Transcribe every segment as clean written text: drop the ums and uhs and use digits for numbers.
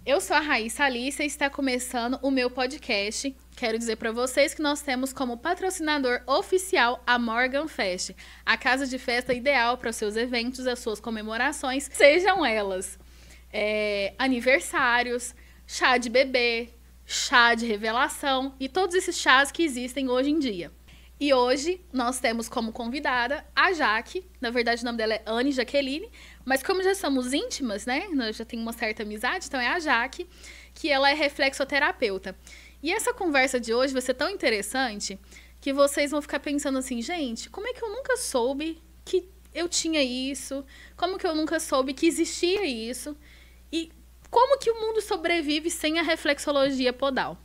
Eu sou a Raíssa Alice e está começando o meu podcast. Quero dizer para vocês que nós temos como patrocinador oficial a Morgan Fest, a casa de festa ideal para os seus eventos, as suas comemorações, sejam elas aniversários, chá de bebê, chá de revelação e todos esses chás que existem hoje em dia. E hoje nós temos como convidada a Jaque, na verdade o nome dela é Anne Jaqueline, mas como já somos íntimas, né, nós já temos uma certa amizade, então é a Jaque, que ela é reflexoterapeuta. E essa conversa de hoje vai ser tão interessante que vocês vão ficar pensando assim, gente, como é que eu nunca soube que eu tinha isso? Como que eu nunca soube que existia isso? E como que o mundo sobrevive sem a reflexologia podal?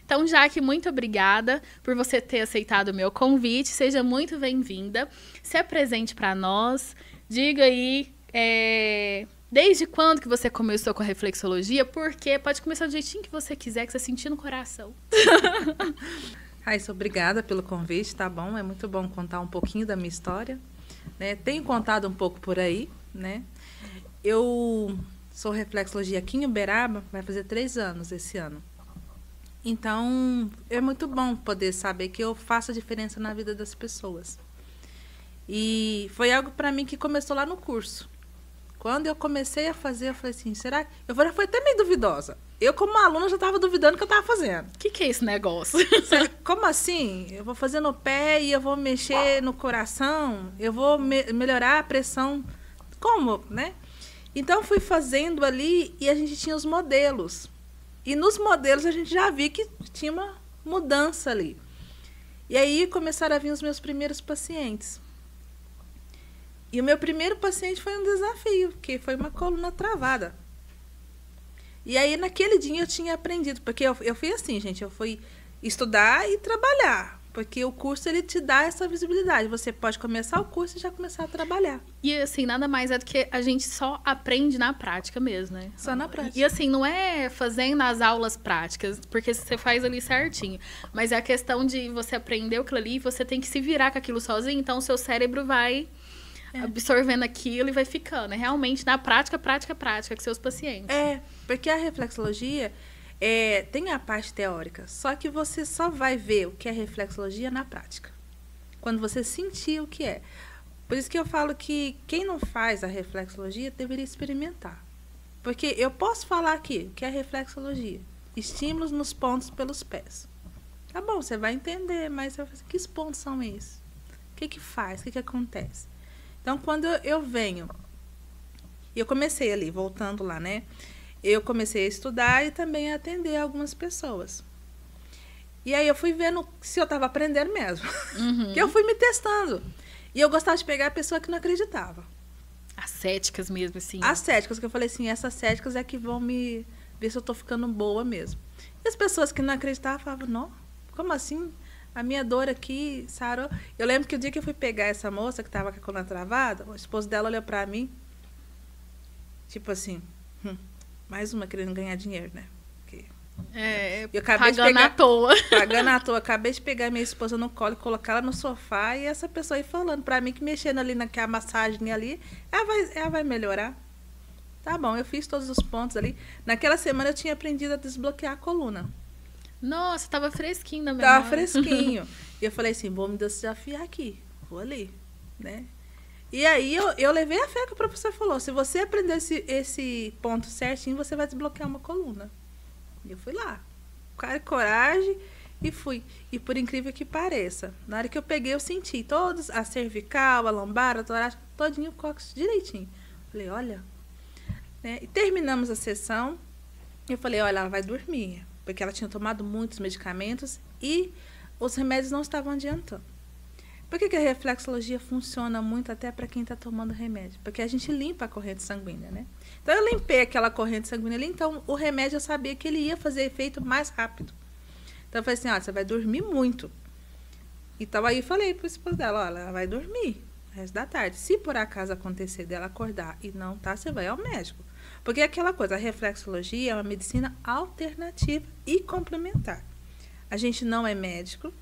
Então, Jaque, muito obrigada por você ter aceitado o meu convite. Seja muito bem-vinda. Se apresente para nós. Diga aí, desde quando que você começou com a reflexologia? Porque pode começar do jeitinho que você quiser, que você sentir no coração. Raíssa, obrigada pelo convite, tá bom? É muito bom contar um pouquinho da minha história, né? Tenho contado um pouco por aí, né? Eu sou reflexologia aqui em Uberaba, vai fazer 3 anos esse ano. Então, é muito bom poder saber que eu faço a diferença na vida das pessoas. E foi algo para mim que começou lá no curso. Quando eu comecei a fazer, eu falei assim, será que... Eu fui até meio duvidosa. Eu, como aluna, já estava duvidando do que eu estava fazendo. O que é esse negócio? Como assim? Eu vou fazer no pé e eu vou mexer no coração? Eu vou melhorar a pressão? Como, né? Então, fui fazendo ali e a gente tinha os modelos. E nos modelos a gente já via que tinha uma mudança ali. E aí começaram a vir os meus primeiros pacientes. E o meu primeiro paciente foi um desafio, que foi uma coluna travada. E aí naquele dia eu tinha aprendido, porque eu fui assim, gente, eu fui estudar e trabalhar. Porque o curso, ele te dá essa visibilidade. Você pode começar o curso e já começar a trabalhar. E, assim, nada mais é do que a gente só aprende na prática mesmo, né? Só na prática. E, assim, não é fazendo as aulas práticas, porque você faz ali certinho. Mas é a questão de você aprender aquilo ali e você tem que se virar com aquilo sozinho. Então, o seu cérebro vai absorvendo aquilo e vai ficando. É realmente na prática com seus pacientes. Porque a reflexologia... tem a parte teórica, só que você só vai ver o que é reflexologia na prática, quando você sentir o que é. Por isso que eu falo que quem não faz a reflexologia deveria experimentar. Porque eu posso falar aqui o que é reflexologia, estímulos nos pontos pelos pés. Tá bom, você vai entender, mas você vai fazer, que pontos são esses? O que faz? O que acontece? Então, quando eu venho, e eu comecei ali, voltando lá, né? Eu comecei a estudar e também a atender algumas pessoas. E aí eu fui vendo se eu estava aprendendo mesmo. Uhum. Que eu fui me testando. E eu gostava de pegar a pessoa que não acreditava. As céticas mesmo, assim. As céticas, que eu falei assim, essas céticas é que vão me ver se eu estou ficando boa mesmo. E as pessoas que não acreditavam falavam, não, como assim? A minha dor aqui sarou. Eu lembro que o dia que eu fui pegar essa moça que estava com a coluna travada, o esposo dela olhou para mim, tipo assim... Mais uma querendo ganhar dinheiro, né? Porque eu acabei pagando à toa. Pagando à toa. Acabei de pegar minha esposa no colo, colocar ela no sofá e essa pessoa aí falando pra mim que mexendo ali naquela massagem ali, ela vai melhorar. Tá bom, eu fiz todos os pontos ali. Naquela semana eu tinha aprendido a desbloquear a coluna. Nossa, tava fresquinho na memória. Tava fresquinho. E eu falei assim, vou me desafiar aqui. Vou ali, né? E aí eu levei a fé que o professor falou, se você aprender esse ponto certinho, você vai desbloquear uma coluna. E eu fui lá, cara e coragem, e fui. E por incrível que pareça, na hora que eu peguei, eu senti todos, a cervical, a lombar, a torácica, todinho o cóccix direitinho. Falei, olha, né? E terminamos a sessão, eu falei, olha, ela vai dormir, porque ela tinha tomado muitos medicamentos e os remédios não estavam adiantando. Por que a reflexologia funciona muito até para quem está tomando remédio? Porque a gente limpa a corrente sanguínea, né? Então, eu limpei aquela corrente sanguínea ali, então o remédio eu sabia que ele ia fazer efeito mais rápido. Então, eu falei assim, você vai dormir muito. Então, aí eu falei para o esposo dela, olha, ela vai dormir o resto da tarde. Se por acaso acontecer dela acordar e não tá, você vai ao médico. Porque é aquela coisa, a reflexologia é uma medicina alternativa e complementar. A gente não é médico.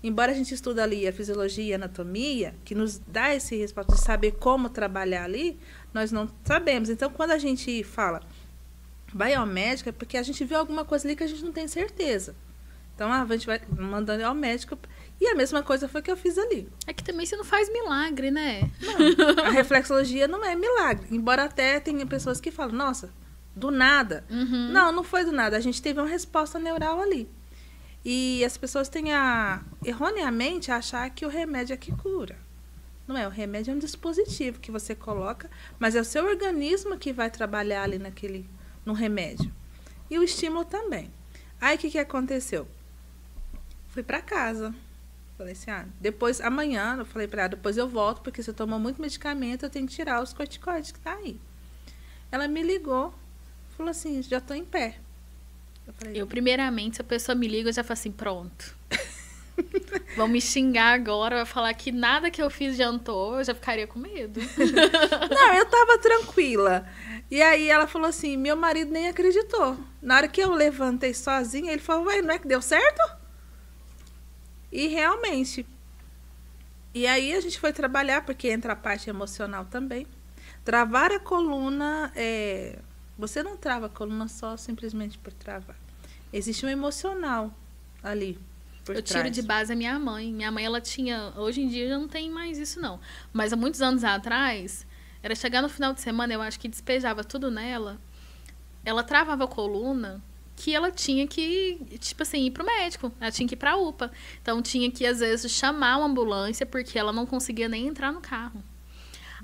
Embora a gente estude ali a fisiologia e a anatomia, que nos dá esse respaldo de saber como trabalhar ali, nós não sabemos. Então, quando a gente fala, vai ao médico é porque a gente vê alguma coisa ali que a gente não tem certeza. Então, a gente vai mandando ao médico. E a mesma coisa foi que eu fiz ali. É que também você não faz milagre, né? Não, a reflexologia não é milagre. Embora até tenha pessoas que falam, nossa, do nada. Uhum. Não, não foi do nada. A gente teve uma resposta neural ali. E as pessoas têm erroneamente a achar que o remédio é que cura. Não é, o remédio é um dispositivo que você coloca, mas é o seu organismo que vai trabalhar ali no remédio. E o estímulo também. Aí, o que aconteceu? Fui para casa. Falei assim, depois, amanhã, eu falei para ela, depois eu volto, porque se eu tomar muito medicamento, eu tenho que tirar os corticoides que tá aí. Ela me ligou, falou assim, já tô em pé. Eu primeiramente, se a pessoa me liga, eu já falo assim, pronto. Vão me xingar agora, vai falar que nada que eu fiz adiantou, eu já ficaria com medo. Não, eu tava tranquila. E aí ela falou assim, meu marido nem acreditou. Na hora que eu levantei sozinha, ele falou, ué, não é que deu certo? E realmente. E aí a gente foi trabalhar, porque entra a parte emocional também. Travar a coluna, você não trava a coluna só simplesmente por travar. Existe um emocional ali por Eu trás. tiro de base a minha mãe. Minha mãe, ela tinha... Hoje em dia já não tem mais isso, não. Mas há muitos anos atrás, era chegar no final de semana, eu acho que despejava tudo nela. Ela travava a coluna que ela tinha que, tipo assim, ir pro médico. Ela tinha que ir pra UPA. Então, tinha que, às vezes, chamar uma ambulância porque ela não conseguia nem entrar no carro.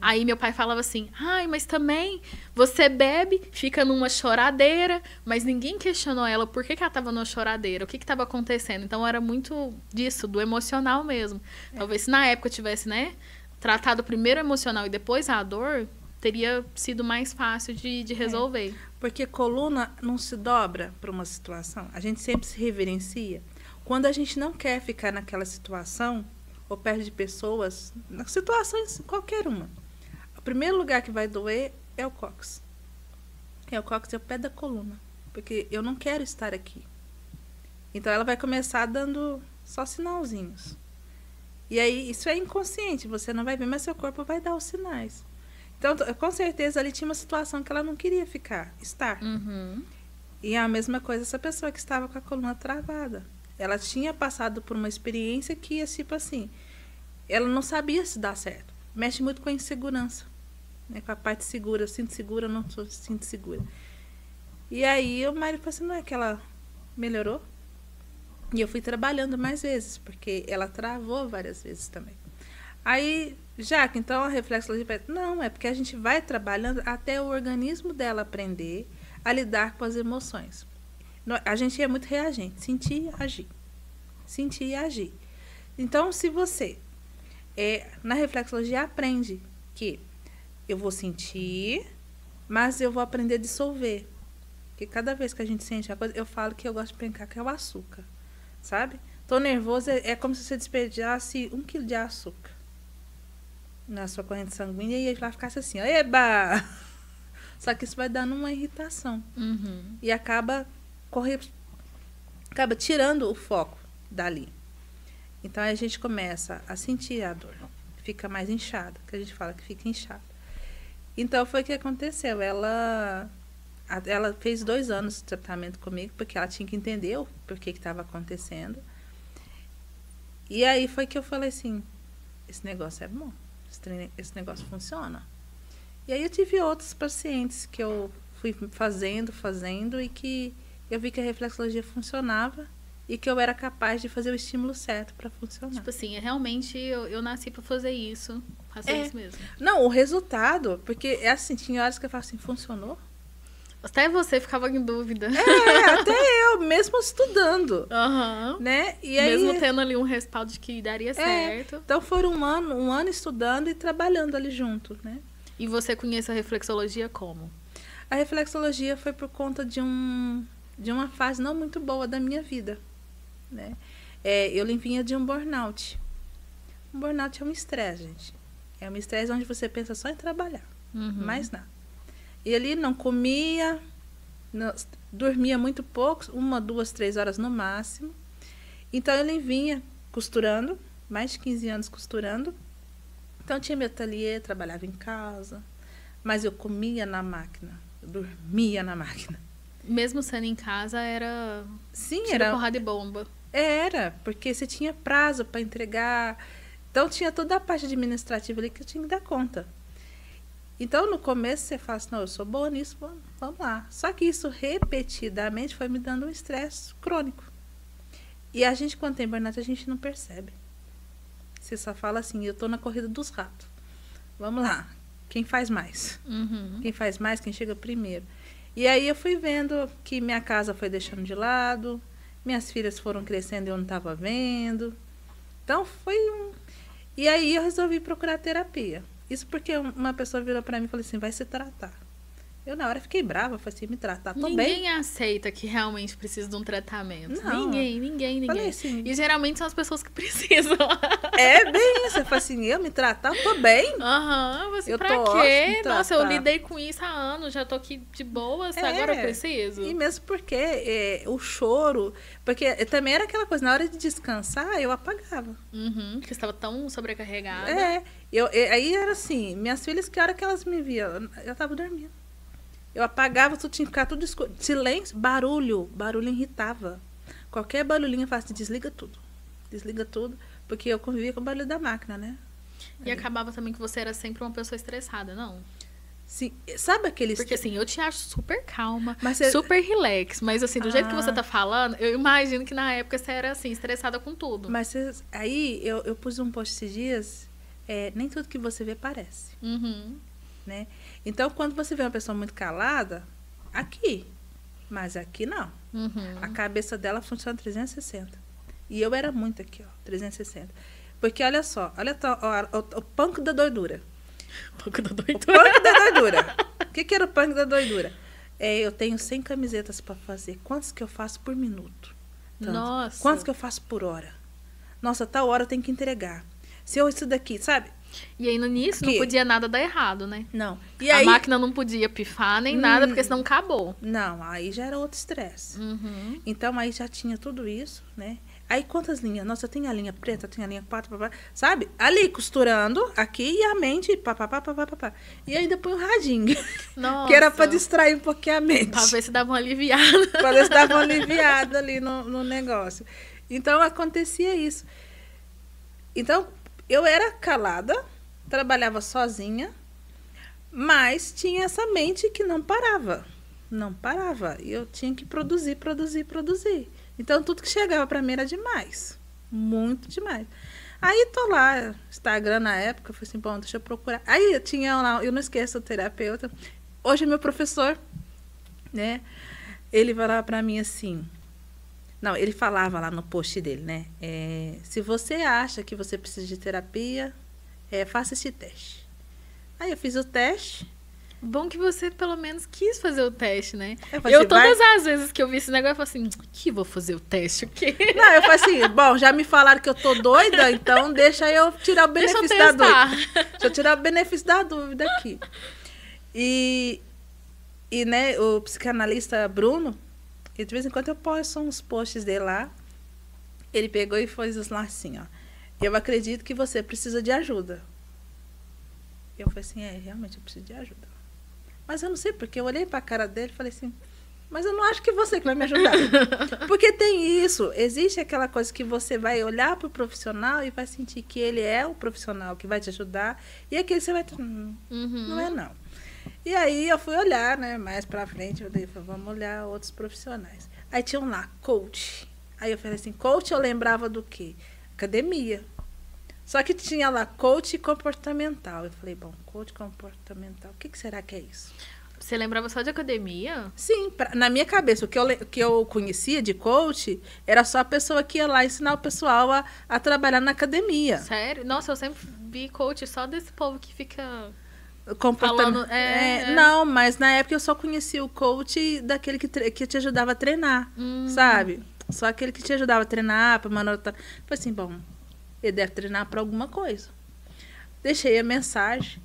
Aí meu pai falava assim, mas também você bebe, fica numa choradeira, mas ninguém questionou ela por que ela estava numa choradeira, o que estava acontecendo. Então era muito disso, do emocional mesmo. Talvez se na época eu tivesse, tratado primeiro o emocional e depois a dor, teria sido mais fácil de resolver. Porque coluna não se dobra para uma situação, a gente sempre se reverencia. Quando a gente não quer ficar naquela situação, ou perto de pessoas, nas situações qualquer uma, o primeiro lugar que vai doer é o cóccix. O cóccix é o pé da coluna. Porque eu não quero estar aqui. Então ela vai começar dando só sinalzinhos. E aí, isso é inconsciente, você não vai ver, mas seu corpo vai dar os sinais. Então, com certeza, ali tinha uma situação que ela não queria estar. Uhum. E é a mesma coisa essa pessoa que estava com a coluna travada. Ela tinha passado por uma experiência que, tipo assim, ela não sabia se dá certo. Mexe muito com a insegurança. Com a parte segura. Eu sinto segura, eu não sinto segura. E aí o marido falou assim, não é que ela melhorou? E eu fui trabalhando mais vezes, porque ela travou várias vezes também. Aí, Jaque, então a reflexologia... Não, é porque a gente vai trabalhando até o organismo dela aprender a lidar com as emoções. A gente é muito reagente. Sentir e agir. Sentir e agir. Então, se você... na reflexologia aprende que eu vou sentir, mas eu vou aprender a dissolver. Porque cada vez que a gente sente a coisa, eu falo que eu gosto de brincar que é o açúcar, sabe? Tô nervoso, é como se você despejasse 1 quilo de açúcar na sua corrente sanguínea e ela ficasse assim, ó, eba! Só que isso vai dando uma irritação. Uhum. E acaba tirando o foco dali. Então, a gente começa a sentir a dor. Fica mais inchada, que a gente fala que fica inchada. Então, foi o que aconteceu. Ela fez 2 anos de tratamento comigo, porque ela tinha que entender o porquê que estava acontecendo. E aí foi que eu falei assim, esse negócio é bom, esse negócio funciona. E aí eu tive outros pacientes que eu fui fazendo, e que eu vi que a reflexologia funcionava. E que eu era capaz de fazer o estímulo certo para funcionar. Tipo assim, realmente eu nasci para fazer isso. Fazer isso mesmo. Não, o resultado, porque assim, tinha horas que eu falava assim, funcionou? Até você ficava em dúvida. Até eu, mesmo estudando. Uhum. Né? E aí, mesmo tendo ali um respaldo de que daria certo. Então foram um ano estudando e trabalhando ali junto, né? E você conhece a reflexologia como? A reflexologia foi por conta de uma fase não muito boa da minha vida. Né? Eu vinha de um burnout. Um burnout é um estresse, gente. É um estresse onde você pensa só em trabalhar. Mais nada. E ali não comia, dormia muito pouco, 1, 2, 3 horas no máximo. Então, ele vinha costurando, mais de 15 anos costurando. Então, tinha meu ateliê, trabalhava em casa. Mas eu comia na máquina, eu dormia na máquina. Mesmo sendo em casa, era Sim, tiro, era. porrada e bomba. Era, porque você tinha prazo para entregar. Então tinha toda a parte administrativa ali que eu tinha que dar conta. Então no começo você fala assim, não, eu sou boa nisso, vamos lá. Só que isso repetidamente foi me dando um estresse crônico. E a gente, quando tem burnout, a gente não percebe. Você só fala assim, eu tô na corrida dos ratos. Vamos lá, quem faz mais? Uhum. Quem faz mais, quem chega primeiro. E aí eu fui vendo que minha casa foi deixando de lado, minhas filhas foram crescendo e eu não estava vendo. Então foi um... E aí eu resolvi procurar terapia. Isso porque uma pessoa virou para mim e falou assim, vai se tratar. Eu na hora fiquei brava, falei assim, me tratar, tô Ninguém bem. aceita que realmente precisa de um tratamento. Não. Ninguém. Falei assim, E geralmente são as pessoas que precisam. é bem isso. Eu falei assim, eu me tratar, tô bem. Aham, você Eu pra tô quê? ótimo Nossa, eu tratar. lidei com isso há anos, já tô aqui de boa, agora eu preciso. E mesmo porque o choro... Porque também era aquela coisa, na hora de descansar, eu apagava. Uhum, porque você estava tão sobrecarregada. Aí era assim, minhas filhas, que hora que elas me viam? Eu tava dormindo. Eu apagava, tudo tinha que ficar tudo escuro. Silêncio, barulho irritava. Qualquer barulhinho eu faço, desliga tudo, porque eu convivia com o barulho da máquina, né? E acabava também que você era sempre uma pessoa estressada, não? Sim, sabe aquele... Porque assim, eu te acho super calma, Mas super relax, mas assim, do jeito que você tá falando, eu imagino que na época você era assim, estressada com tudo. Mas aí eu pus um post esses dias, nem tudo que você vê parece, Uhum. né? Então, quando você vê uma pessoa muito calada, aqui, mas aqui não. Uhum. A cabeça dela funciona 360. E eu era muito aqui, ó, 360. Porque olha só, o punk da doidura. Um pouco da O doidura. punk da doidura. O que era o punk da doidura? Eu tenho 100 camisetas para fazer. Quantos que eu faço por minuto? Tanto. Nossa. Quantos que eu faço por hora? Nossa, tal hora eu tenho que entregar. Se eu isso daqui, sabe? E aí no início não podia nada dar errado, né? Não. E A aí, máquina não podia pifar nem nada, porque senão acabou. não, aí já era outro estresse. Uhum. Então aí já tinha tudo isso, né? Aí quantas linhas? Nossa, tem a linha preta, tem a linha 4, sabe? Ali costurando aqui e a mente, pá. E aí depois um radinho, Nossa. que era para distrair um pouquinho a mente. Pra ver se dava uma aliviada. Para ver se dava uma aliviada ali no negócio. Então acontecia isso. Então eu era calada, trabalhava sozinha, mas tinha essa mente que não parava. Não parava. E eu tinha que produzir. Então, tudo que chegava para mim era demais. Muito demais. Aí, tô lá, Instagram na época, eu falei assim, bom, deixa eu procurar. Aí, eu tinha lá, eu não esqueço o terapeuta, hoje é meu professor, né? Ele falava para mim assim, não, ele falava lá no post dele, né? Se você acha que você precisa de terapia, faça esse teste. Aí, eu fiz o teste. Bom que você, pelo menos, quis fazer o teste, né? Eu todas as vezes que eu vi esse negócio, eu falei assim, que vou fazer o teste, o quê? Não, eu falei assim, bom, já me falaram que eu tô doida, então deixa eu tirar o benefício da dúvida. Deixa eu tirar o benefício da dúvida aqui. E né, o psicanalista Bruno, de vez em quando eu posto uns posts dele lá, ele pegou e fez lá assim, ó, eu acredito que você precisa de ajuda. Eu falei assim, realmente eu preciso de ajuda. Mas eu não sei porque, eu olhei para a cara dele e falei assim, mas eu não acho que você que vai me ajudar. Porque tem isso, existe aquela coisa que você vai olhar para o profissional e vai sentir que ele é o profissional que vai te ajudar, e aquele você vai... Não é não. E aí eu fui olhar, né, mais para frente, eu falei, vamos olhar outros profissionais. Aí tinham lá, coach. Aí eu falei assim, coach eu lembrava do quê? Academia. Só que tinha lá coach comportamental. Eu falei, bom, coach comportamental, o que será que é isso? Você lembrava só de academia? Sim, na minha cabeça, o que eu conhecia de coach era só a pessoa que ia lá ensinar o pessoal a trabalhar na academia. Sério? Nossa, eu sempre vi coach só desse povo que fica falando. Não, mas na época eu só conhecia o coach daquele que te ajudava a treinar, sabe? Só aquele que te ajudava a treinar, para manutenção. Falei assim, bom, ele deve treinar para alguma coisa. Deixei a mensagem.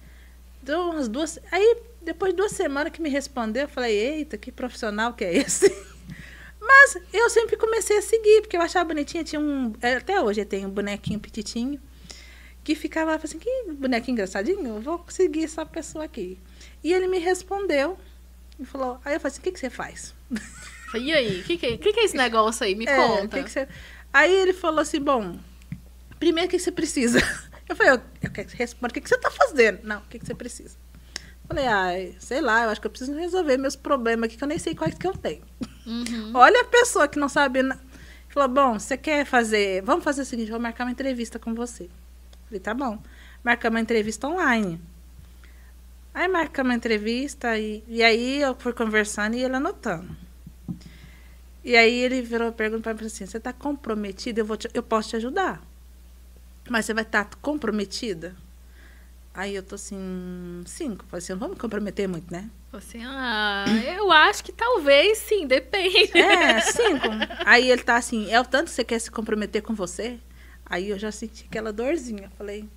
Deu umas 2... Aí, depois de 2 semanas que me respondeu, eu falei, eita, que profissional que é esse? Mas eu sempre comecei a seguir, porque eu achava bonitinho. Tinha até hoje tem um bonequinho petitinho, que ficava lá, assim, que bonequinho engraçadinho, eu vou seguir essa pessoa aqui. E ele me respondeu, Ele falou, aí eu falei assim, o que você faz? E aí, o que é esse negócio aí? Me conta. Aí ele falou assim, bom, primeiro, o que você precisa? Eu falei, eu quero que você responda, o que você tá fazendo? Não, o que você precisa? Falei, sei lá, eu acho que eu preciso resolver meus problemas aqui, que eu nem sei quais que eu tenho. Uhum. Olha a pessoa que não sabe... Falou, bom, você quer fazer... Vamos fazer o seguinte, vou marcar uma entrevista com você. Falei, tá bom. Marcamos uma entrevista online. Aí marcamos uma entrevista e aí eu fui conversando e ele anotando. E aí ele virou a pergunta para mim assim, você está comprometida? Eu posso te ajudar. Mas você vai estar comprometida? Aí eu tô assim, 5. Falei assim, não vou me comprometer muito, né? Assim, eu acho que talvez sim, depende. 5. Aí ele tá assim, é o tanto que você quer se comprometer com você? Aí eu já senti aquela dorzinha. Falei,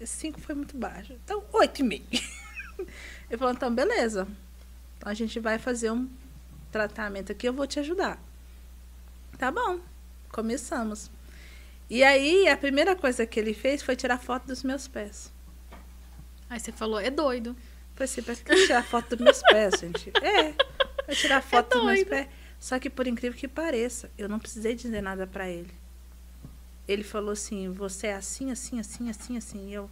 5 foi muito baixo. Então, 8,5. Ele falou, então, beleza. Então a gente vai fazer um tratamento aqui, eu vou te ajudar. Tá bom. Começamos. E aí, a primeira coisa que ele fez foi tirar foto dos meus pés. Aí você falou, é doido. Falei assim, pra que tirar foto dos meus pés, gente? Vai tirar foto dos meus pés. Só que, por incrível que pareça, eu não precisei dizer nada pra ele. Ele falou assim, você é assim, assim, assim, assim, assim. Eu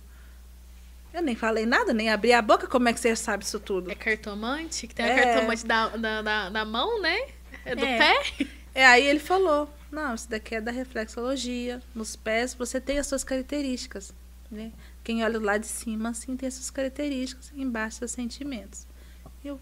nem falei nada, nem abri a boca, como é que você sabe isso tudo? É cartomante? Que tem a cartomante da mão, né? É do pé? Aí ele falou, não, isso daqui é da reflexologia. Nos pés você tem as suas características, né? Quem olha lá de cima, assim, tem as suas características, embaixo seus sentimentos. Eu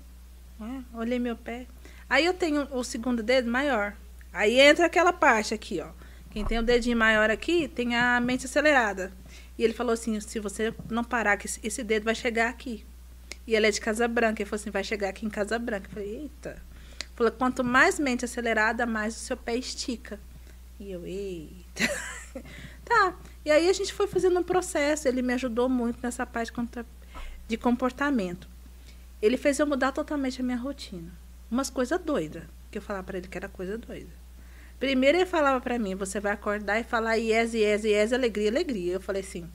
olhei meu pé. Aí eu tenho o segundo dedo maior. Aí entra aquela parte aqui, ó. Quem tem o dedinho maior aqui, tem a mente acelerada. E ele falou assim, se você não parar, que esse dedo vai chegar aqui. E ele é de Casa Branca. Ele falou assim, vai chegar aqui em Casa Branca. Eu falei, eita. Ele falou, quanto mais mente acelerada, mais o seu pé estica. E eu, eita. Tá. E aí a gente foi fazendo um processo. Ele me ajudou muito nessa parte de comportamento. Ele fez eu mudar totalmente a minha rotina. Umas coisas doidas. Que eu falava para ele que era coisa doida. Primeiro ele falava pra mim, você vai acordar e falar yes, yes, yes, alegria, alegria. Eu falei assim...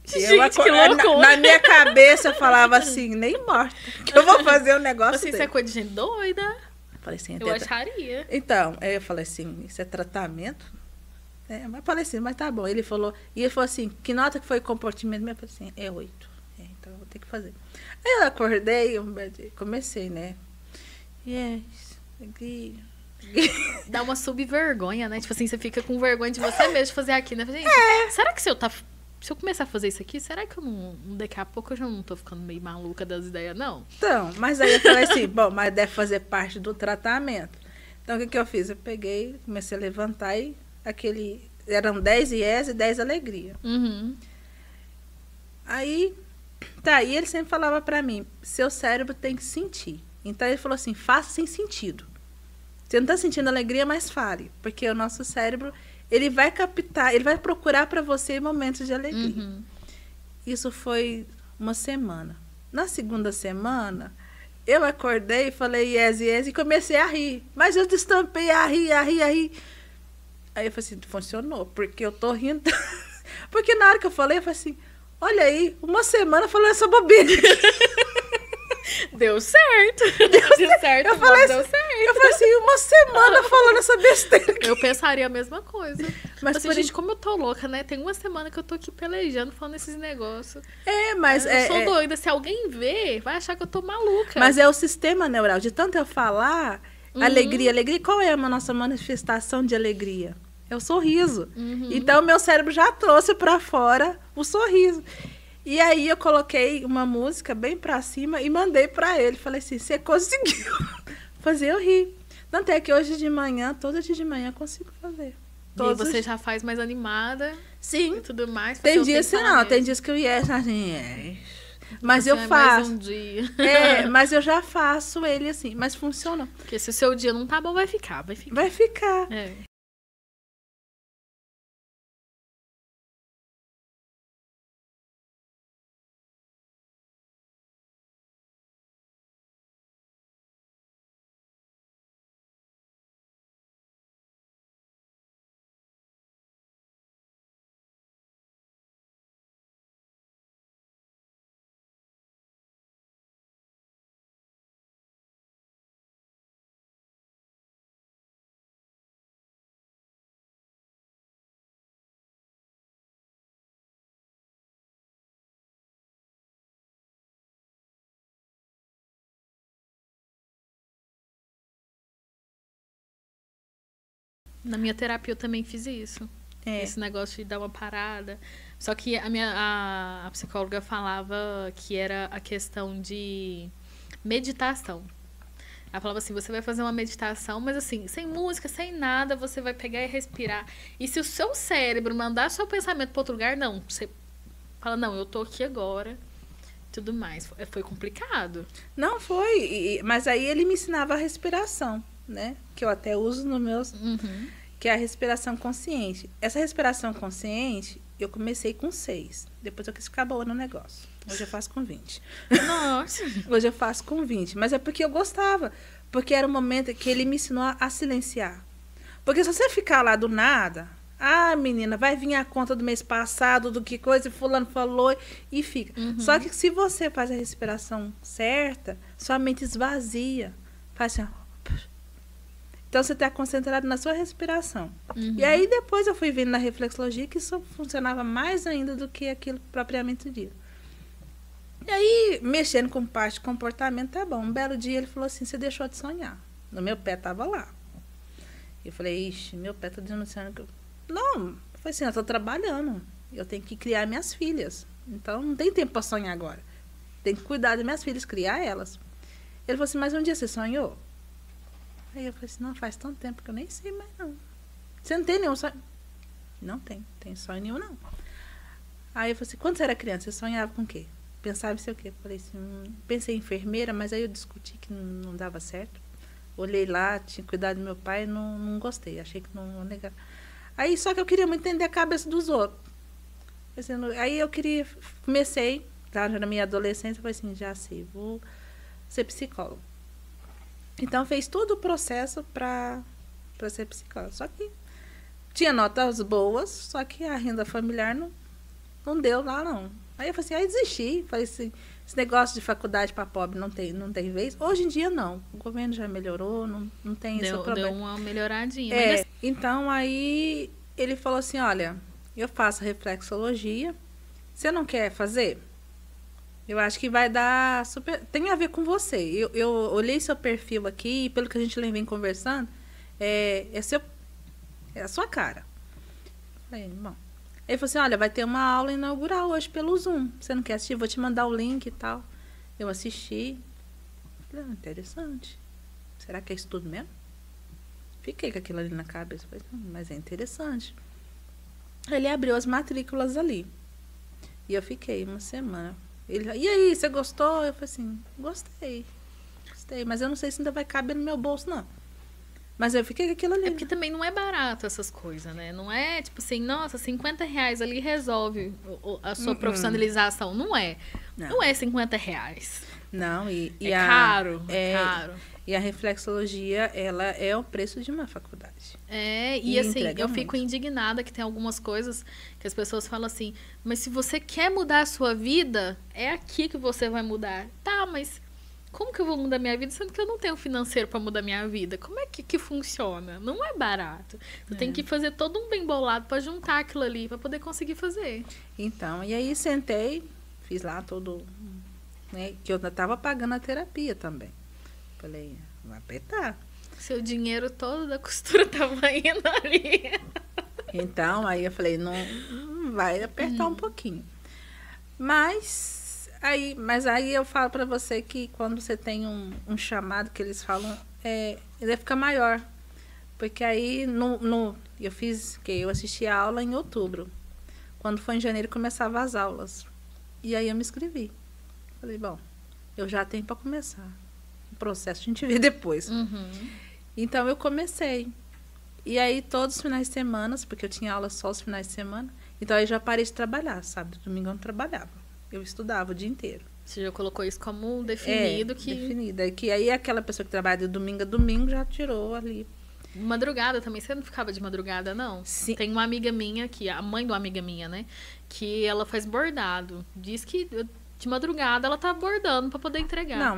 Gente, que loucura! Na minha cabeça eu falava assim, nem morta, que eu vou fazer um negócio assim, isso é coisa de gente doida? Eu falei assim... Eu acharia. Então, eu falei assim, isso é tratamento? Mas falei assim, mas tá bom. Ele falou assim, que nota que foi o comportamento? Eu falei assim, é 8. Então eu vou ter que fazer. Aí eu acordei, comecei, né? Yes, alegria. Dá uma subvergonha, né? Tipo assim, você fica com vergonha de você mesmo de fazer aquilo, né? Gente, será que se eu começar a fazer isso aqui, será que eu não... Daqui a pouco eu já não tô ficando meio maluca das ideias, não? Então, mas aí eu falei assim, bom, mas deve fazer parte do tratamento. Então, o que eu fiz? Eu peguei, comecei a levantar e eram 10 yes e 10 alegria. Uhum. Aí ele sempre falava pra mim, seu cérebro tem que sentir. Então, ele falou assim, faça sem sentido. Você não está sentindo alegria, mas fale. Porque o nosso cérebro, ele vai captar, ele vai procurar para você momentos de alegria. Uhum. Isso foi uma semana. Na segunda semana, eu acordei e falei yes, yes, e comecei a rir. Mas eu destampei a rir. Aí eu falei assim, funcionou, porque eu tô rindo. Porque na hora que eu falei assim, olha aí, uma semana falando essa bobeira. Deu certo. Deu certo. Eu falei assim, uma semana falando essa besteira aqui. Eu pensaria a mesma coisa. Mas assim, por gente, como eu tô louca, né? Tem uma semana que eu tô aqui pelejando, falando esses negócios. Mas eu sou doida. Se alguém ver, vai achar que eu tô maluca. Mas é o sistema neural. De tanto eu falar, alegria. Qual é a nossa manifestação de alegria? É o sorriso. Uhum. Então, meu cérebro já trouxe pra fora o sorriso. E aí eu coloquei uma música bem pra cima e mandei pra ele. Falei assim, você conseguiu fazer eu rir. Tanto é que hoje de manhã, todo dia de manhã eu consigo fazer. E você já faz mais animada. Sim. E tudo mais. Tem dias que não, tem dias que eu ia assim, mas eu faço. Mais um dia. Mas eu já faço ele assim, mas funciona. Porque se o seu dia não tá bom, vai ficar. Vai ficar. Na minha terapia eu também fiz isso. É. Esse negócio de dar uma parada. Só que a psicóloga falava que era a questão de meditação. Ela falava assim, você vai fazer uma meditação, mas assim, sem música, sem nada, você vai pegar e respirar. E se o seu cérebro mandar seu pensamento para outro lugar, não. Você fala, não, eu tô aqui agora. Tudo mais. Foi complicado. Não foi, mas aí ele me ensinava a respiração, né? Que eu até uso nos meus... Uhum. Que é a respiração consciente. Essa respiração consciente, eu comecei com 6. Depois eu quis ficar boa no negócio. Hoje eu faço com 20. Nossa. Hoje eu faço com 20. Mas é porque eu gostava. Porque era o momento que ele me ensinou a silenciar. Porque se você ficar lá do nada... Ah, menina, vai vir a conta do mês passado, do que coisa, fulano falou, e fica. Uhum. Só que se você faz a respiração certa, sua mente esvazia. Faz assim, ó. Então, você está concentrado na sua respiração. Uhum. E aí, depois eu fui vendo na reflexologia que isso funcionava mais ainda do que aquilo propriamente dito. E aí, mexendo com parte de comportamento, tá bom. Um belo dia, ele falou assim, você deixou de sonhar. No meu pé estava lá. Eu falei, ixi, meu pé está denunciando que eu... Não, eu falei assim, eu estou trabalhando. Eu tenho que criar minhas filhas. Então, não tem tempo para sonhar agora. Tem que cuidar das minhas filhas, criar elas. Ele falou assim, mas um dia você sonhou? Aí eu falei assim, não, faz tanto tempo que eu nem sei mais não. Você não tem nenhum sonho? Não tem sonho nenhum não. Aí eu falei assim, quando você era criança, você sonhava com o quê? Pensava em ser o quê? Eu falei assim, pensei em enfermeira, mas aí eu discuti que não dava certo. Olhei lá, tinha cuidado do meu pai, não gostei, achei que não negava. Aí só que eu queria muito entender a cabeça dos outros. Aí eu comecei, já na minha adolescência, eu falei assim, já sei, vou ser psicólogo. Então, fez todo o processo para ser psicóloga. Só que tinha notas boas, só que a renda familiar não deu lá, não. Aí eu falei assim, aí desisti. Falei assim, esse negócio de faculdade para pobre não tem vez. Hoje em dia, não. O governo já melhorou, não tem esse problema. Deu uma melhoradinha. É, então, aí ele falou assim, olha, eu faço reflexologia. Você não quer fazer? Eu acho que vai dar super... Tem a ver com você. Eu olhei seu perfil aqui e pelo que a gente vem conversando, é a sua cara. Falei, bom. Ele falou assim, olha, vai ter uma aula inaugural hoje pelo Zoom. Você não quer assistir? Vou te mandar o link e tal. Eu assisti. Falei, interessante. Será que é isso tudo mesmo? Fiquei com aquilo ali na cabeça. Falei, mas é interessante. Ele abriu as matrículas ali. E eu fiquei uma semana. Ele, e aí, você gostou? Eu falei assim, gostei, mas eu não sei se ainda vai caber no meu bolso, não. Mas eu fiquei com aquilo ali. É porque também não é barato essas coisas, né? Não é tipo assim, nossa, R$50 ali resolve a sua profissionalização. Não é. Não é R$50. Não, é caro, é caro. E a reflexologia, ela é o preço de uma faculdade. E assim, eu fico indignada que tem algumas coisas que as pessoas falam assim, mas se você quer mudar a sua vida, é aqui que você vai mudar. Tá, mas como que eu vou mudar minha vida, sendo que eu não tenho financeiro para mudar minha vida? Como é que funciona? Não é barato. Você tem que fazer todo um bem bolado para juntar aquilo ali, para poder conseguir fazer. Então, e aí sentei, fiz lá todo... Né, que eu estava pagando a terapia também. Falei, vai apertar. Seu dinheiro todo da costura tava indo ali. Então, aí eu falei, não vai apertar um pouquinho. Mas aí eu falo para você que quando você tem um chamado que eles falam, ele vai ficar maior. Porque aí eu assisti a aula em outubro. Quando foi em janeiro começava as aulas. E aí eu me inscrevi. Falei, bom, eu já tenho para começar. O processo a gente vê depois. Então eu comecei. E aí todos os finais de semana, porque eu tinha aula só os finais de semana, então aí já parei de trabalhar, sábado, domingo eu não trabalhava. Eu estudava o dia inteiro. Você já colocou isso como definido? Definido. Que aí aquela pessoa que trabalha de domingo a domingo já tirou ali. Madrugada também, você não ficava de madrugada, não? Sim. Tem uma amiga minha, a mãe de uma amiga minha, né? Que ela faz bordado. Diz que de madrugada ela tá bordando para poder entregar. Não,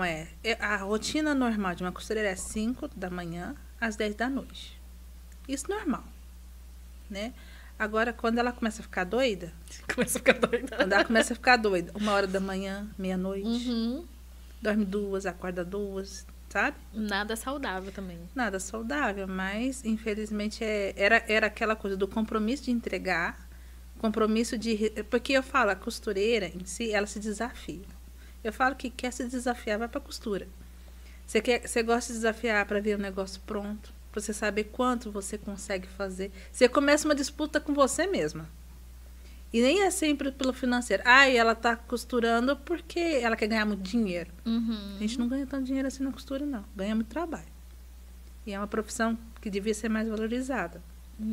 a rotina normal de uma costureira é 5 da manhã às 10 da noite. Isso normal, né? Agora, quando ela começa a ficar doida... Quando ela começa a ficar doida, 1h da manhã, meia-noite, dorme 2, acorda 2, sabe? Nada saudável também. Nada saudável, mas infelizmente era aquela coisa do compromisso de entregar, compromisso de... Porque eu falo, a costureira em si, ela se desafia. Eu falo que quer se desafiar, vai pra costura. Você gosta de desafiar para ver o negócio pronto, para você saber quanto você consegue fazer. Você começa uma disputa com você mesma. E nem é sempre pelo financeiro. E ela tá costurando porque ela quer ganhar muito dinheiro. Uhum. A gente não ganha tanto dinheiro assim na costura, não. Ganha muito trabalho. E é uma profissão que devia ser mais valorizada.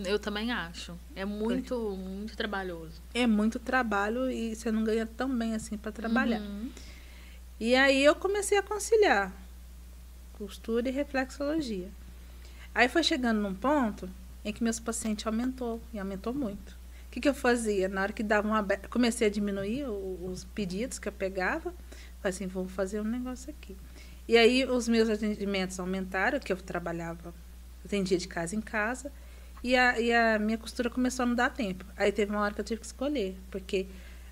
Eu também acho. É muito, muito trabalhoso. É muito trabalho e você não ganha tão bem assim para trabalhar. Uhum. E aí eu comecei a conciliar costura e reflexologia. Aí foi chegando num ponto em que meus pacientes aumentou, e aumentou muito. O que eu fazia? Na hora que dava comecei a diminuir os pedidos que eu pegava, falei assim, vou fazer um negócio aqui. E aí os meus atendimentos aumentaram, que eu trabalhava, atendia de casa em casa, e a minha costura começou a não dar tempo. Aí teve uma hora que eu tive que escolher, porque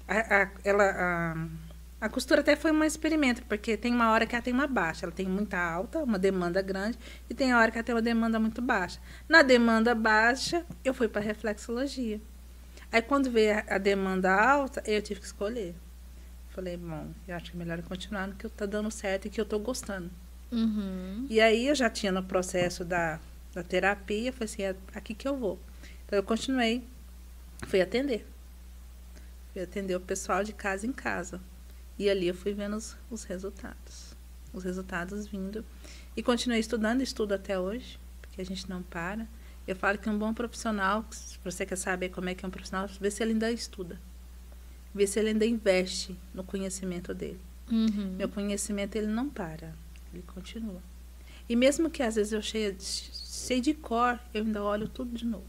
a costura até foi um experimento, porque tem uma hora que ela tem uma baixa, ela tem muita alta, uma demanda grande, e tem a hora que ela tem uma demanda muito baixa. Na demanda baixa, eu fui para reflexologia. Aí, quando veio a demanda alta, eu tive que escolher. Falei, bom, eu acho que é melhor eu continuar no que tá dando certo e que eu tô gostando. Uhum. E aí, eu já tinha no processo da terapia, falei assim, é aqui que eu vou. Então, eu continuei, fui atender. Fui atender o pessoal de casa em casa. E ali eu fui vendo os resultados. Os resultados vindo. E continuei estudando, estudo até hoje, porque a gente não para. Eu falo que um bom profissional, se você quer saber como é que é um profissional, vê se ele ainda estuda. Vê se ele ainda investe no conhecimento dele. Uhum. Meu conhecimento, ele não para. Ele continua. E mesmo que às vezes eu sei de cor, eu ainda olho tudo de novo.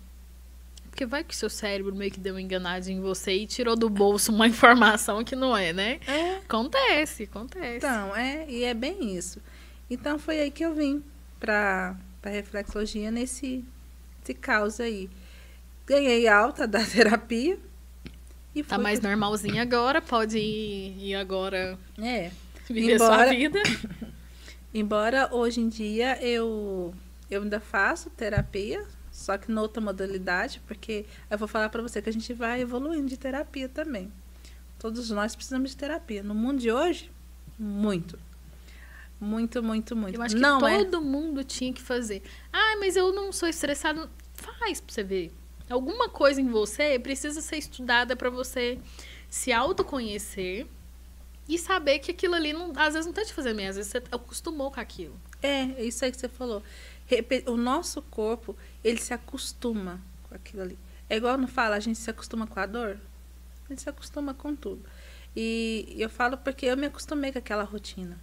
Porque vai que seu cérebro meio que deu uma enganadinha em você e tirou do bolso uma informação que não é, né? Acontece. Então, e é bem isso. Então, foi aí que eu vim para reflexologia nesse caos aí. Ganhei alta da terapia. E tá mais normalzinha agora, pode ir agora viver embora, sua vida. Embora hoje em dia eu ainda faço terapia, só que noutra modalidade, porque eu vou falar para você que a gente vai evoluindo de terapia também. Todos nós precisamos de terapia. No mundo de hoje, muito. Muito, muito, muito. Eu acho que todo mundo tinha que fazer. Mas eu não sou estressado. Faz pra você ver. Alguma coisa em você precisa ser estudada para você se autoconhecer e saber que aquilo ali, às vezes, não tá te fazendo bem. Às vezes, você acostumou com aquilo. É isso aí que você falou. O nosso corpo, ele se acostuma com aquilo ali. É igual não fala, a gente se acostuma com a dor? A gente se acostuma com tudo. E eu falo porque eu me acostumei com aquela rotina.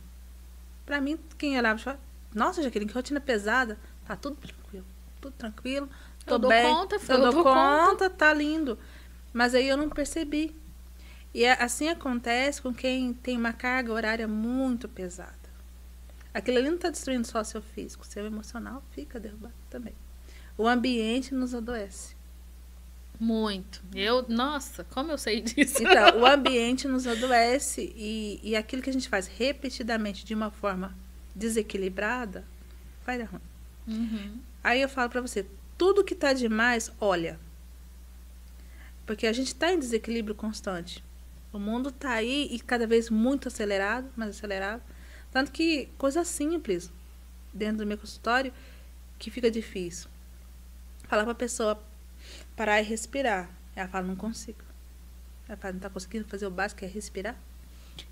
Pra mim, quem olhava e falava, nossa, Jaqueline, que rotina pesada. Tá tudo tranquilo. Tô bem, eu dou conta, tá lindo. Mas aí eu não percebi. E assim acontece com quem tem uma carga horária muito pesada. Aquilo ali não está destruindo só o seu físico, o seu emocional fica derrubado também. O ambiente nos adoece. Muito. Nossa, como eu sei disso? Então, o ambiente nos adoece e aquilo que a gente faz repetidamente de uma forma desequilibrada, vai dar ruim. Uhum. Aí eu falo para você, tudo que tá demais, olha. Porque a gente tá em desequilíbrio constante. O mundo tá aí e cada vez muito acelerado, mais acelerado. Tanto que coisa simples dentro do meu consultório que fica difícil. Falar pra pessoa parar e respirar. Ela fala, não consigo. Ela fala, não tá conseguindo fazer o básico, que é respirar?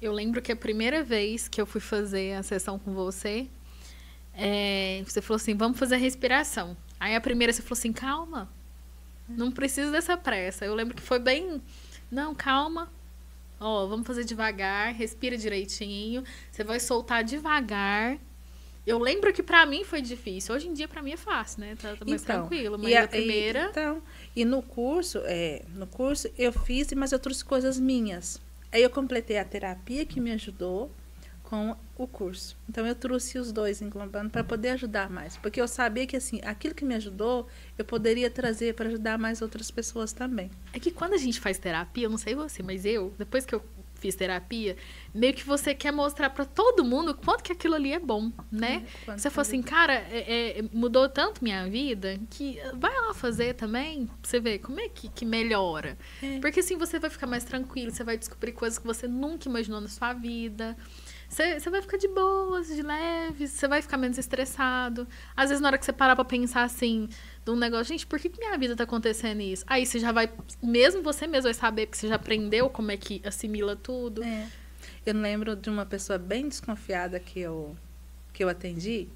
Eu lembro que a primeira vez que eu fui fazer a sessão com você, você falou assim, vamos fazer a respiração. Aí a primeira você falou assim, calma, não precisa dessa pressa. Eu lembro que foi bem, não, calma. Vamos fazer devagar, respira direitinho. Você vai soltar devagar. Eu lembro que pra mim foi difícil. Hoje em dia pra mim é fácil, né? Tá mais tranquilo. Mas a primeira... E no curso eu fiz, mas eu trouxe coisas minhas. Aí eu completei a terapia que me ajudou com o curso. Então eu trouxe os dois englobando para poder ajudar mais. Porque eu sabia que assim, aquilo que me ajudou, eu poderia trazer para ajudar mais outras pessoas também. É que quando a gente faz terapia, eu não sei você, mas depois que eu fiz terapia, meio que você quer mostrar pra todo mundo quanto que aquilo ali é bom, né? Você fala assim, cara, mudou tanto minha vida que vai lá fazer também, pra você ver como é que melhora. Porque assim você vai ficar mais tranquilo, você vai descobrir coisas que você nunca imaginou na sua vida. Você vai ficar de boas, de leve, você vai ficar menos estressado. Às vezes, na hora que você parar pra pensar assim, de um negócio, gente, por que minha vida tá acontecendo isso? Aí você já vai, mesmo você mesmo vai saber, porque você já aprendeu como é que assimila tudo. Eu lembro de uma pessoa bem desconfiada que eu atendi,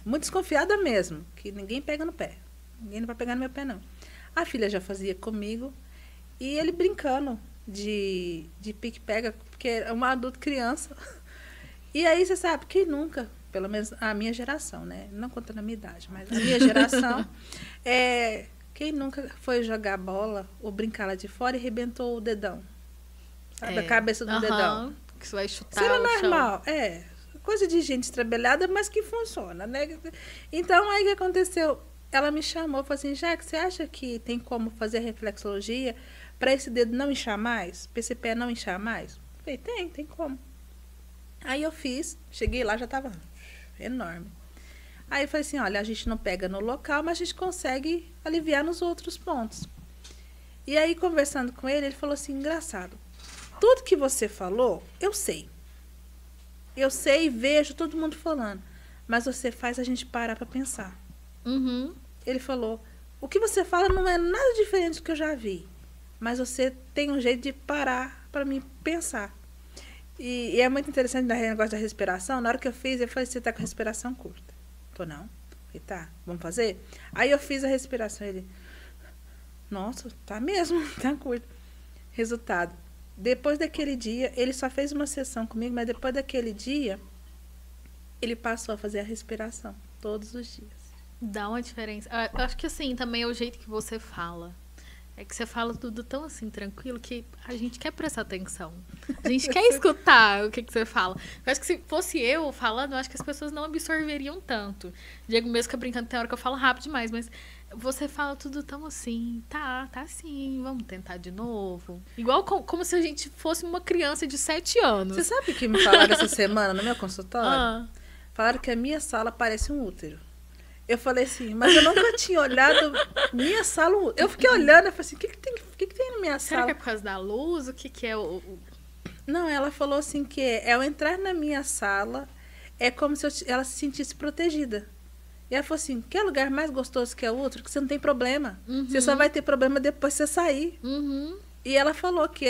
muito desconfiada mesmo, que ninguém pega no pé. Ninguém não vai pegar no meu pé, não. A filha já fazia comigo, e ele brincando de pique-pega, porque é uma adulta criança. E aí, você sabe, quem nunca, pelo menos a minha geração, né? Não contando a minha idade, mas a minha geração, quem nunca foi jogar bola ou brincar lá de fora e arrebentou o dedão? Sabe, a cabeça do dedão. Que você vai chutar Será o normal, chão. coisa de gente estrambelhada, mas que funciona, né? Então, aí o que aconteceu? Ela me chamou e falou assim, Jaque, você acha que tem como fazer reflexologia para esse dedo não inchar mais? Para esse pé não inchar mais? Eu falei, tem como. Aí eu fiz, cheguei lá, já estava enorme. Aí eu falei assim, olha, a gente não pega no local, mas a gente consegue aliviar nos outros pontos. E aí, conversando com ele, ele falou assim, engraçado, tudo que você falou, eu sei. Eu sei e vejo todo mundo falando, mas você faz a gente parar para pensar. Ele falou, o que você fala não é nada diferente do que eu já vi, mas você tem um jeito de parar para mim pensar. E é muito interessante o negócio da respiração. Na hora que eu fiz, eu falei, você tá com a respiração curta. Tô não. E tá, vamos fazer? Aí eu fiz a respiração. Ele, nossa, tá mesmo, tá curta. Resultado, depois daquele dia, ele só fez uma sessão comigo, mas depois daquele dia, ele passou a fazer a respiração todos os dias. Dá uma diferença. Eu acho que assim, também é o jeito que você fala. É que você fala tudo tão assim, tranquilo, que a gente quer prestar atenção. A gente quer escutar o que você fala. Eu acho que se fosse eu falando, eu acho que as pessoas não absorveriam tanto. Diego mesmo fica brincando, tem hora que eu falo rápido demais, mas você fala tudo tão assim, tá assim, vamos tentar de novo. Igual como se a gente fosse uma criança de 7 anos. Você sabe o que me falaram essa semana no meu consultório? Falaram que a minha sala parece um útero. Eu falei assim, mas eu nunca tinha olhado minha sala. Eu fiquei olhando, eu falei assim, o que tem na minha Será sala? que é por causa da luz? O que é o... Não, ela falou assim que ao entrar na minha sala, é como se ela se sentisse protegida. E ela falou assim, quer lugar mais gostoso que o outro? Que você não tem problema. Você só vai ter problema depois que você sair. E ela falou que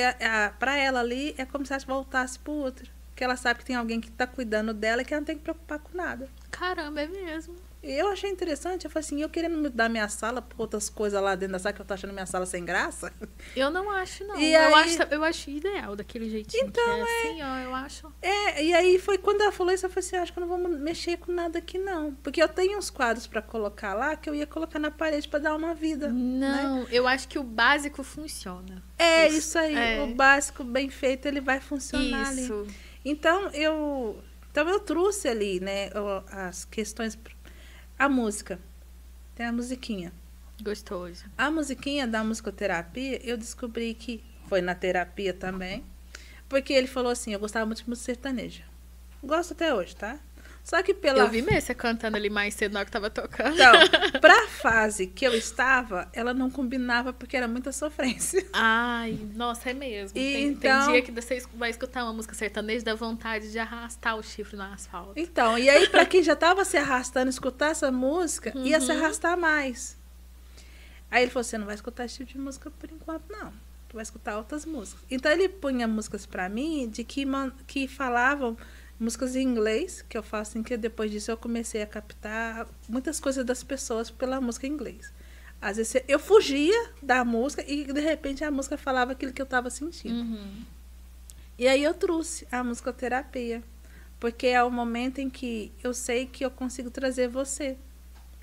pra ela ali é como se ela voltasse pro outro. Que ela sabe que tem alguém que tá cuidando dela e que ela não tem que preocupar com nada. Caramba, é mesmo. E eu achei interessante, eu falei assim, eu querendo mudar minha sala por outras coisas lá dentro da sala, que eu tô achando minha sala sem graça. Eu não acho, não. E eu acho ideal daquele jeitinho. Então, que é assim, ó, eu acho. E aí foi quando ela falou isso, eu falei assim, acho que eu não vou mexer com nada aqui, não. Porque eu tenho uns quadros pra colocar lá, que eu ia colocar na parede pra dar uma vida. Não, né? Eu acho que o básico funciona. Isso aí. O básico bem feito, ele vai funcionar ali. Então, eu trouxe ali, né, as questões... A música. Tem a musiquinha. Gostoso. A musiquinha da musicoterapia, eu descobri que foi na terapia também. Porque ele falou assim, eu gostava muito de música sertaneja. Gosto até hoje, tá? Só que Eu vi mesmo você cantando ali mais cedo na hora que tava tocando. Então, pra fase que eu estava, ela não combinava porque era muita sofrência. Ai, nossa, é mesmo. Tem dia que você vai escutar uma música sertaneja, dá vontade de arrastar o chifre no asfalto. Então, e aí pra quem já tava se arrastando, escutar essa música, ia se arrastar mais. Aí ele falou, você não vai escutar esse tipo de música por enquanto, não. Tu vai escutar outras músicas. Então ele punha músicas pra mim de que falavam músicas em inglês, que eu falo assim, que depois disso eu comecei a captar muitas coisas das pessoas pela música em inglês. Às vezes eu fugia da música e de repente a música falava aquilo que eu estava sentindo. E aí eu trouxe a musicoterapia, porque é o momento em que eu sei que eu consigo trazer você.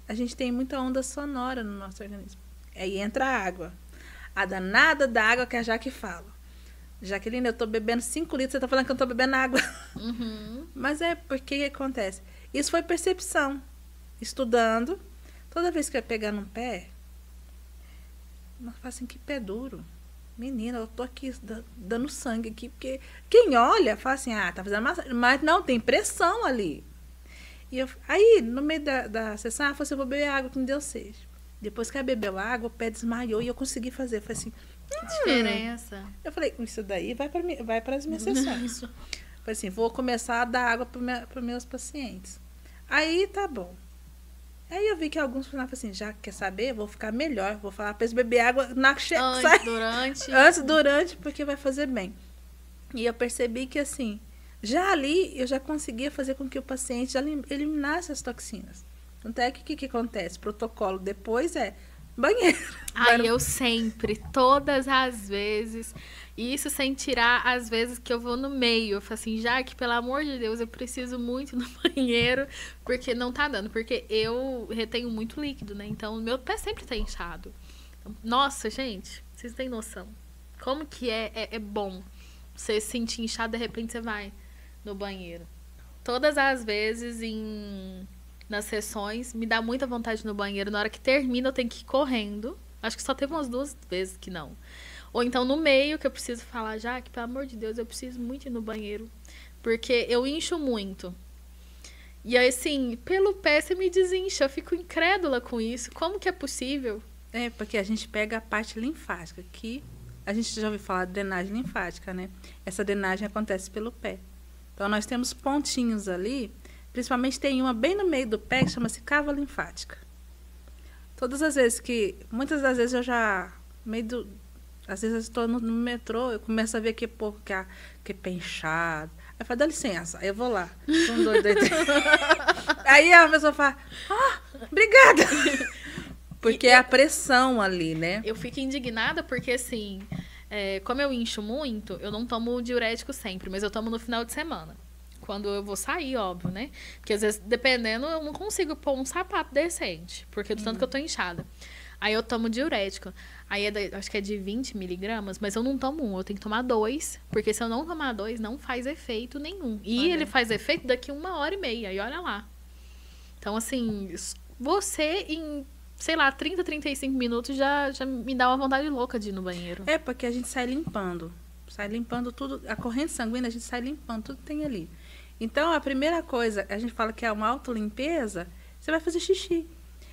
A gente tem muita onda sonora no nosso organismo. Aí entra a água. A danada da água que a Jaque fala. Jaqueline, eu tô bebendo 5 litros, você tá falando que eu tô bebendo água. Mas é porque que acontece? Isso foi percepção. Estudando, toda vez que eu ia pegar num pé, eu falo assim, que pé duro. menina, eu tô aqui dando sangue aqui, porque quem olha fala assim, tá fazendo massagem, mas não, tem pressão ali. Aí, no meio da sessão, ela falou assim, eu vou beber água que me deu sede. Depois que ela bebeu água, o pé desmaiou e eu consegui fazer. Eu falei assim, que diferença. Eu falei, isso daí vai para as minhas sessões. Falei assim, vou começar a dar água para meus pacientes. Aí, tá bom. Aí eu vi que alguns falavam assim, já quer saber? Vou ficar melhor. Vou falar para eles beber água antes, durante, porque vai fazer bem. E eu percebi que, assim, já ali eu já conseguia fazer com que o paciente já eliminasse as toxinas. Então, o que acontece? Protocolo depois é banheiro. Eu sempre, todas as vezes, isso sem tirar as vezes que eu vou no meio. Eu falo assim, Jaque, pelo amor de Deus, eu preciso muito no banheiro, porque não tá dando. Porque eu retenho muito líquido, né? Então, o meu pé sempre tá inchado. Nossa, gente, vocês têm noção. Como que é bom você se sentir inchado, de repente você vai no banheiro. Todas as vezes nas sessões, me dá muita vontade no banheiro. Na hora que termina, eu tenho que ir correndo. Acho que só teve umas 2 vezes que não. Ou então no meio, que eu preciso falar, Jaque, pelo amor de Deus, eu preciso muito ir no banheiro. Porque eu incho muito. E aí, assim, pelo pé você me desincha. Eu fico incrédula com isso. Como que é possível? É, porque a gente pega a parte linfática, que a gente já ouviu falar de drenagem linfática, né? Essa drenagem acontece pelo pé. Então, nós temos pontinhos ali. Principalmente tem uma bem no meio do pé que chama-se cava linfática. Muitas das vezes eu já, às vezes eu estou no metrô, eu começo a ver que pouco que é pé inchado. Aí eu falo, dá licença, aí eu vou lá. Aí a pessoa fala, obrigada. Porque é a pressão ali, né? Eu fico indignada porque, assim, como eu incho muito, eu não tomo diurético sempre, mas eu tomo no final de semana. Quando eu vou sair, óbvio, né? Porque às vezes, dependendo, eu não consigo pôr um sapato decente. Porque do tanto que eu tô inchada. Aí eu tomo diurético. Aí acho que é de 20 miligramas, mas eu não tomo 1, eu tenho que tomar 2. Porque se eu não tomar 2, não faz efeito nenhum. E ele faz efeito daqui 1h30. E olha lá. Então, assim, você em, sei lá, 30, 35 minutos já me dá uma vontade louca de ir no banheiro. É, porque a gente sai limpando. Sai limpando tudo. A corrente sanguínea, a gente sai limpando. Tudo tem ali. Então, a primeira coisa, a gente fala que é uma autolimpeza, você vai fazer xixi.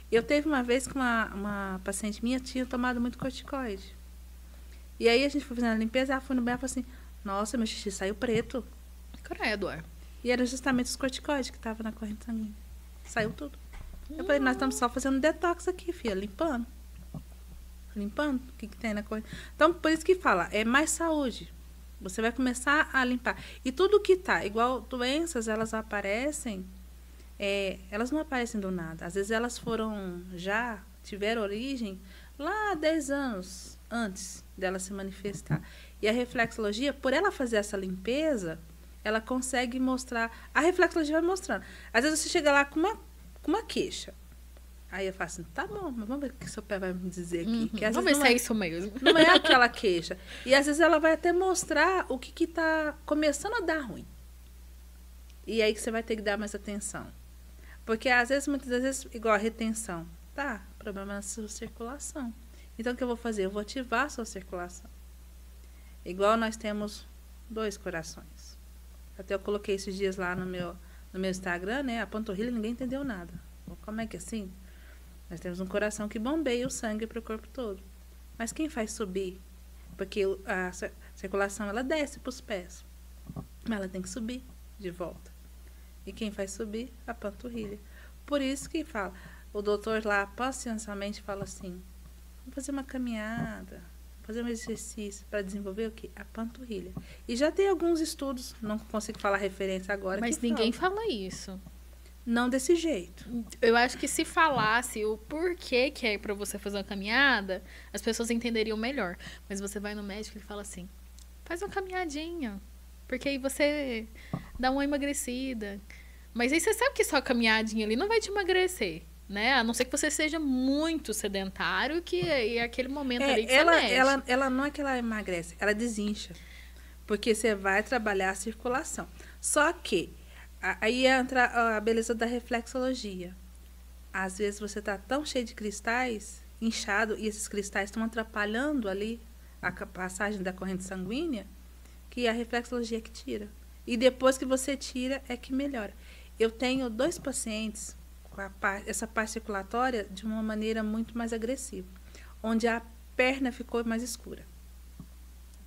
Eu teve uma vez que uma paciente minha tinha tomado muito corticoide. E aí a gente foi fazendo a limpeza, ela foi no banheiro e falou assim, nossa, meu xixi saiu preto. Credo. E era justamente os corticoides que estavam na corrente sanguínea. Saiu tudo. Eu falei, nós estamos só fazendo detox aqui, filha, limpando. Limpando o que tem na corrente. Então, por isso que fala, é mais saúde. Você vai começar a limpar. E tudo que tá, igual doenças, elas aparecem, elas não aparecem do nada. Às vezes elas tiveram origem lá 10 anos antes dela se manifestar. E a reflexologia, por ela fazer essa limpeza, ela consegue mostrar, a reflexologia vai mostrando. Às vezes você chega lá com uma queixa. Aí eu falo assim, tá bom, mas vamos ver o que seu pé vai me dizer aqui. Que às vamos vezes ver se é isso mesmo. Não é aquela queixa. E às vezes ela vai até mostrar o que está começando a dar ruim. E aí que você vai ter que dar mais atenção. Porque às vezes, muitas vezes, igual a retenção. Tá, problema na sua circulação. Então o que eu vou fazer? Eu vou ativar a sua circulação. Igual nós temos 2 corações. Até eu coloquei esses dias lá no meu Instagram, né? A panturrilha, ninguém entendeu nada. Como é que é assim? Nós temos um coração que bombeia o sangue para o corpo todo. Mas quem faz subir? Porque a circulação, ela desce para os pés. Mas ela tem que subir de volta. E quem faz subir? A panturrilha. Por isso que fala, o doutor lá, pacientemente, fala assim, vamos fazer uma caminhada, fazer um exercício para desenvolver o quê? A panturrilha. E já tem alguns estudos, não consigo falar referência agora. Mas ninguém fala isso. Não desse jeito. Eu acho que se falasse o porquê que é para você fazer uma caminhada, as pessoas entenderiam melhor. Mas você vai no médico e ele fala assim, faz uma caminhadinha, porque aí você dá uma emagrecida. Mas aí você sabe que só a caminhadinha ali não vai te emagrecer, né? A não ser que você seja muito sedentário, que é aquele momento ali que você mexe. Ela não é que ela emagrece, ela desincha. Porque você vai trabalhar a circulação. Só que aí entra a beleza da reflexologia. Às vezes você está tão cheio de cristais, inchado, e esses cristais estão atrapalhando ali passagem da corrente sanguínea, que a reflexologia é que tira. E depois que você tira, é que melhora. Eu tenho 2 pacientes com essa parte circulatória de uma maneira muito mais agressiva, onde a perna ficou mais escura.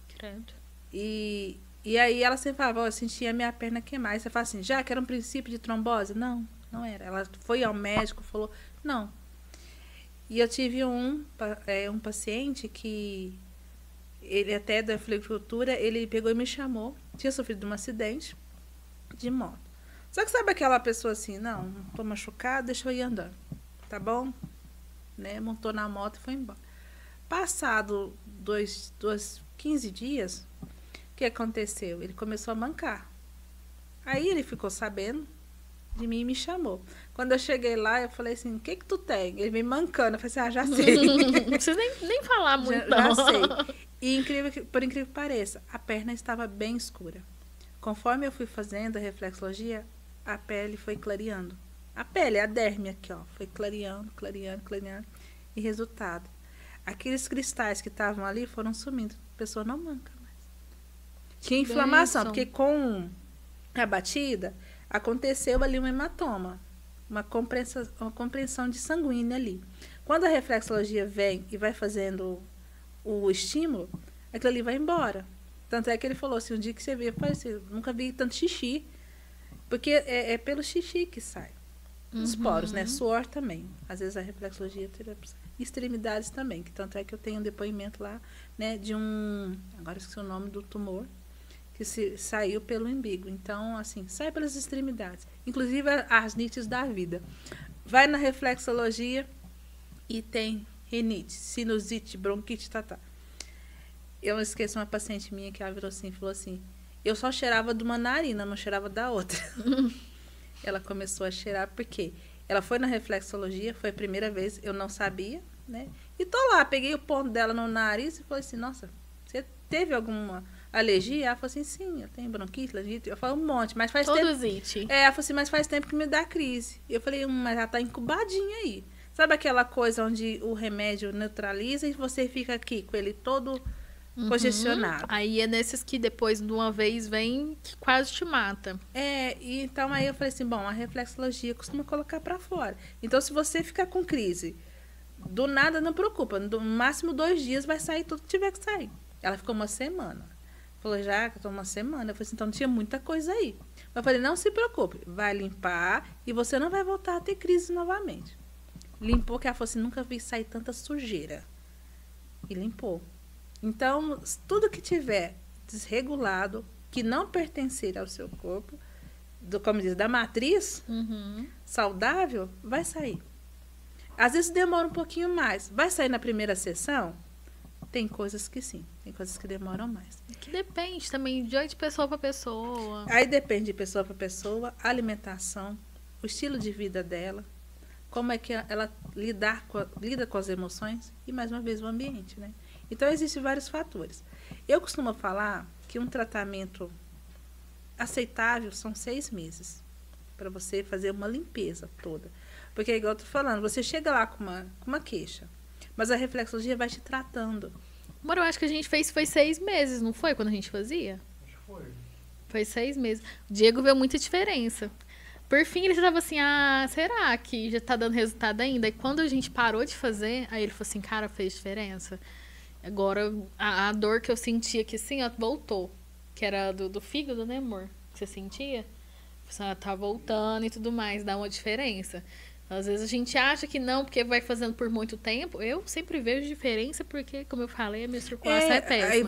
Credo. E aí ela sempre falava, eu sentia a minha perna queimar. E você fala assim, já que era um princípio de trombose? Não, não era. Ela foi ao médico, falou, não. E eu tive um paciente que, ele até da floricultura, ele pegou e me chamou, tinha sofrido um acidente de moto. Só que sabe aquela pessoa assim, não tô machucada, deixa eu ir andando, tá bom? Né? Montou na moto e foi embora. Passado 15 dias, o que aconteceu? Ele começou a mancar. Aí ele ficou sabendo de mim e me chamou. Quando eu cheguei lá, eu falei assim, o que tu tem? Ele me mancando. Eu falei assim, já sei. Não precisa nem falar muito, já sei. E por incrível que pareça, a perna estava bem escura. Conforme eu fui fazendo a reflexologia, a pele foi clareando. A pele, a derme aqui, ó, foi clareando. E resultado, aqueles cristais que estavam ali foram sumindo. A pessoa não manca mais. Tinha inflamação, porque com a batida, aconteceu ali um hematoma, uma compreensão de sanguínea ali. Quando a reflexologia vem e vai fazendo o estímulo, aquilo ali vai embora. Tanto é que ele falou assim, um dia que você viu, eu falei assim, nunca vi tanto xixi, porque é pelo xixi que sai. Os poros, né? Suor também. Às vezes a reflexologia tira extremidades também, que tanto é que eu tenho um depoimento lá, né, de agora esqueci o nome do tumor, que saiu pelo umbigo. Então, assim, sai pelas extremidades. Inclusive as nites da vida. Vai na reflexologia e tem rinite, sinusite, bronquite, Eu não esqueço uma paciente minha que ela virou assim, falou assim, eu só cheirava de uma narina, não cheirava da outra. Ela começou a cheirar porque ela foi na reflexologia, foi a primeira vez, eu não sabia, né? E tô lá, peguei o ponto dela no nariz e falei assim, nossa, você teve alguma alergia? Ela falou assim, sim, eu tenho bronquite, alergia. Eu falei, um monte, mas faz tempo... Ela falou assim, mas faz tempo que me dá crise. Eu falei, mas ela tá incubadinha aí. Sabe aquela coisa onde o remédio neutraliza e você fica aqui com ele todo congestionado? Aí é nesses que depois de uma vez vem que quase te mata. E então aí eu falei assim, bom, a reflexologia costuma colocar para fora. Então se você ficar com crise, do nada não preocupa, no máximo 2 dias vai sair tudo que tiver que sair. Ela ficou uma semana. Falou, já que eu tô uma semana. Eu falei assim, então tinha muita coisa aí. Eu falei, não se preocupe, vai limpar e você não vai voltar a ter crise novamente. Limpou, que ela falou assim, nunca vi sair tanta sujeira. E limpou. Então, tudo que tiver desregulado, que não pertencer ao seu corpo, como diz, da matriz saudável, vai sair. Às vezes demora um pouquinho mais. Vai sair na primeira sessão? Tem coisas que sim, tem coisas que demoram mais. Que depende também de pessoa para pessoa. Aí depende de pessoa para pessoa, a alimentação, o estilo de vida dela, como é que ela lida com as emoções e, mais uma vez, o ambiente, né? Então, existem vários fatores. Eu costumo falar que um tratamento aceitável são 6 meses para você fazer uma limpeza toda. Porque, igual eu tô falando, você chega lá com uma queixa, mas a reflexologia vai te tratando. Amor, eu acho que a gente fez foi 6 meses, não foi? Quando a gente fazia? Acho que foi. Foi 6 meses. O Diego viu muita diferença. Por fim, ele estava assim, será que já tá dando resultado ainda? E quando a gente parou de fazer, aí ele falou assim, cara, fez diferença. Agora, a dor que eu sentia aqui, assim, ó, voltou. Que era do fígado, né, amor? Que você sentia? Você tá voltando e tudo mais, dá uma diferença. Às vezes a gente acha que não, porque vai fazendo por muito tempo. Eu sempre vejo diferença porque, como eu falei, a minha circulação é péssima. Aí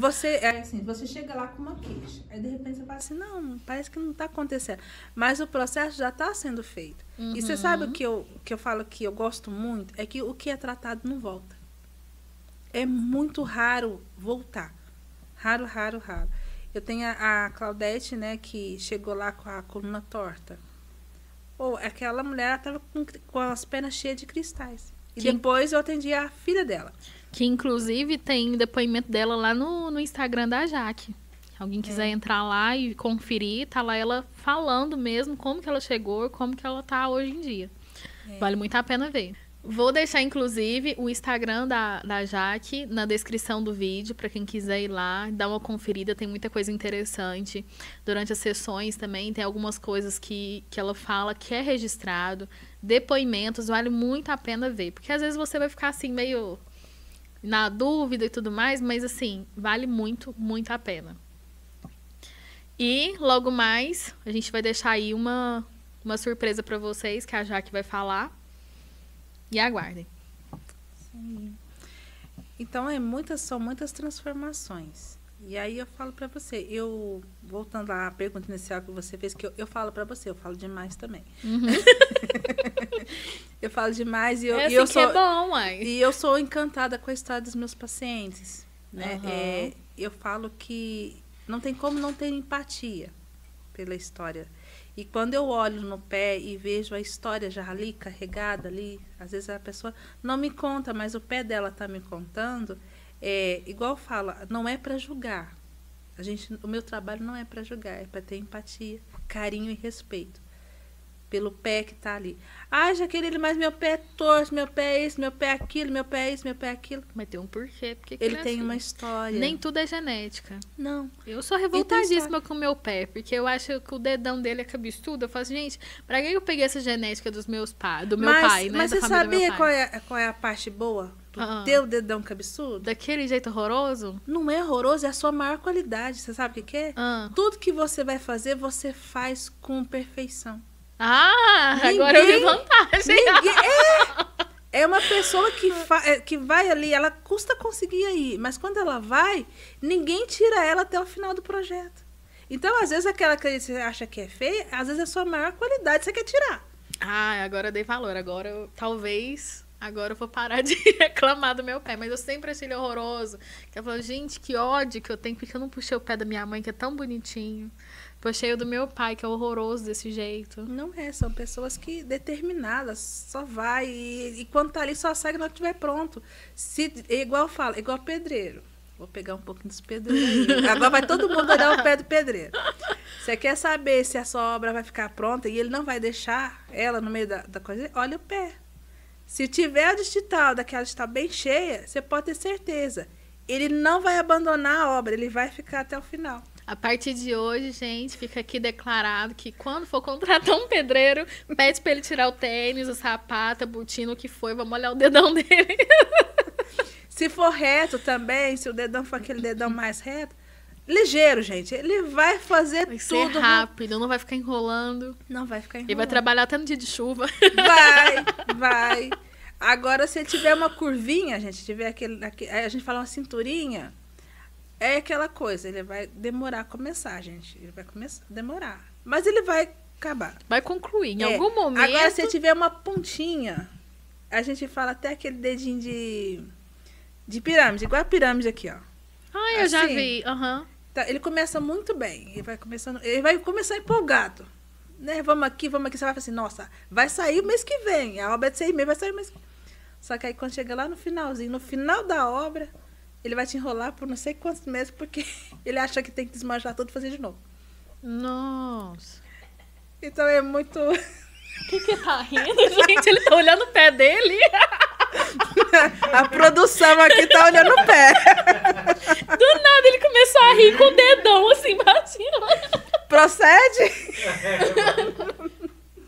você chega lá com uma queixa. Aí, de repente, você fala assim, não, parece que não está acontecendo. Mas o processo já está sendo feito. E você sabe o que eu falo que eu gosto muito? É que o que é tratado não volta. É muito raro voltar. Raro. Eu tenho a Claudete, né, que chegou lá com a coluna torta. Aquela mulher estava com as pernas cheias de cristais. E depois eu atendi a filha dela. Que, inclusive, tem depoimento dela lá no Instagram da Jaque. Alguém quiser entrar lá e conferir, tá lá ela falando mesmo como que ela chegou, como que ela tá hoje em dia. Vale muito a pena ver. Vou deixar, inclusive, o Instagram da Jaque na descrição do vídeo, para quem quiser ir lá, dar uma conferida, tem muita coisa interessante. Durante as sessões também, tem algumas coisas que ela fala que é registrado, depoimentos, vale muito a pena ver. Porque às vezes você vai ficar assim, meio na dúvida e tudo mais, mas assim, vale muito, muito a pena. E logo mais, a gente vai deixar aí uma surpresa para vocês, que a Jaque vai falar. E aguardem. Sim. Então, são muitas transformações. E aí eu falo pra você, voltando à pergunta inicial que você fez, que eu falo pra você, eu falo demais também. Uhum. Eu falo demais assim eu sou, que é bom, mãe. E eu sou encantada com a história dos meus pacientes, né? Uhum. Eu falo que não tem como não ter empatia pela história. E quando eu olho no pé e vejo a história já ali, carregada ali, às vezes a pessoa não me conta, mas o pé dela está me contando, igual fala, não é para julgar. O meu trabalho não é para julgar, é para ter empatia, carinho e respeito pelo pé que está ali. Ah, Jaqueline, mas meu pé é torto, meu pé é isso, meu pé é aquilo, meu pé é isso, meu pé é aquilo. Mas tem um porquê. Porque ele tem uma história. Nem tudo é genética. Não. Eu sou revoltadíssima com o meu pé, porque eu acho que o dedão dele é cabeçudo. Eu falo assim, gente, pra que eu peguei essa genética dos meus pais, do meu pai, né? Mas da você família do meu sabia pai? qual é a parte boa do teu dedão cabeçudo? Daquele jeito horroroso? Não é horroroso, é a sua maior qualidade. Você sabe o que é? Tudo que você vai fazer, você faz com perfeição. Agora eu vi vantagem. É uma pessoa que vai ali, ela custa conseguir ir, mas quando ela vai, ninguém tira ela até o final do projeto. Então, às vezes, aquela que você acha que é feia, às vezes é a sua maior qualidade, você quer tirar. Agora eu dei valor. Agora eu vou parar de reclamar do meu pé. Mas eu sempre achei ele horroroso. Eu falo, gente, que ódio que eu tenho, porque eu não puxei o pé da minha mãe, que é tão bonitinho. Puxei o do meu pai, que é horroroso desse jeito. Não são pessoas que determinadas, só vai. E quando tá ali, só sai quando estiver pronto. Igual eu falo, igual pedreiro. Vou pegar um pouquinho dos pedreiros aí. Agora vai todo mundo olhar o pé do pedreiro. Você quer saber se a sua obra vai ficar pronta e ele não vai deixar ela no meio da coisa? Olha o pé. Se tiver a digital daquela está bem cheia, você pode ter certeza. Ele não vai abandonar a obra, ele vai ficar até o final. A partir de hoje, gente, fica aqui declarado que quando for contratar um pedreiro, pede pra ele tirar o tênis, o sapato, a botina, o que for, vamos olhar o dedão dele. Se for reto também, se o dedão for aquele dedão mais reto, ligeiro, gente. Ele vai fazer vai tudo. Vai ser rápido, não vai ficar enrolando. Não vai ficar enrolando. Ele vai trabalhar até no dia de chuva. Vai. Agora, se tiver uma curvinha, gente, a gente fala uma cinturinha, é aquela coisa, ele vai demorar a começar, gente. Ele vai começar a demorar. Mas ele vai acabar. Vai concluir em algum momento. Agora, se tiver uma pontinha, a gente fala até aquele dedinho de pirâmide, igual a pirâmide aqui, ó. Eu já vi. Tá, ele começa muito bem. Ele vai começar empolgado. Né? Vamos aqui. Você vai falar assim, nossa, vai sair o mês que vem. A obra é de 6 meses, vai sair o mês que vem. Só que aí quando chega lá no finalzinho, no final da obra, ele vai te enrolar por não sei quantos meses, porque ele acha que tem que desmanchar tudo e fazer de novo. Nossa. Então é muito... O que tá rindo, gente? Ele tá olhando o pé dele. A produção aqui tá olhando o pé. Do nada ele começou a rir com o dedão assim, batendo. Procede?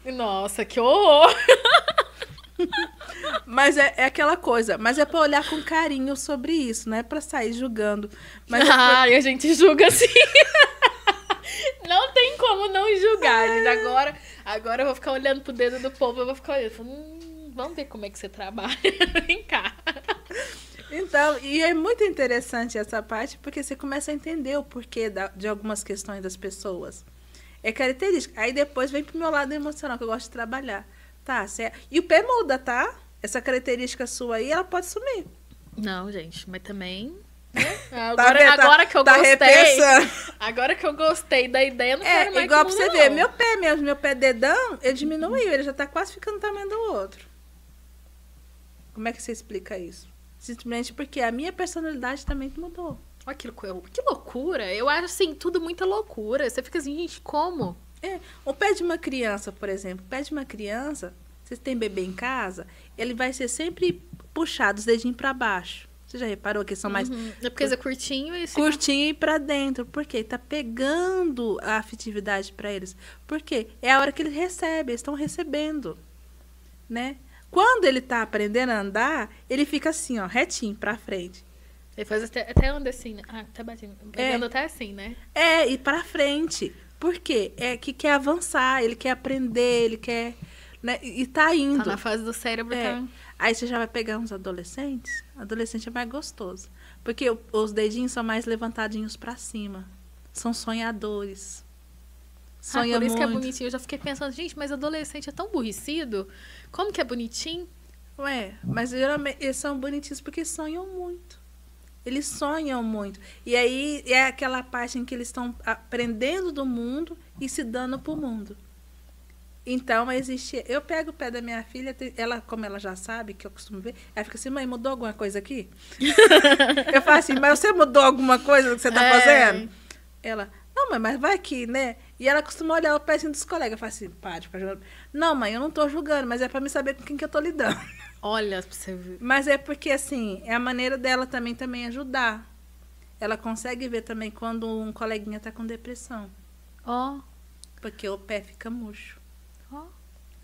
Nossa, que horror. Mas é aquela coisa, mas é pra olhar com carinho sobre isso, não é pra sair julgando. Mas a gente julga sim. Não tem como não julgar, gente. Agora eu vou ficar olhando pro dedo do povo, eu vou ficar olhando, vamos ver como é que você trabalha. Vem cá. Então, e é muito interessante essa parte, porque você começa a entender o porquê de algumas questões das pessoas. É característica. Aí depois vem pro meu lado emocional, que eu gosto de trabalhar. Tá, certo. E o pé muda, tá? Essa característica sua aí, ela pode sumir. Não, gente, mas também... Agora que eu gostei. Agora que eu gostei da ideia, não quero mais. Igual pra você ver, meu pé mesmo, meu pé dedão, ele diminuiu, ele já tá quase ficando o tamanho do outro. Como é que você explica isso? Simplesmente porque a minha personalidade também mudou. Olha que loucura. Eu acho assim, tudo muita loucura. Você fica assim, gente, como? O pé de uma criança, por exemplo. O pé de uma criança, Vocês têm bebê em casa, ele vai ser sempre puxado os dedinhos para baixo. Você já reparou que são mais... É porque é curtinho e... Curtinho e para dentro. Por quê? Tá pegando a afetividade para eles. Por quê? É a hora que eles recebem, eles estão recebendo, né? Quando ele tá aprendendo a andar, ele fica assim, ó, retinho para frente. Ele faz até anda assim, né? Ah, tá batendo. Ele anda até assim, né? E para frente. Por quê? É que quer avançar, ele quer aprender, ele quer... Né? E tá indo. Tá na fase do cérebro. Tá... Aí você já vai pegar uns adolescentes. Adolescente é mais gostoso. Porque os dedinhos são mais levantadinhos para cima. São sonhadores. Sonha por isso muito. que é bonitinho. Eu já fiquei pensando, gente, mas adolescente é tão aborrecido. Como que é bonitinho? Mas geralmente eles são bonitinhos porque sonham muito. Eles sonham muito. E aí é aquela parte em que eles estão aprendendo do mundo e se dando pro mundo. Então, existe... Eu pego o pé da minha filha, ela, como ela já sabe, que eu costumo ver, ela fica assim, mãe, mudou alguma coisa aqui? Eu falo assim, mas você mudou alguma coisa do que você tá fazendo? Ela, não, mãe, mas vai aqui, né? E ela costuma olhar o pé assim, dos colegas. Eu falo assim, para de ficar jogando. Não, mãe, eu não tô julgando, mas é pra me saber com quem que eu tô lidando. Olha, pra você ver. Mas é porque, assim, é a maneira dela também ajudar. Ela consegue ver também quando um coleguinha tá com depressão. Porque o pé fica murcho.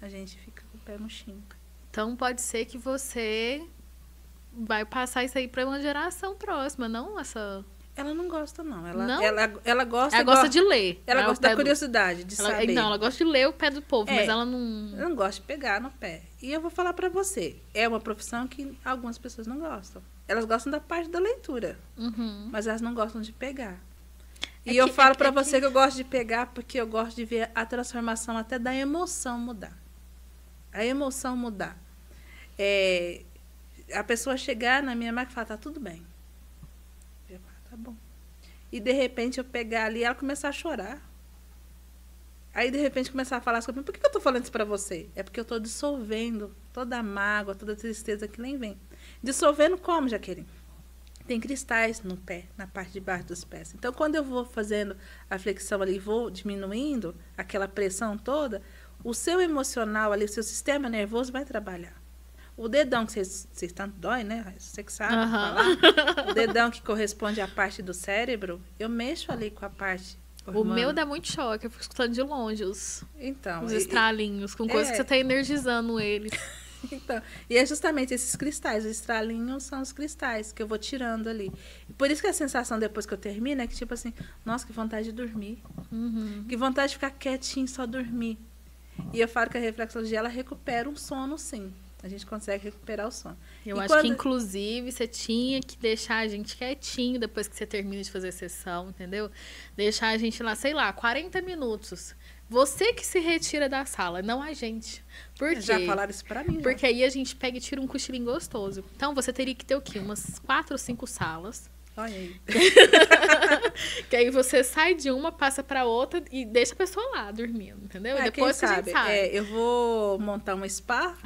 A gente fica com o pé murchinho. Então pode ser que você vai passar isso aí para uma geração próxima, não essa... Ela não gosta, não. Ela gosta... Ela gosta de ler. Ela gosta da curiosidade, de saber. Não, ela gosta de ler o pé do povo, mas ela não... Não gosta de pegar no pé. E eu vou falar para você. É uma profissão que algumas pessoas não gostam. Elas gostam da parte da leitura. Mas elas não gostam de pegar. E eu falo para você que eu gosto de pegar porque eu gosto de ver a transformação até da emoção mudar. A emoção mudar. A pessoa chegar na minha máquina e falar, tá tudo bem. Eu falo, tá bom. E de repente eu pegar ali e ela começar a chorar. Aí de repente começar a falar sobre por que eu tô falando isso para você? É porque eu tô dissolvendo toda a mágoa, toda a tristeza que nem vem. Dissolvendo como, Jaqueline? Tem cristais no pé, na parte de baixo dos pés. Então, quando eu vou fazendo a flexão ali, vou diminuindo aquela pressão toda, o seu emocional ali, o seu sistema nervoso vai trabalhar. O dedão que vocês tanto dói, né? Você que sabe falar. O dedão que corresponde à parte do cérebro, eu mexo ali com a parte O meu dá muito choque, eu fico escutando de longe os estralinhos, com coisas que você tá energizando eles. Então, e é justamente esses cristais, os estralinhos são os cristais que eu vou tirando ali. Por isso que a sensação depois que eu termino é que tipo assim, nossa, que vontade de dormir. Que vontade de ficar quietinho, só dormir. E eu falo que a reflexologia, ela recupera um sono, sim. A gente consegue recuperar o sono. Eu acho que, inclusive, você tinha que deixar a gente quietinho depois que você termina de fazer a sessão, entendeu? Deixar a gente lá, sei lá, 40 minutos. Você que se retira da sala, não a gente. Por quê? Já falaram isso pra mim. Porque aí a gente pega e tira um cochilinho gostoso. Então, você teria que ter o quê? Umas 4 ou 5 salas. Olha aí. Que aí você sai de uma, passa pra outra e deixa a pessoa lá dormindo, entendeu? E depois quem que a gente sai. Eu vou montar um spa.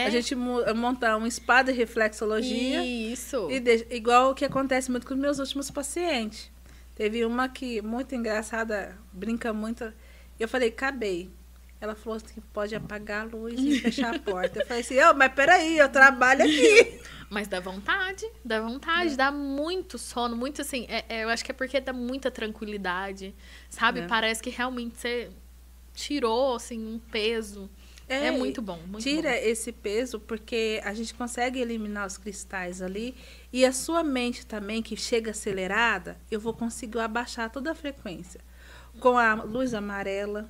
A gente montar um spa de reflexologia. Isso. E igual o que acontece muito com os meus últimos pacientes. Teve uma que, muito engraçada, brinca muito. Eu falei, acabei. Ela falou assim, pode apagar a luz e fechar a porta. Eu falei assim, mas peraí, eu trabalho aqui. Mas dá vontade, dá muito sono, muito assim, eu acho que é porque dá muita tranquilidade, sabe? Parece que realmente você tirou, assim, um peso. É muito bom, muito tira bom. Esse peso porque a gente consegue eliminar os cristais ali e a sua mente também, que chega acelerada, eu vou conseguir abaixar toda a frequência. Com a luz amarela,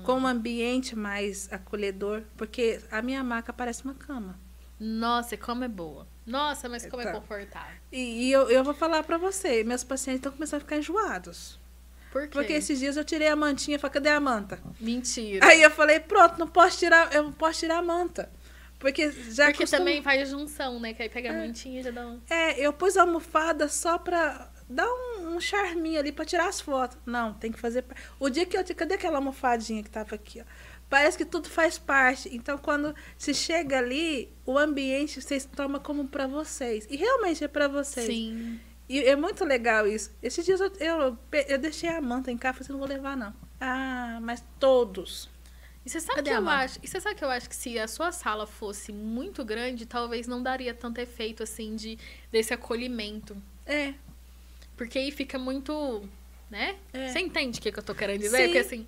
com um ambiente mais acolhedor, porque a minha maca parece uma cama. Nossa, como é boa. Nossa, mas como é confortável. E eu vou falar pra você, meus pacientes estão começando a ficar enjoados. Por quê? Porque esses dias eu tirei a mantinha e falei, cadê a manta? Mentira. Aí eu falei, pronto, eu não posso tirar a manta. Porque também faz junção, né? Que aí pega a mantinha e já dá um... eu pus a almofada só pra dar um charminho ali pra tirar as fotos. Não, tem que fazer... O dia que cadê aquela almofadinha que tava aqui, ó? Parece que tudo faz parte. Então, quando se chega ali, o ambiente vocês tomam como pra vocês. E realmente é pra vocês. Sim. E é muito legal isso. Esses dias eu deixei a manta em casa, falei, não vou levar, não. Ah, mas todos. E você sabe Cadê que a eu mão? acho, e você sabe que eu acho que se a sua sala fosse muito grande, talvez não daria tanto efeito assim desse acolhimento. É, Porque aí fica muito, né? É. Você entende o que eu tô querendo dizer? Sim. Porque assim,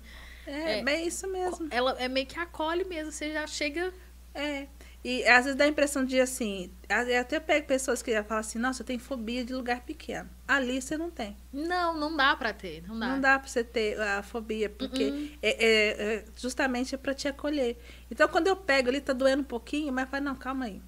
bem isso mesmo. ela é meio que acolhe mesmo, você já chega. É. E às vezes dá a impressão de assim, eu até pego pessoas que já falam assim, nossa, eu tenho fobia de lugar pequeno. Ali você não tem. Não dá pra ter, não dá. Não dá pra você ter a fobia, porque justamente é pra te acolher. Então, quando eu pego ali, tá doendo um pouquinho, mas fala, não, calma aí.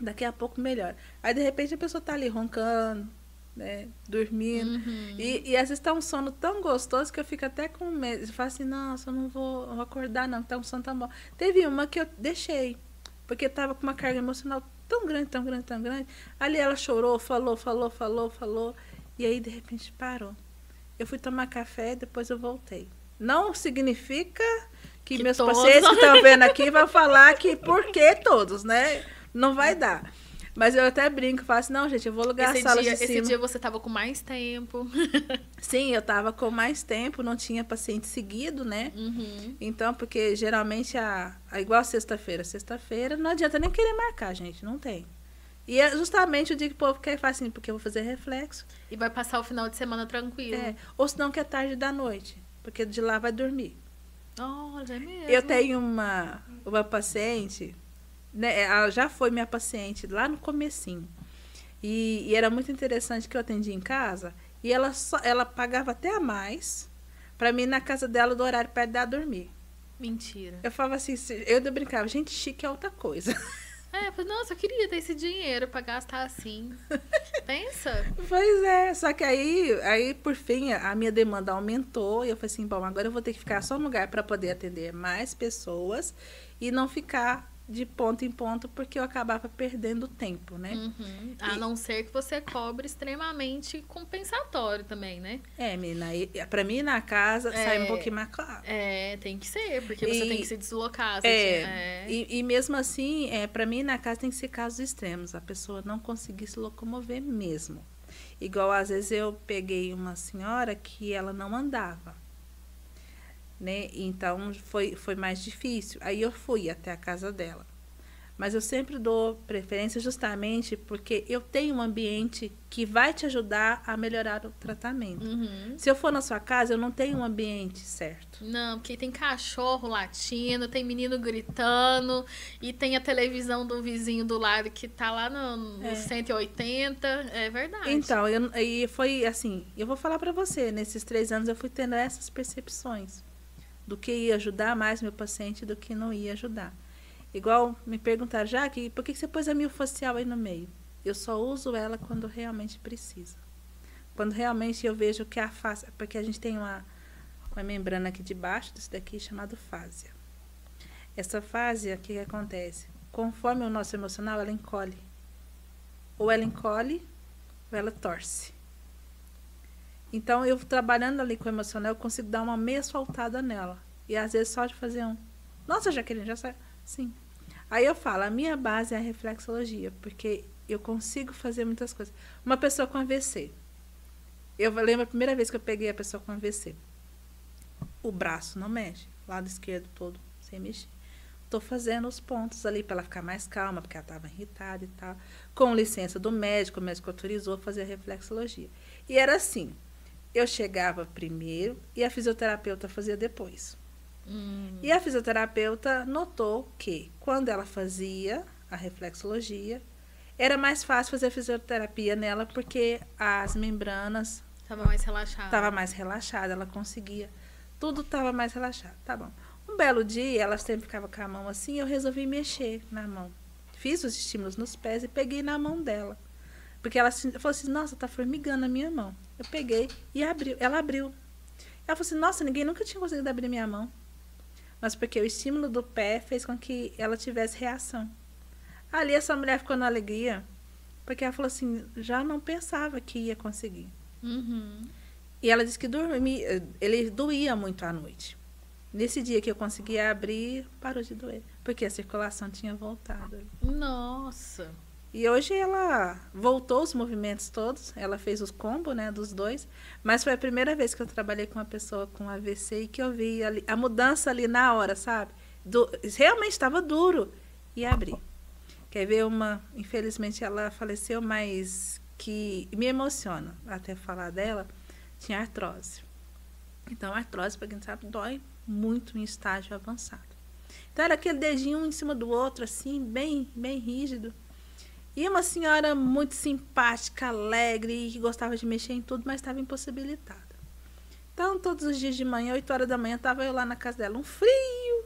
Daqui a pouco melhora. Aí, de repente, a pessoa tá ali roncando, né, dormindo. E às vezes tá um sono tão gostoso que eu fico até com medo. Eu falo assim, nossa, eu não vou acordar, não, tá um sono tão bom. Teve uma que eu deixei, porque tava com uma carga emocional tão grande, tão grande, tão grande. Ali ela chorou, falou. E aí, de repente, parou. Eu fui tomar café e depois eu voltei. Não significa que meus todos... pacientes que estão vendo aqui vão falar que por que todos, né? Não vai dar. Mas eu até brinco, falo assim, não, gente, eu vou alugar a sala de cima. Esse dia você tava com mais tempo. Sim, eu tava com mais tempo, não tinha paciente seguido, né? Então, porque geralmente, igual sexta-feira. Sexta-feira não adianta nem querer marcar, gente, não tem. E é justamente o dia que o povo quer falar assim, porque eu vou fazer reflexo. E vai passar o final de semana tranquilo. Ou senão que é tarde da noite, porque de lá vai dormir. Olha, é mesmo. Eu tenho uma paciente, né, ela já foi minha paciente lá no comecinho. E era muito interessante que eu atendi em casa, e ela pagava até a mais pra mim ir na casa dela do horário para dar dormir. Mentira. Eu falava assim, eu brincava, gente, chique é outra coisa. Eu falei, nossa, eu queria ter esse dinheiro pra gastar assim. Pensa. Pois é, só que aí por fim a minha demanda aumentou e eu falei assim, bom, agora eu vou ter que ficar só no lugar para poder atender mais pessoas e não ficar de ponto em ponto porque eu acabava perdendo tempo, né? A não ser que você cobre extremamente compensatório também, né? Menina, pra mim na casa sai um pouquinho mais caro. Tem que ser, porque você tem que se deslocar. E mesmo assim, pra mim na casa tem que ser casos extremos, a pessoa não conseguir se locomover mesmo. Igual às vezes eu peguei uma senhora que ela não andava, né? Então foi mais difícil. Aí eu fui até a casa dela. Mas eu sempre dou preferência justamente porque eu tenho um ambiente que vai te ajudar a melhorar o tratamento. Se eu for na sua casa, eu não tenho um ambiente certo. Não, porque tem cachorro latindo, tem menino gritando, e tem a televisão do vizinho do lado que tá lá no 180. É verdade. Então, e foi assim, eu vou falar pra você, nesses 3 anos eu fui tendo essas percepções do que ia ajudar mais meu paciente do que não ia ajudar. Igual me perguntaram, Jaque, por que você pôs a miofascial aí no meio? Eu só uso ela quando realmente precisa. Quando realmente eu vejo que a face... Porque a gente tem uma membrana aqui debaixo desse daqui chamada fáscia. Essa fáscia, o que acontece? Conforme o nosso emocional, ela encolhe. Ou ela encolhe, ou ela torce. Então, eu trabalhando ali com o emocional, eu consigo dar uma meia soltada nela. E às vezes só de fazer nossa, Jaqueline, já sai... Sim. Aí eu falo, a minha base é a reflexologia, porque eu consigo fazer muitas coisas. Uma pessoa com AVC. Eu lembro a primeira vez que eu peguei a pessoa com AVC. O braço não mexe. Lado esquerdo todo sem mexer. Estou fazendo os pontos ali para ela ficar mais calma, porque ela estava irritada e tal. Com licença do médico, o médico autorizou a fazer a reflexologia. E era assim. Eu chegava primeiro e a fisioterapeuta fazia depois. E a fisioterapeuta notou que, quando ela fazia a reflexologia, era mais fácil fazer a fisioterapia nela, porque as membranas... Estava mais relaxada. Estava mais relaxada, ela conseguia. Tudo estava mais relaxado, tá bom. Um belo dia, ela sempre ficava com a mão assim, eu resolvi mexer na mão. Fiz os estímulos nos pés e peguei na mão dela. Porque ela falou assim, nossa, tá formigando a minha mão. Eu peguei e abriu. Ela abriu. Ela falou assim, nossa, ninguém nunca tinha conseguido abrir minha mão. Mas porque o estímulo do pé fez com que ela tivesse reação. Ali essa mulher ficou na alegria, porque ela falou assim, já não pensava que ia conseguir. E ela disse que ele doía muito à noite. Nesse dia que eu conseguia abrir, parou de doer, porque a circulação tinha voltado. Nossa! E hoje ela voltou os movimentos todos, ela fez os combos, né, dos dois, mas foi a primeira vez que eu trabalhei com uma pessoa com AVC e que eu vi ali, a mudança ali na hora, sabe? Realmente estava duro e abri. Quer ver uma, infelizmente ela faleceu, mas que me emociona até falar dela, tinha artrose. Então, artrose, para quem não sabe, dói muito em estágio avançado. Então, era aquele dedinho um em cima do outro, assim, bem rígido. E uma senhora muito simpática, alegre, que gostava de mexer em tudo, mas estava impossibilitada. Então, todos os dias de manhã, 8 horas da manhã, estava eu lá na casa dela, um frio.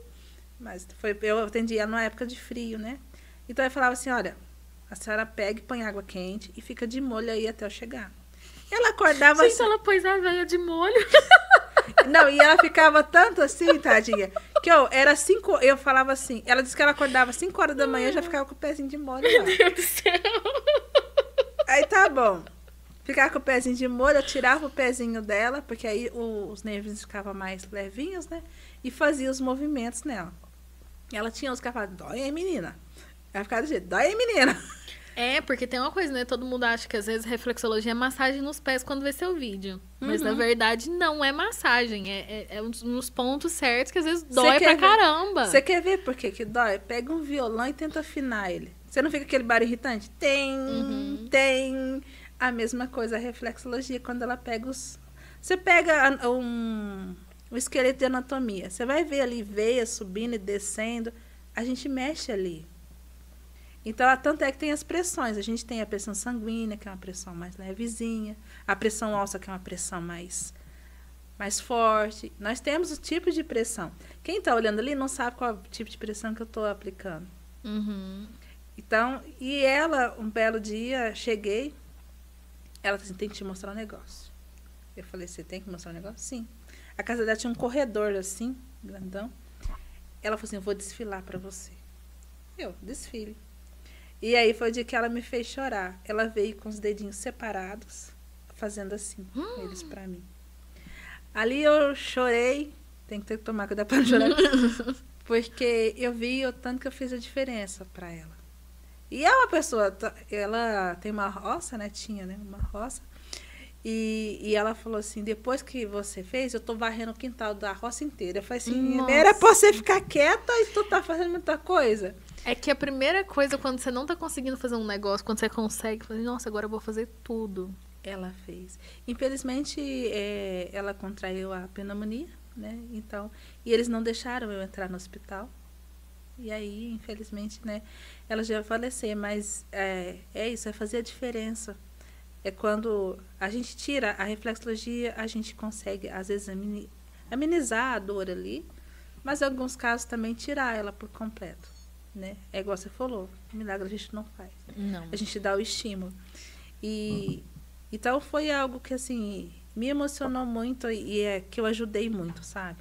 Mas eu atendia numa época de frio, né? Então, eu falava assim, olha, a senhora pega e põe água quente e fica de molho aí até eu chegar. Ela acordava... Gente, ela pôs a veia de molho. Não, e ela ficava tanto assim, tadinha, que eu falava assim, ela disse que ela acordava 5 horas da manhã e já ficava com o pezinho de molho lá. Meu Deus do céu. Aí tá bom. Ficava com o pezinho de molho, eu tirava o pezinho dela, porque aí os nervos ficavam mais levinhos, né? E fazia os movimentos nela. Ela tinha uns que ela falava, dói aí, menina. Ela ficava do jeito, dói aí, menina. É, porque tem uma coisa, né? Todo mundo acha que às vezes reflexologia é massagem nos pés quando vê seu vídeo. Mas na verdade não é massagem. É nos pontos certos que às vezes dói pra caramba. Você quer ver por que dói? Pega um violão e tenta afinar ele. Você não fica aquele barulho irritante? Tem. A mesma coisa a reflexologia, quando ela pega os... Você pega o esqueleto de anatomia. Você vai ver ali veia subindo e descendo. A gente mexe ali. Então, tanto é que tem as pressões. A gente tem a pressão sanguínea, que é uma pressão mais levezinha. A pressão óssea, que é uma pressão mais forte. Nós temos o tipo de pressão. Quem está olhando ali não sabe qual é o tipo de pressão que eu estou aplicando. Então, e ela, um belo dia, cheguei. Ela disse, tem que te mostrar um negócio. Eu falei, você tem que mostrar um negócio? Sim. A casa dela tinha um corredor assim, grandão. Ela falou assim, eu vou desfilar para você. Eu, desfile. E aí foi o dia que ela me fez chorar. Ela veio com os dedinhos separados, fazendo assim, eles pra mim. Ali eu chorei, tem que tomar cuidado pra não chorar, porque eu vi o tanto que eu fiz a diferença pra ela. E é uma pessoa, ela tem uma roça, né? Tinha, né? Uma roça. E ela falou assim, depois que você fez, eu tô varrendo o quintal da roça inteira. Eu falei assim, Nossa. Era pra você ficar quieta e tu tá fazendo muita coisa. É que a primeira coisa, quando você não tá conseguindo fazer um negócio, quando você consegue, fazer, nossa, agora eu vou fazer tudo. Ela fez. Infelizmente, ela contraiu a pneumonia, né? Então, e eles não deixaram eu entrar no hospital. E aí, infelizmente, né? Ela já ia falecer, mas é isso, é fazer a diferença. É quando a gente tira a reflexologia, a gente consegue, às vezes, amenizar a dor ali, mas em alguns casos também tirar ela por completo. Né? É igual você falou, milagre a gente não faz. Não. A gente dá o estímulo. Então foi algo que assim me emocionou muito e é que eu ajudei muito, sabe?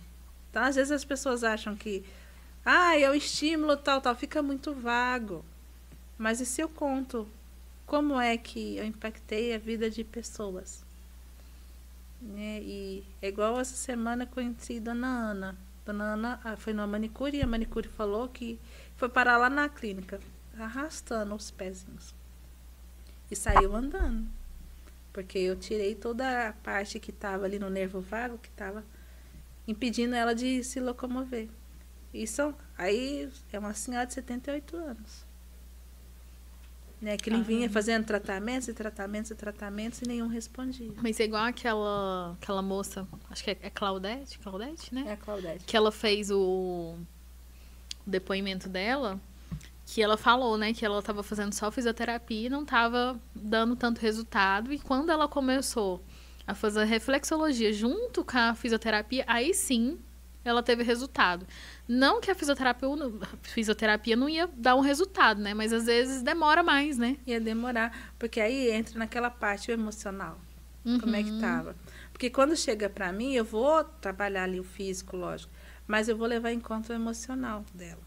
Então às vezes as pessoas acham que é o estímulo tal, fica muito vago. Mas e se eu conto como é que eu impactei a vida de pessoas? Né? E é igual essa semana eu conheci Dona Ana. Dona Ana foi numa manicure e a manicure falou que foi parar lá na clínica, arrastando os pezinhos. E saiu andando. Porque eu tirei toda a parte que estava ali no nervo vago, que estava impedindo ela de se locomover. Aí é uma senhora de 78 anos. Né, que ele vinha fazendo tratamentos e nenhum respondia. Mas é igual aquela moça, acho que é Claudete, né? É a Claudete. Que ela fez o depoimento dela, que ela falou, né, que ela estava fazendo só fisioterapia e não estava dando tanto resultado. E quando ela começou a fazer reflexologia junto com a fisioterapia, aí sim ela teve resultado. Não que a fisioterapia não ia dar um resultado, né? Mas às vezes demora mais, né? Ia demorar, porque aí entra naquela parte emocional. Como é que tava? Porque quando chega pra mim, eu vou trabalhar ali o físico, lógico, mas eu vou levar em conta o emocional dela.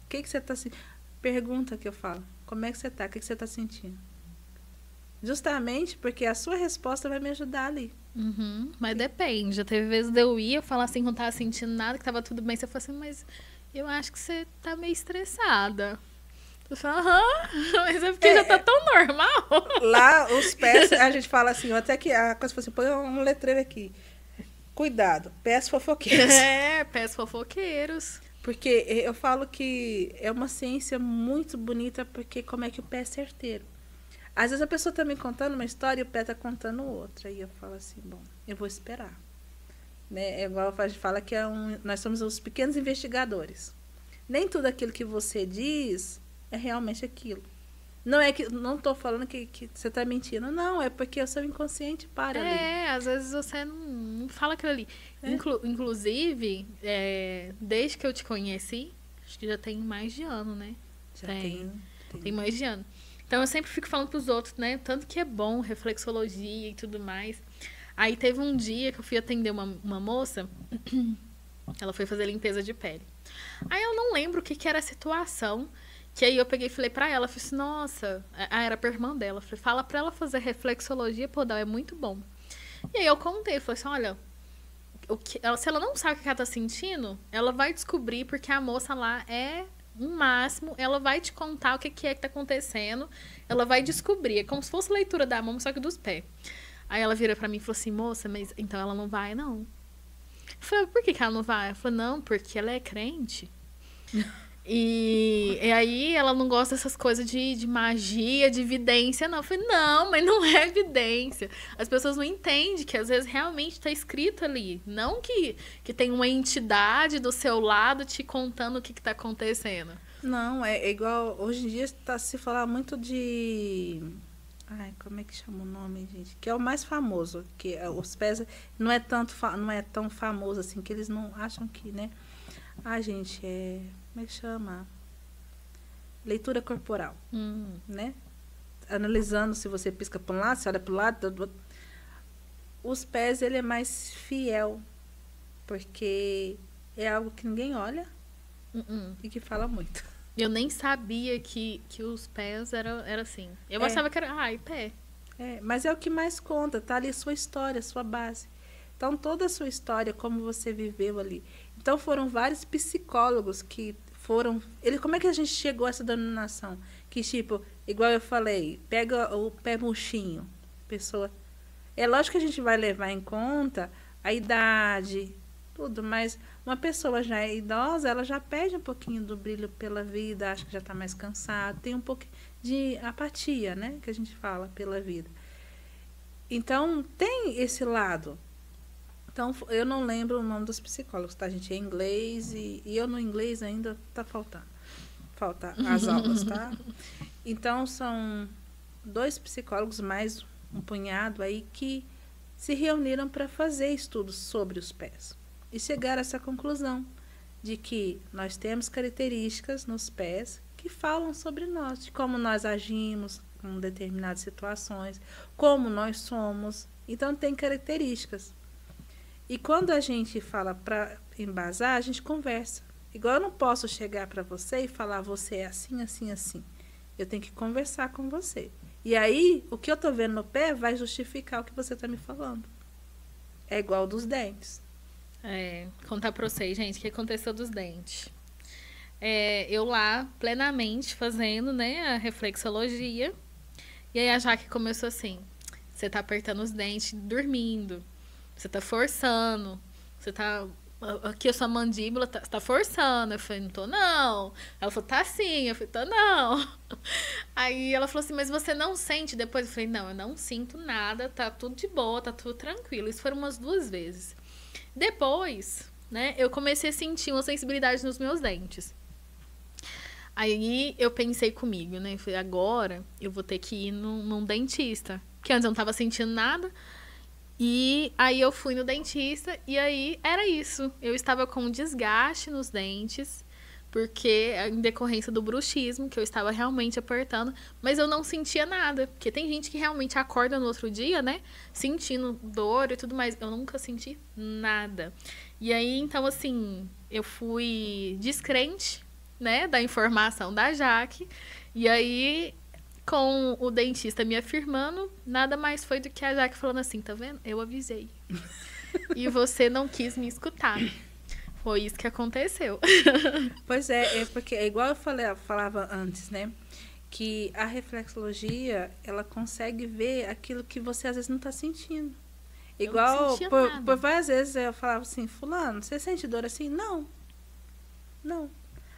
O que você tá sentindo? Pergunta que eu falo. Como é que você tá? O que você tá sentindo? Justamente porque a sua resposta vai me ajudar ali. Mas depende. Já teve vezes de eu ir, falar assim, não tava sentindo nada, que tava tudo bem. Você fala assim, mas eu acho que você tá meio estressada. Eu falo, aham, mas é porque já tá tão normal. Lá, os pés, a gente fala assim, até que a coisa assim, põe um letreiro aqui. Cuidado, pés fofoqueiros. É, pés fofoqueiros. Porque eu falo que é uma ciência muito bonita, porque como é que o pé é certeiro. Às vezes a pessoa tá me contando uma história e o pé tá contando outra. E eu falo assim, bom, eu vou esperar. Né? É igual a gente fala que nós somos os pequenos investigadores. Nem tudo aquilo que você diz é realmente aquilo. Não estou falando que você está mentindo. Não, é porque o seu inconsciente para ali. É, às vezes você não fala aquilo ali. É. Inclusive, desde que eu te conheci, acho que já tem mais de ano, né? Já Tem mais de ano. Então eu sempre fico falando pros outros, né? Tanto que é bom, reflexologia e tudo mais. Aí teve um dia que eu fui atender uma moça, ela foi fazer limpeza de pele. Aí eu não lembro o que era a situação, que aí eu peguei e falei pra ela, falei assim, nossa, era pra irmã dela, falei, fala pra ela fazer reflexologia, pô, é muito bom. E aí eu contei, falei assim, olha, se ela não sabe o que ela tá sentindo, ela vai descobrir, porque a moça lá é um máximo, ela vai te contar o que é que tá acontecendo, ela vai descobrir, é como se fosse leitura da mão, só que dos pés. Aí ela vira pra mim e falou assim, moça, mas então ela não vai, não. Eu falei, por que ela não vai? Ela falou, não, porque ela é crente. E aí ela não gosta dessas coisas de magia, de evidência, não. Eu falei, não, mas não é evidência. As pessoas não entendem que às vezes realmente está escrito ali. Não que tem uma entidade do seu lado te contando o que está acontecendo. Não, é igual, hoje em dia está se falar muito de... Ai, como é que chama o nome, gente? Que é o mais famoso, que os pés não é tão famoso assim, que eles não acham que, né? Ah, gente, como é que chama? Leitura corporal, né? Analisando se você pisca para um lado, se olha para o lado, do outro. Os pés, ele é mais fiel, porque é algo que ninguém olha e que fala muito. Eu nem sabia que os pés era assim. Eu achava que era, pé. Mas é o que mais conta, tá ali a sua história, a sua base. Então, toda a sua história, como você viveu ali. Então, foram vários psicólogos que foram... Como é que a gente chegou a essa denominação? Que, tipo, igual eu falei, pega o pé murchinho, pessoa... É lógico que a gente vai levar em conta a idade, tudo, mas uma pessoa já idosa, ela já perde um pouquinho do brilho pela vida, acha que já está mais cansada, tem um pouco de apatia, né? Que a gente fala pela vida. Então, tem esse lado. Então, eu não lembro o nome dos psicólogos, tá? A gente é em inglês e eu no inglês ainda tá faltando. Falta as aulas, tá? Então, são 2 psicólogos, mais um punhado aí, que se reuniram para fazer estudos sobre os pés. E chegaram a essa conclusão de que nós temos características nos pés que falam sobre nós, de como nós agimos em determinadas situações, como nós somos. Então, tem características. E quando a gente fala para embasar, a gente conversa. Igual eu não posso chegar para você e falar, você é assim, assim, assim. Eu tenho que conversar com você. E aí, o que eu estou vendo no pé vai justificar o que você está me falando. É igual dos dentes. Contar para vocês, gente, o que aconteceu dos dentes. Eu lá, plenamente, fazendo, né, a reflexologia. E aí a Jaque começou assim, você tá apertando os dentes, dormindo. Você tá forçando. Você tá... Aqui a sua mandíbula tá forçando. Eu falei, não tô não. Ela falou, tá sim. Eu falei, tô não. Aí ela falou assim, mas você não sente depois? Eu falei, não, eu não sinto nada. Tá tudo de boa, tá tudo tranquilo. Isso foram umas 2 vezes. Depois, né, eu comecei a sentir uma sensibilidade nos meus dentes. Aí eu pensei comigo, né? Eu falei, agora eu vou ter que ir num dentista. Porque antes eu não tava sentindo nada. E aí eu fui no dentista e aí era isso. Eu estava com um desgaste nos dentes, porque em decorrência do bruxismo, que eu estava realmente apertando, mas eu não sentia nada. Porque tem gente que realmente acorda no outro dia, né? Sentindo dor e tudo mais. Eu nunca senti nada. E aí, então, assim, eu fui descrente, né? Da informação da Jaque. E aí... com o dentista me afirmando, nada mais foi do que a Jaque falando assim, tá vendo? Eu avisei. E você não quis me escutar. Foi isso que aconteceu. Pois é porque é igual eu falava antes, né? Que a reflexologia, ela consegue ver aquilo que você às vezes não está sentindo. Eu não Igual, sentia por nada. várias vezes eu falava assim, fulano, você sente dor assim? Não. Não.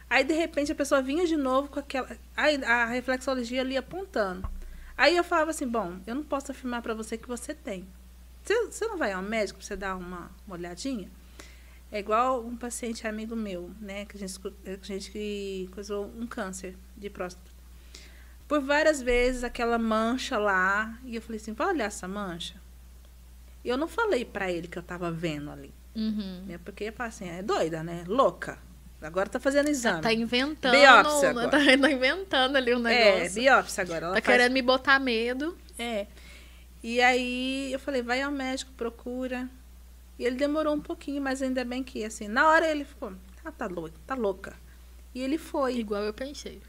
Aí, de repente, a pessoa vinha de novo com aquela... Aí, a reflexologia ali apontando. Aí eu falava assim, bom, eu não posso afirmar para você que você tem. Você não vai ao médico pra você dar uma olhadinha? É igual um paciente amigo meu, né? Que a gente causou um câncer de próstata. Por várias vezes, aquela mancha lá. E eu falei assim, vai olhar essa mancha? E eu não falei pra ele que eu tava vendo ali. Uhum. Né? Porque eu falei assim, é doida, né? Louca. Agora tá fazendo exame. Tá inventando. Biópsia agora. Tá inventando ali um negócio. Biópsia agora. Ela Tá faz... querendo me botar medo. E aí eu falei, vai ao médico, procura. E ele demorou um pouquinho, mas ainda bem que, assim, na hora ele ficou, tá louca. E ele foi. Igual eu pensei.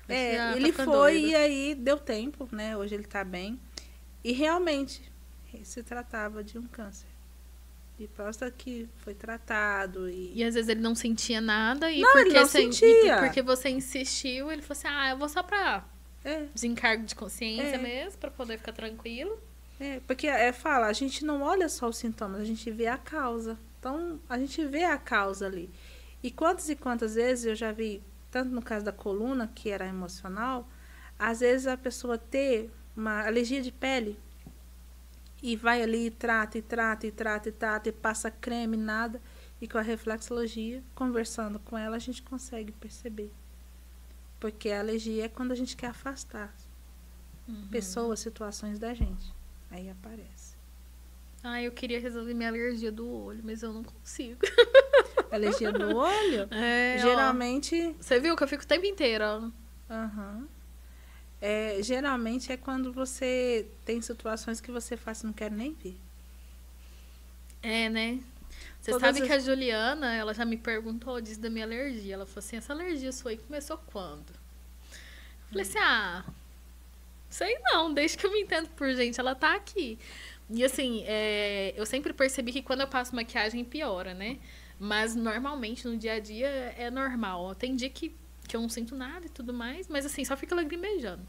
Ele foi e aí deu tempo, né? Hoje ele tá bem. E realmente se tratava de um câncer de próstata que foi tratado. E às vezes ele não sentia nada. E não, porque ele não sentia. Porque você insistiu, ele falou assim, eu vou só pra desencargo de consciência mesmo, pra poder ficar tranquilo. Porque a gente não olha só os sintomas, a gente vê a causa. Então, a gente vê a causa ali. E quantas vezes eu já vi, tanto no caso da coluna, que era emocional, às vezes a pessoa ter uma alergia de pele e vai ali e trata, e passa creme, nada. E com a reflexologia, conversando com ela, a gente consegue perceber. Porque a alergia é quando a gente quer afastar pessoas, situações da gente. Aí aparece. Eu queria resolver minha alergia do olho, mas eu não consigo. Alergia do olho? Geralmente... Você viu que eu fico o tempo inteiro. Geralmente é quando você tem situações que você faz e não quer nem ver. Né? Você sabe que a Juliana, ela já me perguntou disso da minha alergia. Ela falou assim, essa alergia sua aí começou quando? Eu falei assim, sei não, desde que eu me entendo por gente, ela tá aqui. E assim, eu sempre percebi que quando eu passo maquiagem piora, né? Mas normalmente no dia a dia é normal. Tem dia que eu não sinto nada e tudo mais, mas assim, só fica lagrimejando.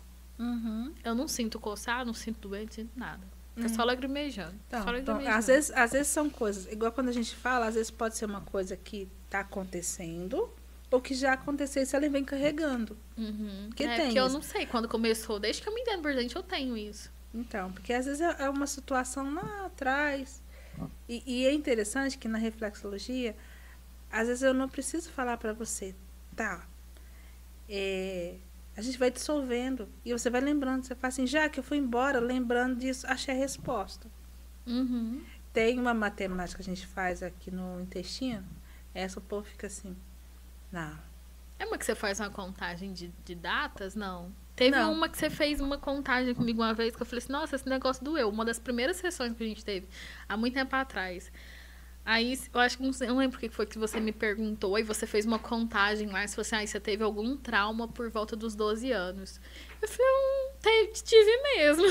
Eu não sinto coçar, não sinto doente, não sinto nada. Fica só lagrimejando. Então, às vezes são coisas, igual quando a gente fala, às vezes pode ser uma coisa que tá acontecendo ou que já aconteceu e ela vem carregando. Porque eu não sei quando começou. Desde que eu me entendo por gente, eu tenho isso. Então, porque às vezes é uma situação lá atrás. E é interessante que na reflexologia, às vezes eu não preciso falar para você, a gente vai dissolvendo. E você vai lembrando. Você fala assim, já que eu fui embora, lembrando disso, achei a resposta. Tem uma matemática que a gente faz aqui no intestino. Essa o povo fica assim, não. É uma que você faz uma contagem de datas? Não. Teve uma que você fez uma contagem comigo uma vez, que eu falei assim, nossa, esse negócio doeu. Uma das primeiras sessões que a gente teve, há muito tempo atrás. Aí, eu acho que não lembro o que foi que você me perguntou, aí você fez uma contagem lá, você falou assim, você teve algum trauma por volta dos 12 anos. Eu falei, tive mesmo.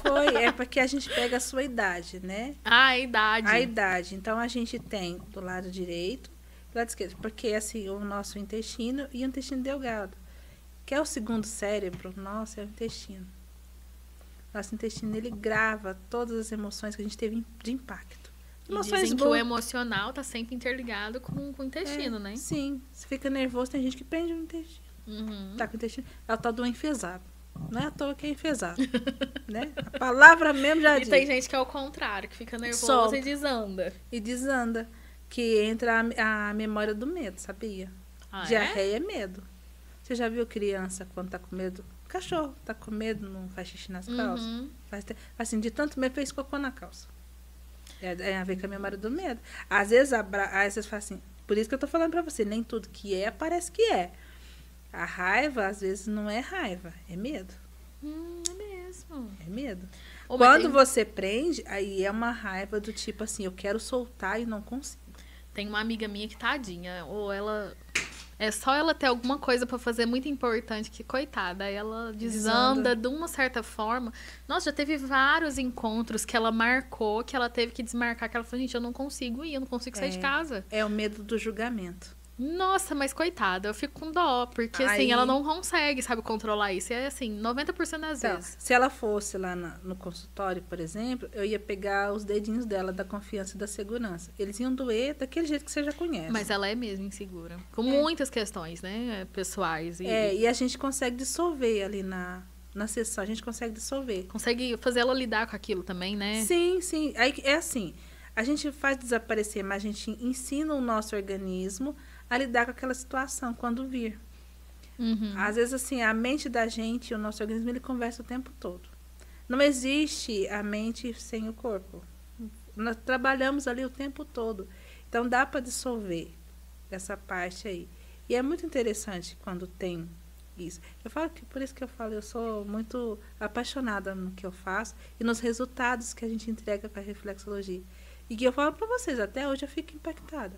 Foi, porque a gente pega a sua idade, né? A idade. A idade. Então, a gente tem do lado direito, do lado esquerdo, porque assim, o nosso intestino e o intestino delgado, que é o segundo cérebro nosso, é o intestino. Nosso intestino, ele grava todas as emoções que a gente teve de impacto. Emoções dizem que o emocional tá sempre interligado com o intestino, né? Sim. Se fica nervoso, tem gente que prende o intestino. Tá com o intestino. É o tal do enfesado. Não é à toa que é enfesado. Né? A palavra mesmo já diz. E tem gente que é o contrário, que fica nervoso e desanda. E desanda. Que entra a memória do medo, sabia? Diarreia é medo. Você já viu criança quando tá com medo? Cachorro tá com medo, não faz xixi nas calças? Faz assim, de tanto medo, fez cocô na calça. É a ver com a memória do medo. Às vezes fala assim, por isso que eu tô falando pra você, nem tudo que parece que é. A raiva, às vezes, não é raiva, é medo. É mesmo. É medo. Quando você prende, aí é uma raiva do tipo assim, eu quero soltar e não consigo. Tem uma amiga minha que, tadinha, ou ela É só ela ter alguma coisa pra fazer muito importante que, coitada, aí ela desanda de uma certa forma. Nossa, já teve vários encontros que ela marcou, que ela teve que desmarcar, que ela falou, gente, eu não consigo ir, eu não consigo sair de casa. É o medo do julgamento. Nossa, mas coitada, eu fico com dó, porque assim, ela não consegue, sabe, controlar isso. E é assim, 90% das vezes. Se ela fosse lá no consultório, por exemplo, eu ia pegar os dedinhos dela da confiança e da segurança. Eles iam doer daquele jeito que você já conhece. Mas ela é mesmo insegura. Com muitas questões, né, pessoais. E a gente consegue dissolver ali na sessão, a gente consegue dissolver. Consegue fazer ela lidar com aquilo também, né? Sim, sim. Aí, é assim, a gente faz desaparecer, mas a gente ensina o nosso organismo a lidar com aquela situação quando vir. Às vezes, assim, a mente da gente, o nosso organismo, ele conversa o tempo todo. Não existe a mente sem o corpo. Nós trabalhamos ali o tempo todo. Então, dá para dissolver essa parte aí. E é muito interessante quando tem isso. Eu falo que, por isso que eu falo, eu sou muito apaixonada no que eu faço e nos resultados que a gente entrega para a reflexologia. E que eu falo para vocês, até hoje eu fico impactada.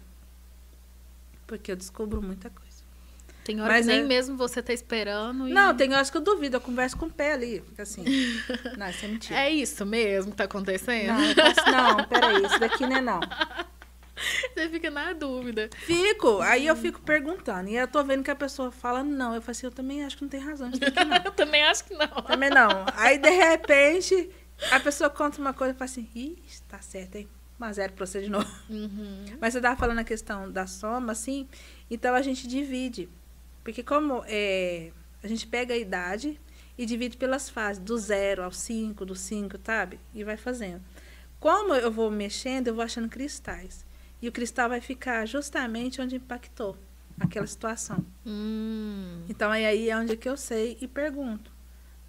Porque eu descubro muita coisa. Tem hora que nem mesmo você tá esperando. Não, tem horas que eu duvido, eu converso com o pé ali. Fica assim. Não, isso é mentira. É isso mesmo que tá acontecendo? Não, peraí, isso daqui não é não. Você fica na dúvida. Fico, aí eu fico perguntando. E eu tô vendo que a pessoa fala não. Eu falo assim, eu também acho que não tem razão. Isso daqui não. Eu também acho que não. Também não. Aí, de repente, a pessoa conta uma coisa e fala assim, ih, tá certo, hein? Mas zero pra você de novo. Mas você tava falando a questão da soma, assim, então a gente divide. Porque como a gente pega a idade e divide pelas fases, do 0 ao 5, do 5, sabe? E vai fazendo. Como eu vou mexendo, eu vou achando cristais. E o cristal vai ficar justamente onde impactou aquela situação. Então, aí é onde que eu sei e pergunto.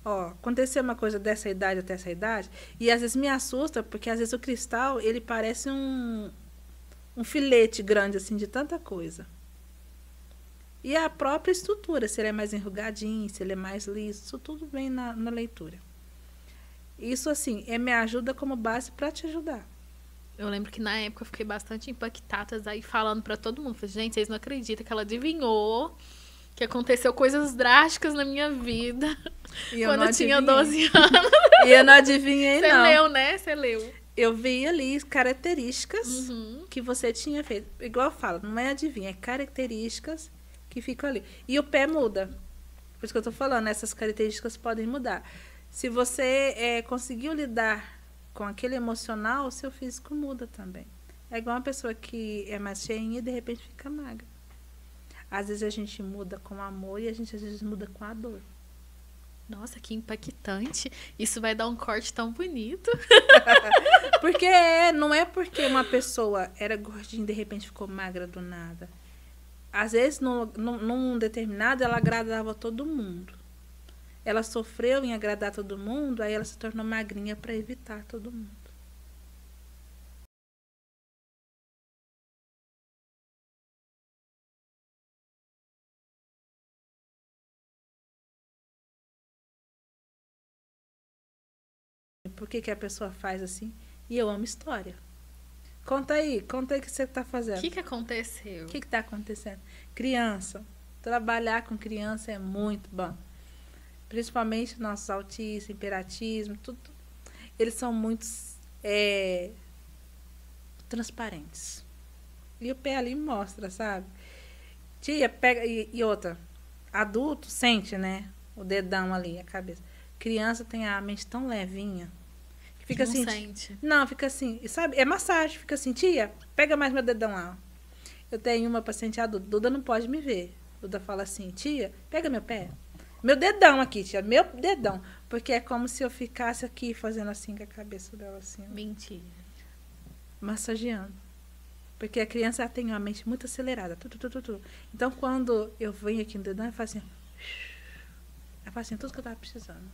Ó, aconteceu uma coisa dessa idade até essa idade, e às vezes me assusta, porque às vezes o cristal, ele parece um filete grande, assim, de tanta coisa. E a própria estrutura, se ele é mais enrugadinho, se ele é mais liso, isso tudo vem na leitura. Isso, assim, me ajuda como base para te ajudar. Eu lembro que na época eu fiquei bastante impactada, aí falando para todo mundo. Falei, gente, vocês não acreditam que ela adivinhou que aconteceu coisas drásticas na minha vida quando eu tinha 12 anos. E eu não adivinhei, não. Você leu, né? Você leu. Eu vi ali características que você tinha feito. Igual eu falo, não é adivinha, é características que ficam ali. E o pé muda. Por isso que eu tô falando, essas características podem mudar. Se você conseguiu lidar com aquele emocional, o seu físico muda também. É igual uma pessoa que é mais cheinha e de repente fica magra. Às vezes a gente muda com amor e a gente às vezes muda com a dor. Nossa, que impactante. Isso vai dar um corte tão bonito. Porque não é porque uma pessoa era gordinha e de repente ficou magra do nada. Às vezes, num determinado, ela agradava todo mundo. Ela sofreu em agradar todo mundo, aí ela se tornou magrinha para evitar todo mundo. Por que a pessoa faz assim? E eu amo história. Conta aí o que você está fazendo. O que aconteceu? O que está acontecendo? Criança. Trabalhar com criança é muito bom. Principalmente nossos autistas, imperatismo, tudo. Eles são muito transparentes. E o pé ali mostra, sabe? Tia, pega. E outra. Adulto sente, né? O dedão ali, a cabeça. Criança tem a mente tão levinha. Fica não assim. Sente. Não, fica assim. Sabe? É massagem. Fica assim, tia, pega mais meu dedão lá. Eu tenho uma paciente adulta. Duda não pode me ver. Duda fala assim, tia, pega meu pé. Meu dedão aqui, tia. Meu dedão. Porque é como se eu ficasse aqui fazendo assim com a cabeça dela, assim. Mentira. Massageando. Porque a criança ela tem uma mente muito acelerada. Então, quando eu venho aqui no dedão, eu faço assim. Eu faço assim, tudo que eu tava precisando.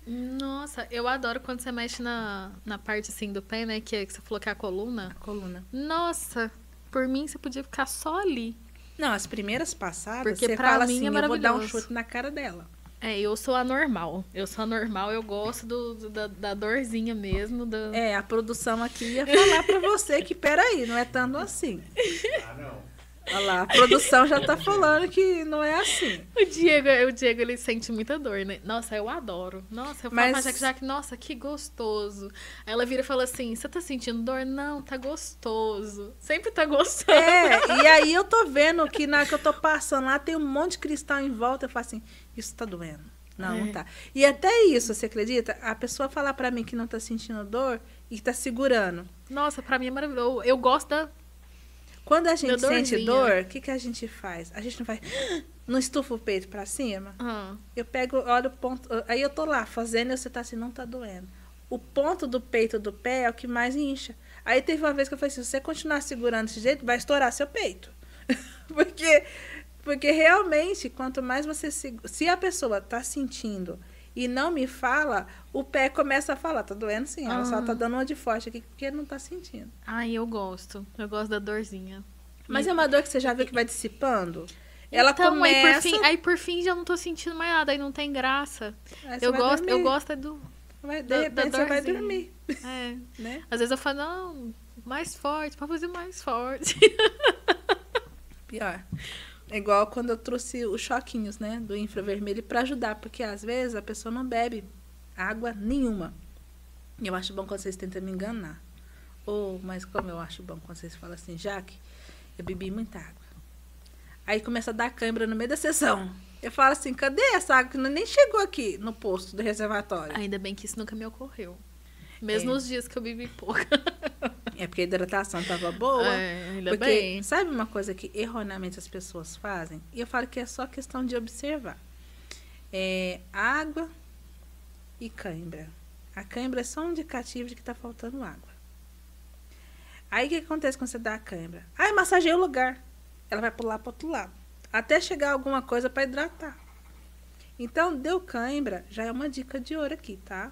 Nossa, eu adoro quando você mexe na parte assim do pé, né? Que você falou que é a coluna. A coluna. Nossa, por mim você podia ficar só ali. Não, as primeiras passadas, porque você pra fala mim assim, é eu vou dar um maravilhoso. chute na cara dela. Eu sou anormal. Eu gosto da dorzinha mesmo. A produção aqui ia falar pra você que, peraí, não é tanto assim. Ah, não. Olha lá, a produção já tá falando que não é assim. O Diego, ele sente muita dor, né? Nossa, eu adoro. Nossa, eu falo pra Jaque, nossa, que gostoso. Aí ela vira e fala assim, você tá sentindo dor? Não, tá gostoso. Sempre tá gostoso. E aí eu tô vendo que na hora que eu tô passando lá, tem um monte de cristal em volta, eu falo assim, isso tá doendo. Não, não tá. E até isso, você acredita? A pessoa falar pra mim que não tá sentindo dor e tá segurando. Nossa, pra mim é maravilhoso. Eu gosto da... Quando a gente sente dor, o que a gente faz? A gente não vai... Não estufa o peito pra cima? Eu pego, olha o ponto... Aí eu tô lá fazendo e você tá assim, não tá doendo. O ponto do peito do pé é o que mais incha. Aí teve uma vez que eu falei assim, se você continuar segurando desse jeito, vai estourar seu peito. Porque realmente, quanto mais você... Se a pessoa tá sentindo e não me fala, o pé começa a falar, tá doendo sim, ela só tá dando uma de forte aqui porque não tá sentindo. Ai, eu gosto da dorzinha. Mas é uma dor que você já viu que vai dissipando? Ela então, começa... aí por fim já não tô sentindo mais nada, aí não tem graça. Eu gosto do... De repente você vai dormir. É. Né? Às vezes eu falo, não, mais forte, pode fazer mais forte. Pior. É igual quando eu trouxe os choquinhos, né, do infravermelho para ajudar, porque às vezes a pessoa não bebe água nenhuma. E eu acho bom quando vocês tentam me enganar. Mas como eu acho bom quando vocês falam assim, Jaque, eu bebi muita água. Aí começa a dar cãibra no meio da sessão. Eu falo assim, cadê essa água que nem chegou aqui no posto do reservatório? Ainda bem que isso nunca me ocorreu. Mesmo nos dias que eu bebi pouco. É porque a hidratação estava boa. Ainda bem. Sabe uma coisa que erroneamente as pessoas fazem? E eu falo que é só questão de observar. Água e cãibra. A cãibra é só um indicativo de que está faltando água. Aí o que acontece quando você dá a cãibra? Massageia o lugar. Ela vai pular para o outro lado. Até chegar alguma coisa para hidratar. Então, deu cãibra, já é uma dica de ouro aqui, tá?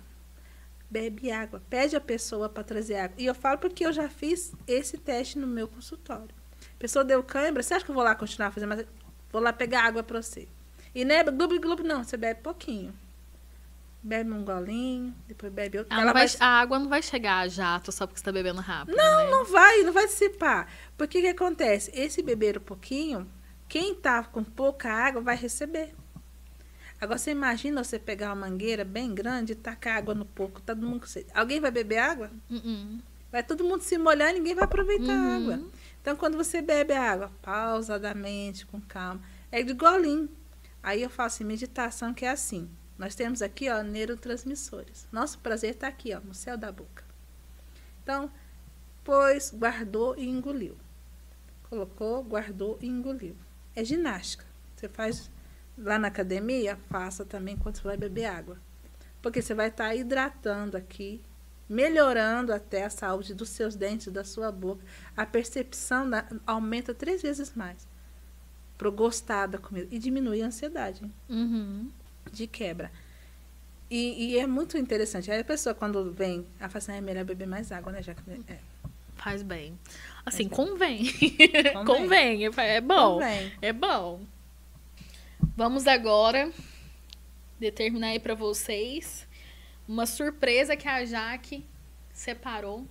Bebe água. Pede a pessoa para trazer água. E eu falo porque eu já fiz esse teste no meu consultório. A pessoa deu cãibra, você acha que eu vou lá continuar fazendo? Mas vou lá pegar água para você. E não é glub, não. Você bebe pouquinho. Bebe um golinho, depois bebe outro. A água não vai chegar a jato só porque você está bebendo rápido, Não, né? não vai dissipar. Porque o que acontece? Esse beber um pouquinho, quem tá com pouca água vai receber. Agora, você imagina você pegar uma mangueira bem grande e tacar água no pouco, todo mundo com sede. Alguém vai beber água? Vai todo mundo se molhar e ninguém vai aproveitar a água. Então, quando você bebe a água, pausadamente, com calma, é de golinho. Aí eu faço meditação, que é assim. Nós temos aqui, ó, neurotransmissores. Nosso prazer está aqui, ó, no céu da boca. Então, pôs, guardou e engoliu. Colocou, guardou e engoliu. É ginástica. Você faz lá na academia, faça também quando você vai beber água. Porque você vai estar hidratando aqui, melhorando até a saúde dos seus dentes, da sua boca. A percepção aumenta 3 vezes mais. Pro gostar da comida. E diminui a ansiedade. De quebra. E é muito interessante. Aí a pessoa, quando vem, ela fala assim, é melhor beber mais água, né? Já que faz bem. Assim, convém. Convém. É bom. Convém. É bom. Vamos agora determinar aí para vocês uma surpresa que a Jaque separou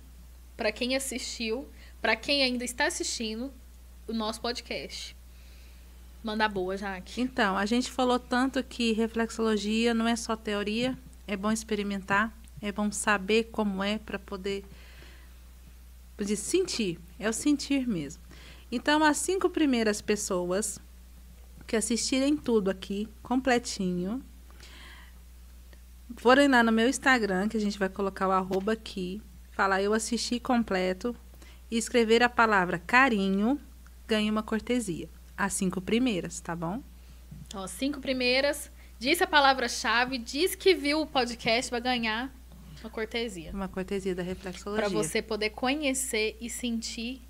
para quem assistiu, para quem ainda está assistindo o nosso podcast. Manda boa, Jaque. Então, a gente falou tanto que reflexologia não é só teoria, é bom experimentar, é bom saber como é para poder sentir, é o sentir mesmo. Então, as 5 primeiras pessoas que assistirem tudo aqui, completinho, forem lá no meu Instagram, que a gente vai colocar o @ aqui, falar eu assisti completo, e escrever a palavra carinho, ganha uma cortesia. As 5 primeiras, tá bom? Ó, 5 primeiras, disse a palavra-chave, diz que viu o podcast, vai ganhar uma cortesia. Uma cortesia da reflexologia. Para você poder conhecer e sentir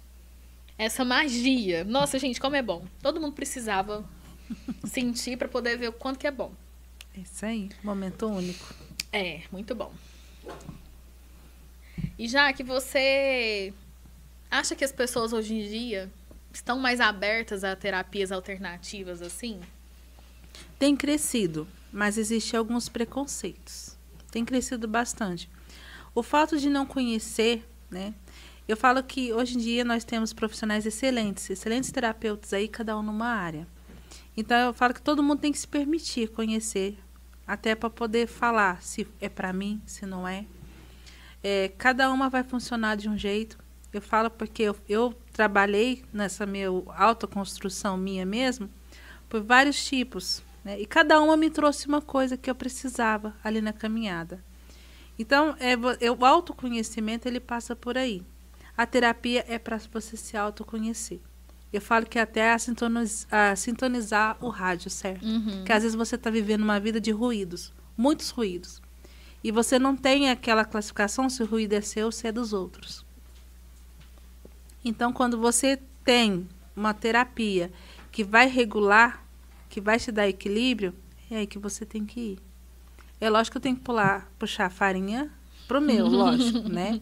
essa magia. Nossa, gente, como é bom. Todo mundo precisava sentir para poder ver o quanto que é bom. Isso aí, momento único. É, muito bom. E já que você acha que as pessoas hoje em dia estão mais abertas a terapias alternativas assim? Tem crescido, mas existem alguns preconceitos. Tem crescido bastante. O fato de não conhecer, né? Eu falo que hoje em dia nós temos profissionais excelentes terapeutas aí, cada um numa área. Então eu falo que todo mundo tem que se permitir conhecer, até para poder falar se é para mim, se não é. Cada uma vai funcionar de um jeito. Eu falo porque eu trabalhei nessa minha autoconstrução minha mesmo, por vários tipos, né? E cada uma me trouxe uma coisa que eu precisava ali na caminhada. Então, o autoconhecimento, ele passa por aí. A terapia é para você se autoconhecer. Eu falo que até a sintonizar o rádio, certo? Uhum. Que às vezes você está vivendo uma vida de ruídos, muitos ruídos. E você não tem aquela classificação se o ruído é seu ou se é dos outros. Então, quando você tem uma terapia que vai regular, que vai te dar equilíbrio, é aí que você tem que ir. É lógico que eu tenho que puxar a farinha pro meu, lógico, né?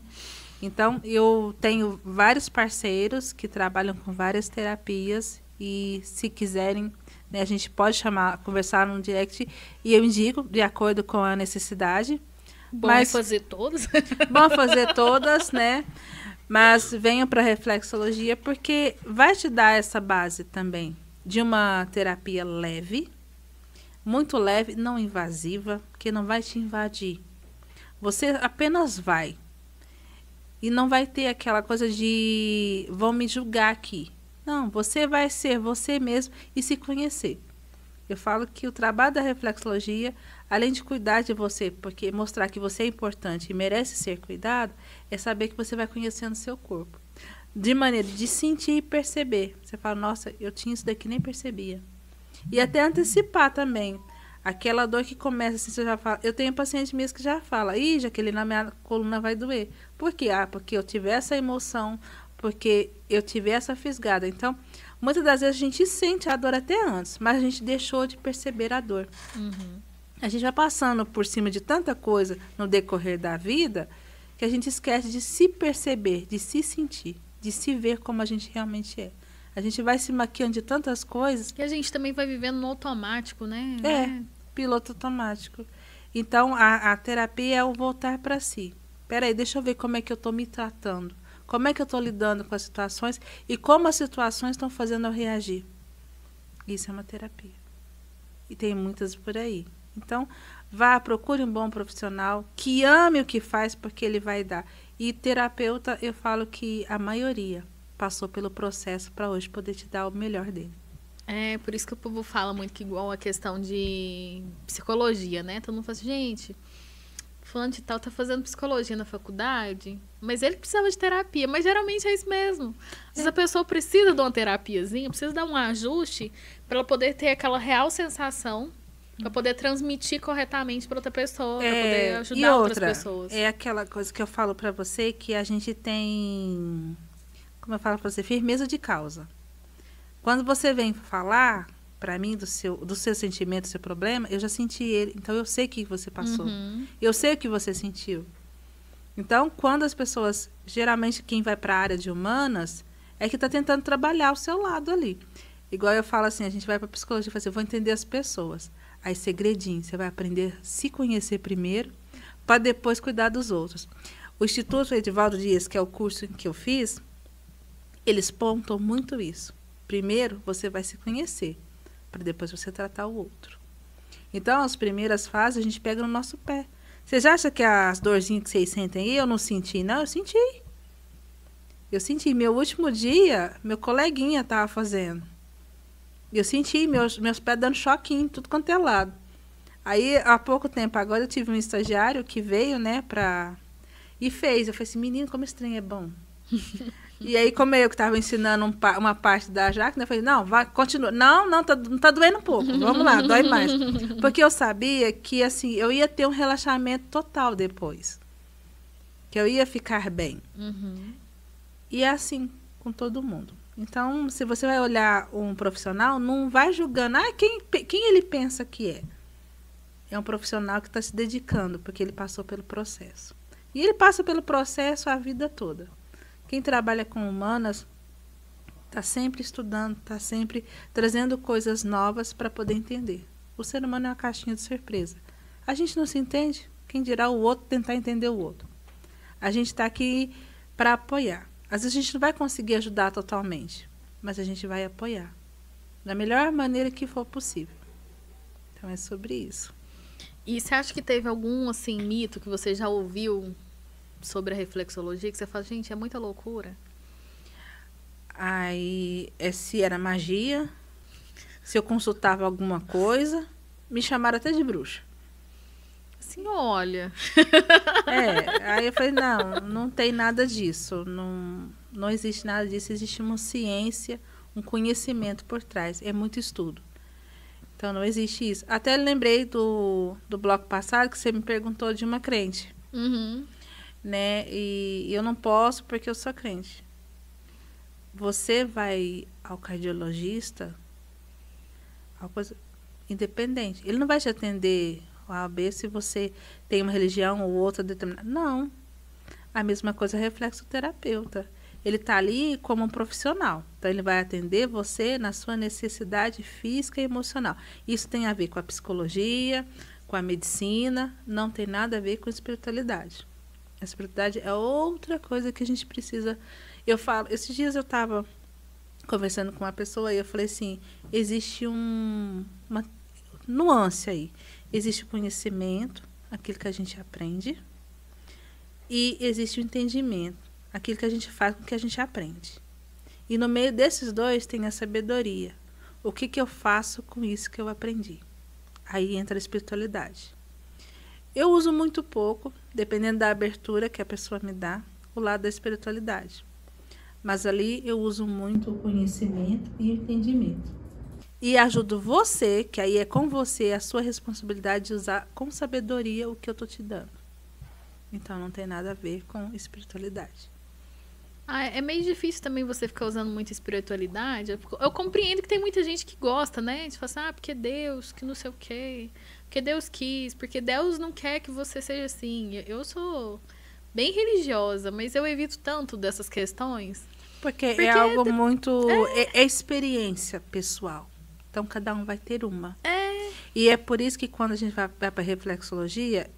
Então, eu tenho vários parceiros que trabalham com várias terapias e, se quiserem, né, a gente pode conversar no direct e eu indico de acordo com a necessidade. Bom é fazer todas. Bom fazer todas, né? Mas venham para a reflexologia porque vai te dar essa base também de uma terapia leve, muito leve, não invasiva, que não vai te invadir. Você apenas vai. E não vai ter aquela coisa de vão me julgar aqui. Não, você vai ser você mesmo e se conhecer. Eu falo que o trabalho da reflexologia, além de cuidar de você, porque mostrar que você é importante e merece ser cuidado, é saber que você vai conhecendo seu corpo. De maneira de sentir e perceber. Você fala, nossa, eu tinha isso daqui, nem percebia. E até antecipar também. Aquela dor que começa assim, você já fala. Eu tenho paciente mesmo que já fala, ih, Jaqueline, na minha coluna vai doer. Por quê? Porque eu tive essa emoção, porque eu tive essa fisgada. Então, muitas das vezes a gente sente a dor até antes, mas a gente deixou de perceber a dor. Uhum. A gente vai passando por cima de tanta coisa no decorrer da vida que a gente esquece de se perceber, de se sentir, de se ver como a gente realmente é. A gente vai se maquiando de tantas coisas. E a gente também vai vivendo no automático, né? Piloto automático. Então, a terapia é o voltar para si. Peraí, deixa eu ver como é que eu estou me tratando. Como é que eu estou lidando com as situações e como as situações estão fazendo eu reagir. Isso é uma terapia. E tem muitas por aí. Então, procure um bom profissional que ame o que faz, porque ele vai dar. E terapeuta, eu falo que a maioria passou pelo processo para hoje poder te dar o melhor dele. É, por isso que o povo fala muito que igual a questão de psicologia, né? Todo mundo fala assim, gente, fulano de tal tá fazendo psicologia na faculdade, mas ele precisava de terapia. Mas geralmente é isso mesmo. Às vezes a pessoa precisa de uma terapiazinha, precisa dar um ajuste para ela poder ter aquela real sensação, para poder transmitir corretamente para outra pessoa, para poder ajudar outras pessoas. É aquela coisa que eu falo para você, que a gente tem, como eu falo para você, firmeza de causa. Quando você vem falar para mim do seu sentimento, do seu problema, eu já senti ele. Então, eu sei o que você passou. Uhum. Eu sei o que você sentiu. Então, quando as pessoas, geralmente quem vai para a área de humanas, é que está tentando trabalhar o seu lado ali. Igual eu falo assim, a gente vai para a psicologia e fala assim, eu vou entender as pessoas. Aí, segredinho, você vai aprender a se conhecer primeiro, para depois cuidar dos outros. O Instituto Edivaldo Dias, que é o curso que eu fiz, eles pontam muito isso. Primeiro, você vai se conhecer, para depois você tratar o outro. Então, as primeiras fases, a gente pega no nosso pé. Vocês acham que as dorzinhas que vocês sentem aí, eu não senti? Não, eu senti. Eu senti. Meu último dia, meu coleguinha estava fazendo. Eu senti meus pés dando choquinho, tudo quanto é lado. Aí, há pouco tempo agora, eu tive um estagiário que veio, né, e fez. Eu falei assim, menino, como esse trem é bom. E aí, como eu que estava ensinando uma parte da Jaque, né, eu falei, não, vai, continua. Não, tá doendo um pouco. Vamos lá, dói mais. Porque eu sabia que, assim, eu ia ter um relaxamento total depois. Que eu ia ficar bem. Uhum. E é assim com todo mundo. Então, se você vai olhar um profissional, não vai julgando, quem ele pensa que é. É um profissional que está se dedicando, porque ele passou pelo processo. E ele passa pelo processo a vida toda. Quem trabalha com humanas está sempre estudando, está sempre trazendo coisas novas para poder entender. O ser humano é uma caixinha de surpresa. A gente não se entende, quem dirá o outro tentar entender o outro. A gente está aqui para apoiar. Às vezes a gente não vai conseguir ajudar totalmente, mas a gente vai apoiar da melhor maneira que for possível. Então, é sobre isso. E você acha que teve algum, assim, mito que você já ouviu sobre a reflexologia, que você fala, gente, é muita loucura? Aí, se era magia, se eu consultava alguma coisa, me chamaram até de bruxa. Assim, olha... Aí eu falei, não tem nada disso, não existe nada disso, existe uma ciência, um conhecimento por trás, é muito estudo. Então, não existe isso. Até lembrei do bloco passado que você me perguntou de uma crente. Uhum. Né? E eu não posso porque eu sou crente. Você vai ao cardiologista, coisa independente. Ele não vai te atender A ou B se você tem uma religião ou outra determinada. Não. A mesma coisa é reflexoterapeuta. Ele está ali como um profissional. Então, ele vai atender você na sua necessidade física e emocional. Isso tem a ver com a psicologia, com a medicina, não tem nada a ver com a espiritualidade. A espiritualidade é outra coisa que a gente precisa... Eu falo, esses dias eu estava conversando com uma pessoa e eu falei assim, existe uma nuance aí. Existe o conhecimento, aquilo que a gente aprende, e existe o entendimento, aquilo que a gente faz com que a gente aprende. E no meio desses dois tem a sabedoria. O que eu faço com isso que eu aprendi? Aí entra a espiritualidade. Eu uso muito pouco, dependendo da abertura que a pessoa me dá, o lado da espiritualidade. Mas ali eu uso muito o conhecimento e o entendimento. E ajudo você, que aí é com você, a sua responsabilidade de usar com sabedoria o que eu estou te dando. Então, não tem nada a ver com espiritualidade. É meio difícil também você ficar usando muito espiritualidade. Eu compreendo que tem muita gente que gosta, né? De falar assim, porque Deus, que não sei o quê. Porque Deus quis, porque Deus não quer que você seja assim. Eu sou bem religiosa, mas eu evito tanto dessas questões. Porque é algo muito... É experiência pessoal. Então, cada um vai ter uma. E é por isso que quando a gente vai para a reflexologia,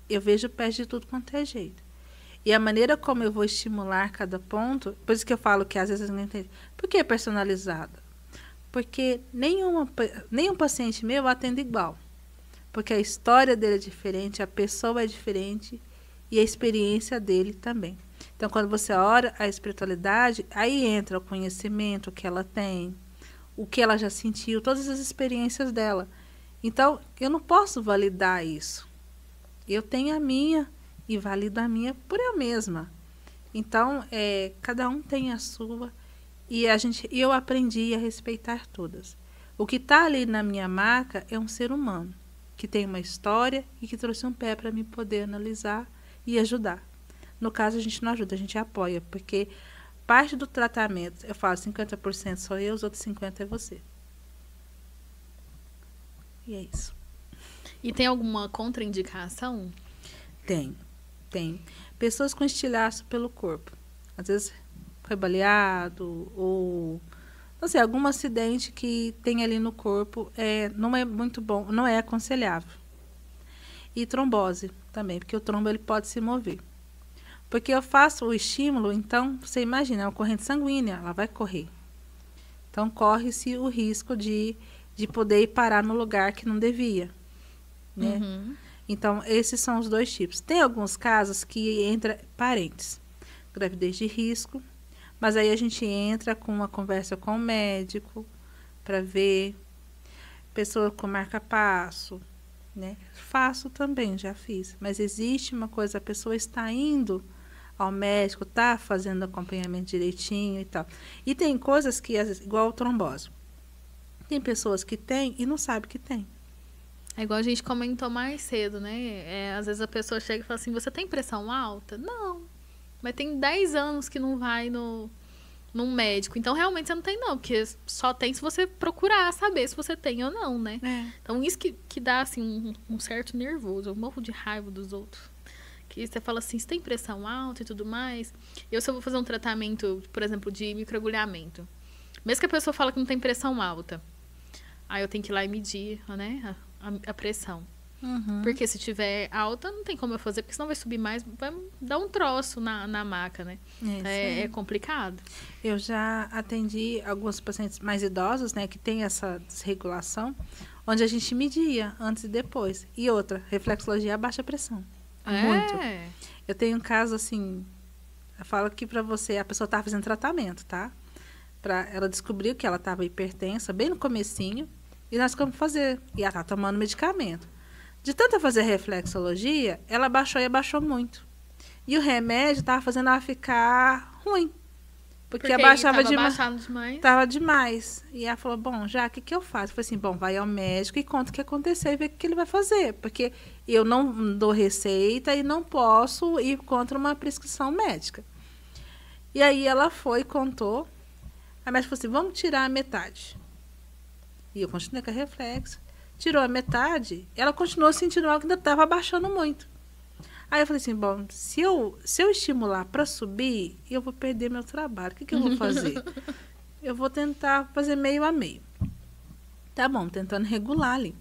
eu vejo pés de tudo quanto é jeito. E a maneira como eu vou estimular cada ponto, por isso que eu falo que às vezes não entende. Por que é personalizada? Porque nenhum paciente meu atende igual. Porque a história dele é diferente, a pessoa é diferente e a experiência dele também. Então, quando você ora a espiritualidade, aí entra o conhecimento que ela tem, o que ela já sentiu, todas as experiências dela. Então, eu não posso validar isso. Eu tenho a minha e valido a minha por eu mesma. Então, cada um tem a sua e eu aprendi a respeitar todas. O que está ali na minha maca é um ser humano que tem uma história e que trouxe um pé para me poder analisar e ajudar. No caso, a gente não ajuda, a gente apoia, porque parte do tratamento, eu falo 50% sou eu, os outros 50% é você. E é isso. E tem alguma contraindicação? Tem. Pessoas com estilhaço pelo corpo. Às vezes foi baleado ou, não sei, algum acidente que tem ali no corpo não é muito bom, não é aconselhável. E trombose também, porque o trombo ele pode se mover. Porque eu faço o estímulo, então, você imagina, é uma corrente sanguínea, ela vai correr. Então, corre-se o risco de poder ir parar no lugar que não devia. Né? Uhum. Então, esses são os dois tipos. Tem alguns casos que entra parentes. Gravidez de risco, mas aí a gente entra com uma conversa com o médico para ver. Pessoa com marca-passo, né? Faço também, já fiz. Mas existe uma coisa, a pessoa está indo ao médico, está fazendo acompanhamento direitinho e tal. E tem coisas que, igual trombose. Tem pessoas que têm e não sabem que tem. É igual a gente comentou mais cedo, né? Às vezes a pessoa chega e fala assim, você tem pressão alta? Não. Mas tem 10 anos que não vai num médico. Então, realmente, você não tem, não. Porque só tem se você procurar saber se você tem ou não, né? Então, isso que dá, assim, um certo nervoso. Eu morro de raiva dos outros. Que você fala assim, você tem pressão alta e tudo mais. Se eu vou fazer um tratamento, por exemplo, de microagulhamento. Mesmo que a pessoa fala que não tem pressão alta. Aí eu tenho que ir lá e medir, né? A pressão. Uhum. Porque se tiver alta, não tem como eu fazer, porque senão vai subir mais, vai dar um troço na maca, né? É complicado. Eu já atendi alguns pacientes mais idosos, né, que tem essa desregulação, onde a gente media antes e depois. E outra, reflexologia a baixa pressão. Muito. Eu tenho um caso assim, eu falo que pra você, a pessoa estava fazendo tratamento, tá? Ela descobriu que ela estava hipertensa, bem no comecinho, e nós ficamos fazer, e ela estava tomando medicamento. De tanto fazer reflexologia, ela baixou e abaixou muito. E o remédio estava fazendo ela ficar ruim. Porque abaixava demais. Tava demais. E ela falou, bom, já, o que eu faço? Eu falei assim, bom, vai ao médico e conta o que aconteceu e vê o que ele vai fazer. Porque eu não dou receita e não posso ir contra uma prescrição médica. E aí ela foi e contou. A médica falou assim, vamos tirar a metade. E eu continuei com a reflexo. Tirou a metade, ela continuou sentindo algo que ainda estava abaixando muito. Aí eu falei assim, bom, se eu estimular para subir, eu vou perder meu trabalho. O que eu vou fazer? Eu vou tentar fazer meio a meio. Tá bom, tentando regular ali.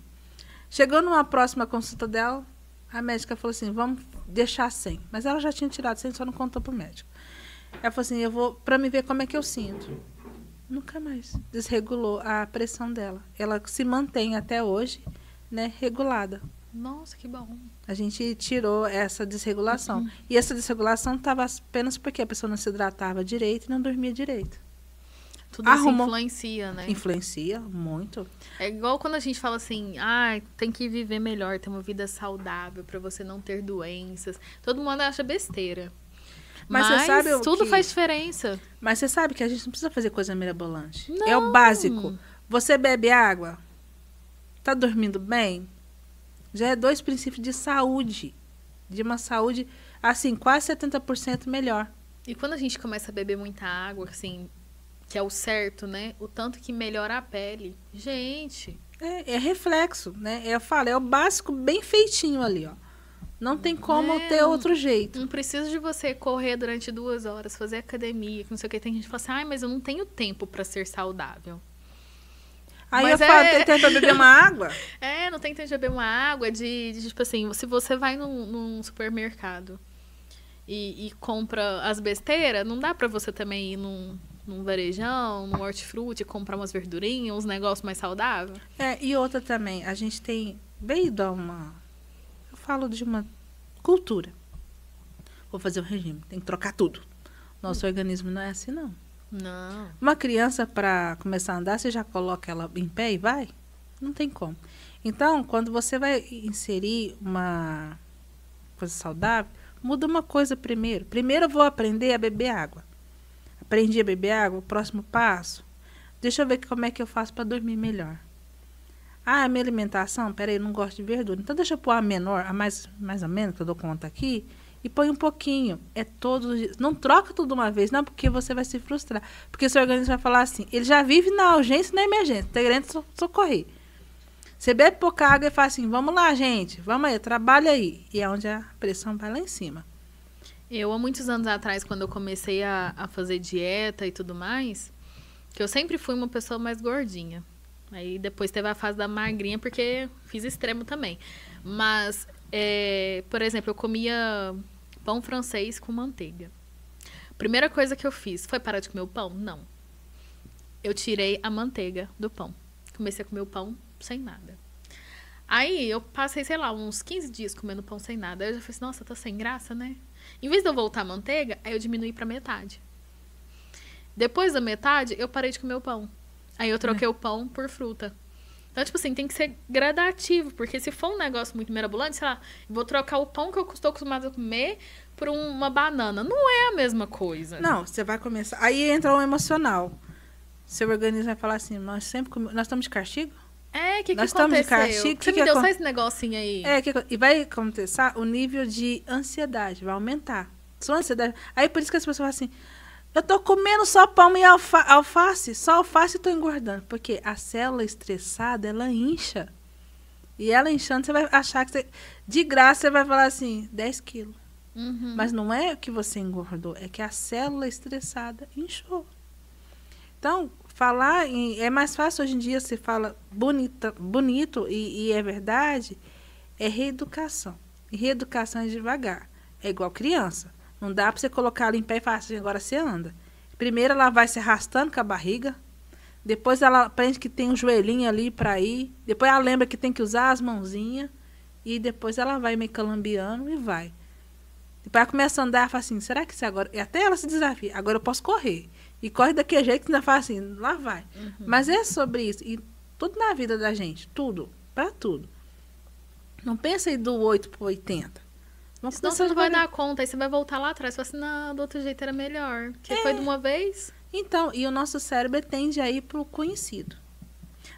Chegou numa próxima consulta dela, a médica falou assim, vamos deixar 100. Mas ela já tinha tirado 100, só não contou pro médico. Ela falou assim, eu vou, para me ver como é que eu sinto. Nunca mais desregulou a pressão dela. Ela se mantém até hoje, né, regulada. Nossa, que bom. A gente tirou essa desregulação. E essa desregulação estava apenas porque a pessoa não se hidratava direito e não dormia direito. Tudo isso influencia, né? Influencia muito. É igual quando a gente fala assim, tem que viver melhor, ter uma vida saudável para você não ter doenças. Todo mundo acha besteira. Mas você sabe tudo faz diferença. Mas você sabe que a gente não precisa fazer coisa mirabolante. Não. É o básico. Você bebe água? Tá dormindo bem? Já é 2 princípios de saúde. De uma saúde, assim, quase 70% melhor. E quando a gente começa a beber muita água, assim, que é o certo, né? O tanto que melhora a pele. Gente. É reflexo, né? Eu falo, é o básico bem feitinho ali, ó. Não tem como ter outro jeito. Não precisa de você correr durante 2 horas, fazer academia, que não sei o que. Tem gente que fala assim, mas eu não tenho tempo para ser saudável. Aí mas eu falo, tem tempo pra beber uma água? Não tem tempo de beber uma água, tipo assim, se você vai num supermercado e compra as besteiras, não dá pra você também ir num varejão, num hortifruti, comprar umas verdurinhas, uns negócios mais saudáveis. E outra também, a gente tem, veio dar eu falo de uma cultura. Vou fazer um regime, tem que trocar tudo. Nosso organismo não é assim, não. Não. Uma criança, para começar a andar, você já coloca ela em pé e vai? Não tem como. Então, quando você vai inserir uma coisa saudável, muda uma coisa primeiro. Primeiro eu vou aprender a beber água. Aprendi a beber água, o próximo passo. Deixa eu ver como é que eu faço para dormir melhor. A minha alimentação, peraí, eu não gosto de verdura. Então deixa eu pôr a menor, a mais ou menos, que eu dou conta aqui, e põe um pouquinho. É todos os dias. Não troca tudo uma vez, não, porque você vai se frustrar. Porque seu organismo vai falar assim, ele já vive na urgência e na emergência, tá querendo socorrer. Você bebe pouca água e fala assim, vamos lá, gente, vamos aí, trabalha aí. E é onde a pressão vai lá em cima. Eu, há muitos anos atrás, quando eu comecei a fazer dieta e tudo mais, que eu sempre fui uma pessoa mais gordinha. Aí depois teve a fase da magrinha, porque fiz extremo também. Mas, por exemplo, eu comia pão francês com manteiga. Primeira coisa que eu fiz, foi parar de comer o pão? Não. Eu tirei a manteiga do pão. Comecei a comer o pão sem nada. Aí eu passei, sei lá, uns 15 dias comendo pão sem nada. Aí eu já falei assim, nossa, tá sem graça, né? Em vez de eu voltar a manteiga, aí eu diminuí pra metade. Depois da metade, eu parei de comer o pão. Aí eu troquei o pão por fruta. Então, tipo assim, tem que ser gradativo. Porque se for um negócio muito mirabolante, sei lá, eu vou trocar o pão que eu estou acostumada a comer por uma banana. Não é a mesma coisa. Não, você vai começar... Aí entra o emocional. Seu organismo vai falar assim, nós estamos de castigo? O que nós aconteceu? Estamos de castigo? Você me deu só esse negocinho aí. E vai acontecer o nível de ansiedade, vai aumentar. Sua ansiedade... Aí por isso que as pessoas falam assim... Eu tô comendo só pão e alface. Só alface e tô engordando. Porque a célula estressada, ela incha. E ela inchando, você vai achar que você... De graça, você vai falar assim, 10 quilos. Uhum. Mas não é que você engordou. É que a célula estressada inchou. Então, falar... É mais fácil hoje em dia, você fala bonito e é verdade. é reeducação. E reeducação é devagar. É igual criança. Não dá para você colocar ela em pé e falar assim, agora você anda. Primeiro ela vai se arrastando com a barriga. Depois ela aprende que tem um joelhinho ali para ir. Depois ela lembra que tem que usar as mãozinhas. E depois ela vai meio calambiando e vai. Depois ela começa a andar e fala assim, será que isso agora... E até ela se desafia. Agora eu posso correr. E corre daquele jeito que ainda fala assim, lá vai. Mas é sobre isso. E tudo na vida da gente. Tudo. Para tudo. Não pensa aí do 8 para 80. Senão você não vai dar conta. Aí você vai voltar lá atrás. Você fala assim, não, do outro jeito era melhor. Que foi de uma vez... Então, e o nosso cérebro tende a ir para o conhecido.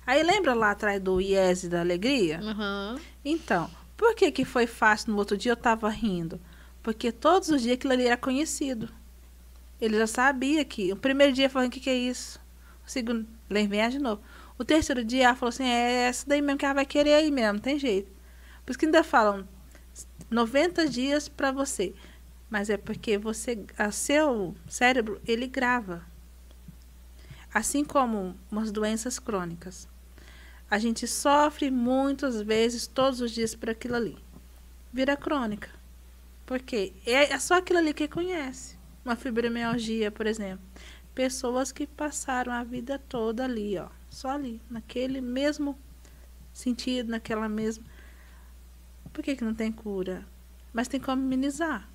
Aí lembra lá atrás do IES da alegria? Uhum. Então, por que foi fácil no outro dia eu estava rindo? Porque todos os dias aquilo ali era conhecido. Ele já sabia que... O primeiro dia falando, o que é isso? O segundo, vem de novo. O terceiro dia ela falou assim, é essa daí mesmo que ela vai querer aí mesmo, não tem jeito. Por isso que ainda falam 90 dias para você. Mas é porque seu cérebro, ele grava. Assim como umas doenças crônicas. A gente sofre muitas vezes, todos os dias, por aquilo ali. Vira crônica. Por quê? É só aquilo ali que conhece. Uma fibromialgia, por exemplo. Pessoas que passaram a vida toda ali, ó. Só ali, naquele mesmo sentido, naquela mesma... Por que não tem cura? Mas tem como minimizar.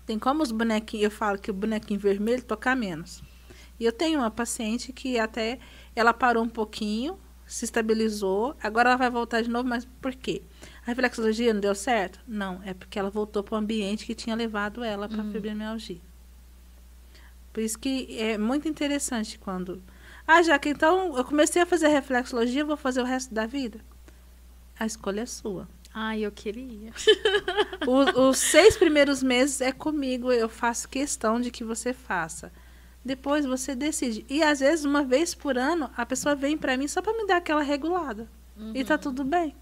Tem como os bonequinhos... Eu falo que o bonequinho vermelho toca menos. E eu tenho uma paciente que até ela parou um pouquinho, se estabilizou, agora ela vai voltar de novo, mas por quê? A reflexologia não deu certo? Não, é porque ela voltou para o ambiente que tinha levado ela para a fibromialgia. Por isso que é muito interessante quando... Jaque, então eu comecei a fazer reflexologia, vou fazer o resto da vida? A escolha é sua. Eu queria. Os 6 primeiros meses é comigo, eu faço questão de que você faça. Depois você decide. E às vezes, uma vez por ano, a pessoa vem pra mim só pra me dar aquela regulada. E tá tudo bem.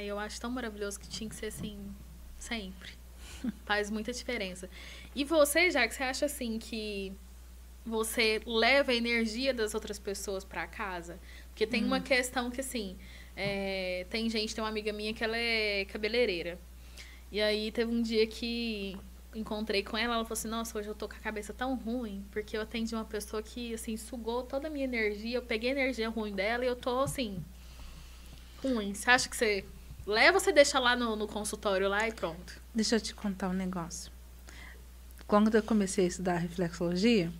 Eu acho tão maravilhoso que tinha que ser assim, sempre. Faz muita diferença. E você, já que você acha assim que você leva a energia das outras pessoas pra casa? Porque tem uma questão que assim, tem uma amiga minha que ela é cabeleireira. E aí teve um dia que... encontrei com ela, ela falou assim, nossa, hoje eu tô com a cabeça tão ruim, porque eu atendi uma pessoa que, assim, sugou toda a minha energia, eu peguei a energia ruim dela e eu tô, assim, ruim. Você acha que você leva ou você deixa lá no consultório lá e pronto? Deixa eu te contar um negócio. Quando eu comecei a estudar reflexologia,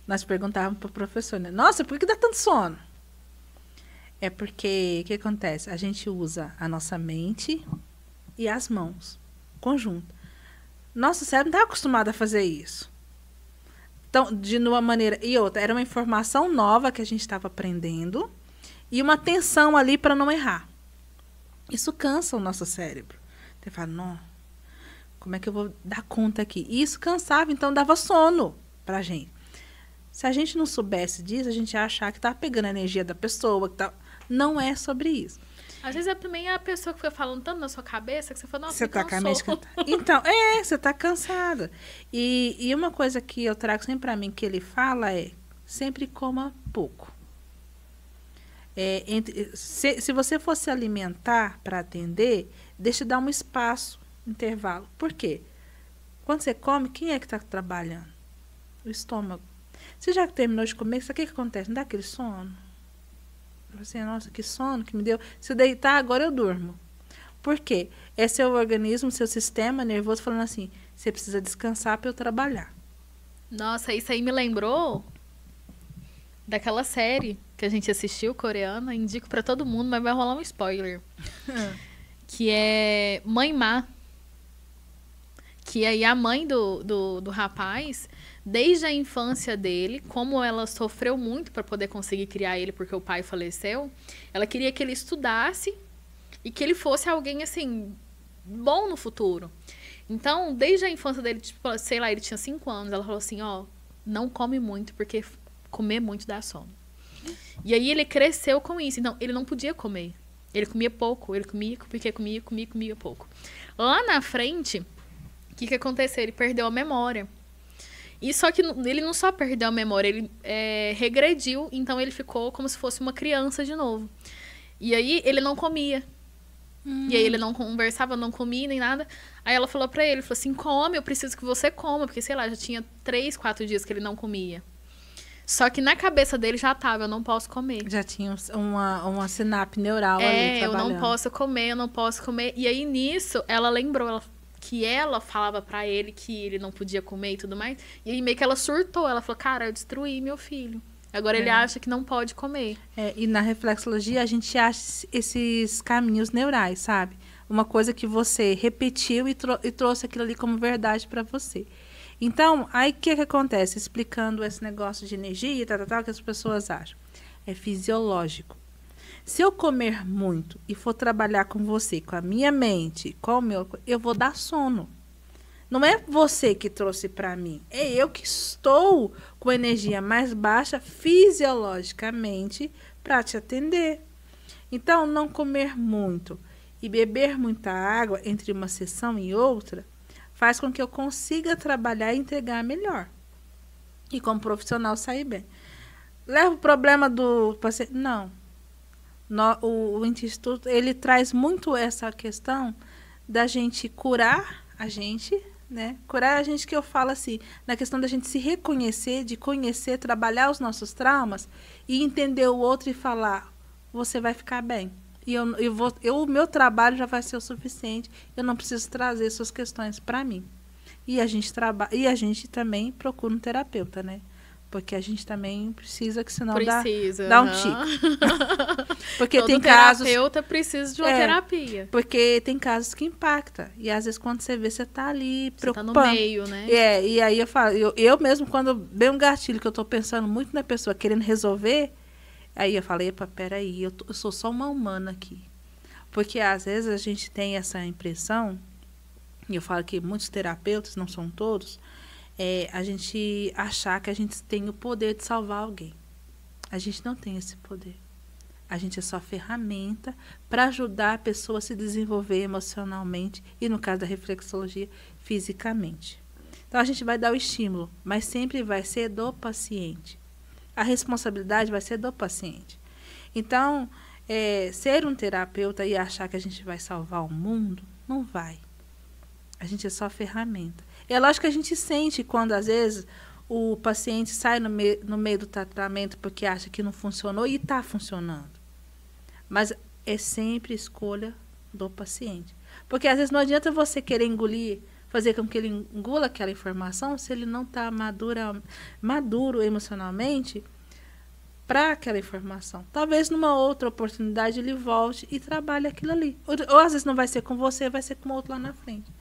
nós perguntávamos pro professor, né? Nossa, por que dá tanto sono? É porque, o que acontece? A gente usa a nossa mente e as mãos, conjunto. Nosso cérebro não está acostumado a fazer isso. Então, de uma maneira e outra, era uma informação nova que a gente estava aprendendo e uma tensão ali para não errar. Isso cansa o nosso cérebro. Você fala, não, como é que eu vou dar conta aqui? E isso cansava, então dava sono para a gente. Se a gente não soubesse disso, a gente ia achar que estava pegando a energia da pessoa. Não é sobre isso. Às vezes é também a pessoa que fica falando tanto na sua cabeça que você fala, nossa, você tá com a mente... Então, você tá cansada. E uma coisa que eu trago sempre para mim que ele fala é, sempre coma pouco. Se você for se alimentar para atender, deixa dar um espaço, intervalo. Por quê? Quando você come, quem é que está trabalhando? O estômago. Você já terminou de comer, sabe o que acontece? Não dá aquele sono? Você, nossa, que sono que me deu. Se eu deitar, agora eu durmo. Por quê? É seu organismo, seu sistema nervoso falando assim, você precisa descansar para eu trabalhar. Nossa, isso aí me lembrou daquela série que a gente assistiu, coreana. Indico para todo mundo, mas vai rolar um spoiler. Que é Mãe Má. Que aí a mãe do rapaz, desde a infância dele, como ela sofreu muito para poder conseguir criar ele porque o pai faleceu, ela queria que ele estudasse e que ele fosse alguém, assim, bom no futuro. Então, desde a infância dele, tipo, sei lá, ele tinha 5 anos, ela falou assim, não come muito, porque comer muito dá sono. E aí ele cresceu com isso. Então, ele não podia comer. Ele comia pouco, ele comia pouco. Lá na frente... O que aconteceu? Ele perdeu a memória. E só que ele não só perdeu a memória, ele regrediu, então ele ficou como se fosse uma criança de novo. E aí ele não comia. E aí ele não conversava, não comia nem nada. Aí ela falou pra ele, falou assim, come, eu preciso que você coma. Porque, sei lá, já tinha 3, 4 dias que ele não comia. Só que na cabeça dele já tava, eu não posso comer. Já tinha uma sinapse neural ali Eu trabalhando. não posso comer, eu não posso comer. E aí, nisso, ela lembrou que ela falava pra ele que ele não podia comer e tudo mais. E aí, meio que ela surtou. Ela falou, cara, eu destruí meu filho. Agora ele acha que não pode comer. E na reflexologia, a gente acha esses caminhos neurais, sabe? Uma coisa que você repetiu e trouxe aquilo ali como verdade pra você. Então, aí o que acontece? Explicando esse negócio de energia, que as pessoas acham. É fisiológico. Se eu comer muito e for trabalhar com você, com a minha mente, com o meu, eu vou dar sono. Não é você que trouxe para mim, é eu que estou com energia mais baixa fisiologicamente para te atender. Então, não comer muito e beber muita água entre uma sessão e outra faz com que eu consiga trabalhar e entregar melhor. E como profissional sair bem. Leva o problema do paciente? Não. O Instituto, ele traz muito essa questão da gente curar a gente, né? Curar a gente, que eu falo assim, na questão da gente se reconhecer, de conhecer, trabalhar os nossos traumas e entender o outro e falar, você vai ficar bem. E o meu trabalho já vai ser o suficiente. Eu não preciso trazer suas questões para mim. E a gente também procura um terapeuta, né? Porque a gente também precisa, que senão dá um tico. Porque todo tem casos... terapeuta precisa de uma terapia. Porque tem casos que impacta. E às vezes quando você vê, você tá ali preocupando. Você tá no meio, né? E aí eu falo, eu mesmo, quando vem um gatilho que eu tô pensando muito na pessoa querendo resolver, aí eu falei, epa, peraí, eu sou só uma humana aqui. Porque às vezes a gente tem essa impressão, e eu falo que muitos terapeutas, não são todos, a gente achar que a gente tem o poder de salvar alguém. A gente não tem esse poder. A gente é só ferramenta para ajudar a pessoa a se desenvolver emocionalmente e, no caso da reflexologia, fisicamente. Então, a gente vai dar o estímulo, mas sempre vai ser do paciente. A responsabilidade vai ser do paciente. Então, ser um terapeuta e achar que a gente vai salvar o mundo, não vai. A gente é só ferramenta. É lógico que a gente sente quando, às vezes, o paciente sai no meio do tratamento porque acha que não funcionou e está funcionando. Mas é sempre escolha do paciente. Porque, às vezes, não adianta você querer engolir, fazer com que ele engula aquela informação se ele não está maduro emocionalmente para aquela informação. Talvez numa outra oportunidade ele volte e trabalhe aquilo ali. Ou às vezes não vai ser com você, vai ser com outro lá na frente.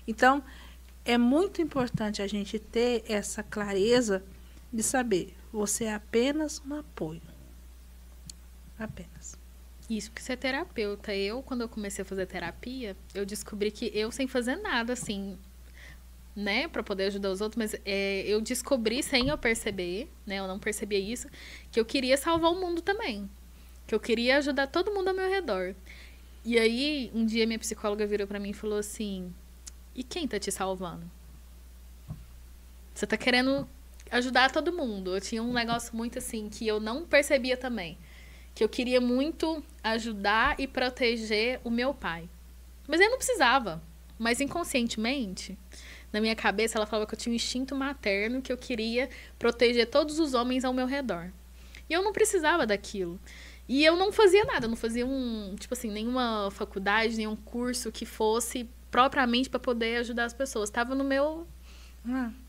Então, é muito importante a gente ter essa clareza de saber, você é apenas um apoio. Apenas. Isso, porque você é terapeuta. Quando eu comecei a fazer terapia, eu descobri que eu, sem fazer nada, assim, né, para poder ajudar os outros, mas eu descobri, sem eu perceber, né, eu não percebia isso, que eu queria salvar o mundo também. Que eu queria ajudar todo mundo ao meu redor. E aí, um dia minha psicóloga virou pra mim e falou assim, e quem tá te salvando? Você tá querendo ajudar todo mundo. Eu tinha um negócio muito assim, que eu não percebia também. Que eu queria muito ajudar e proteger o meu pai. Mas eu não precisava. Mas inconscientemente, na minha cabeça, ela falava que eu tinha um instinto materno, que eu queria proteger todos os homens ao meu redor. E eu não precisava daquilo. E eu não fazia nada, eu não fazia nenhuma faculdade, nenhum curso que fosse propriamente para poder ajudar as pessoas. Estava no meu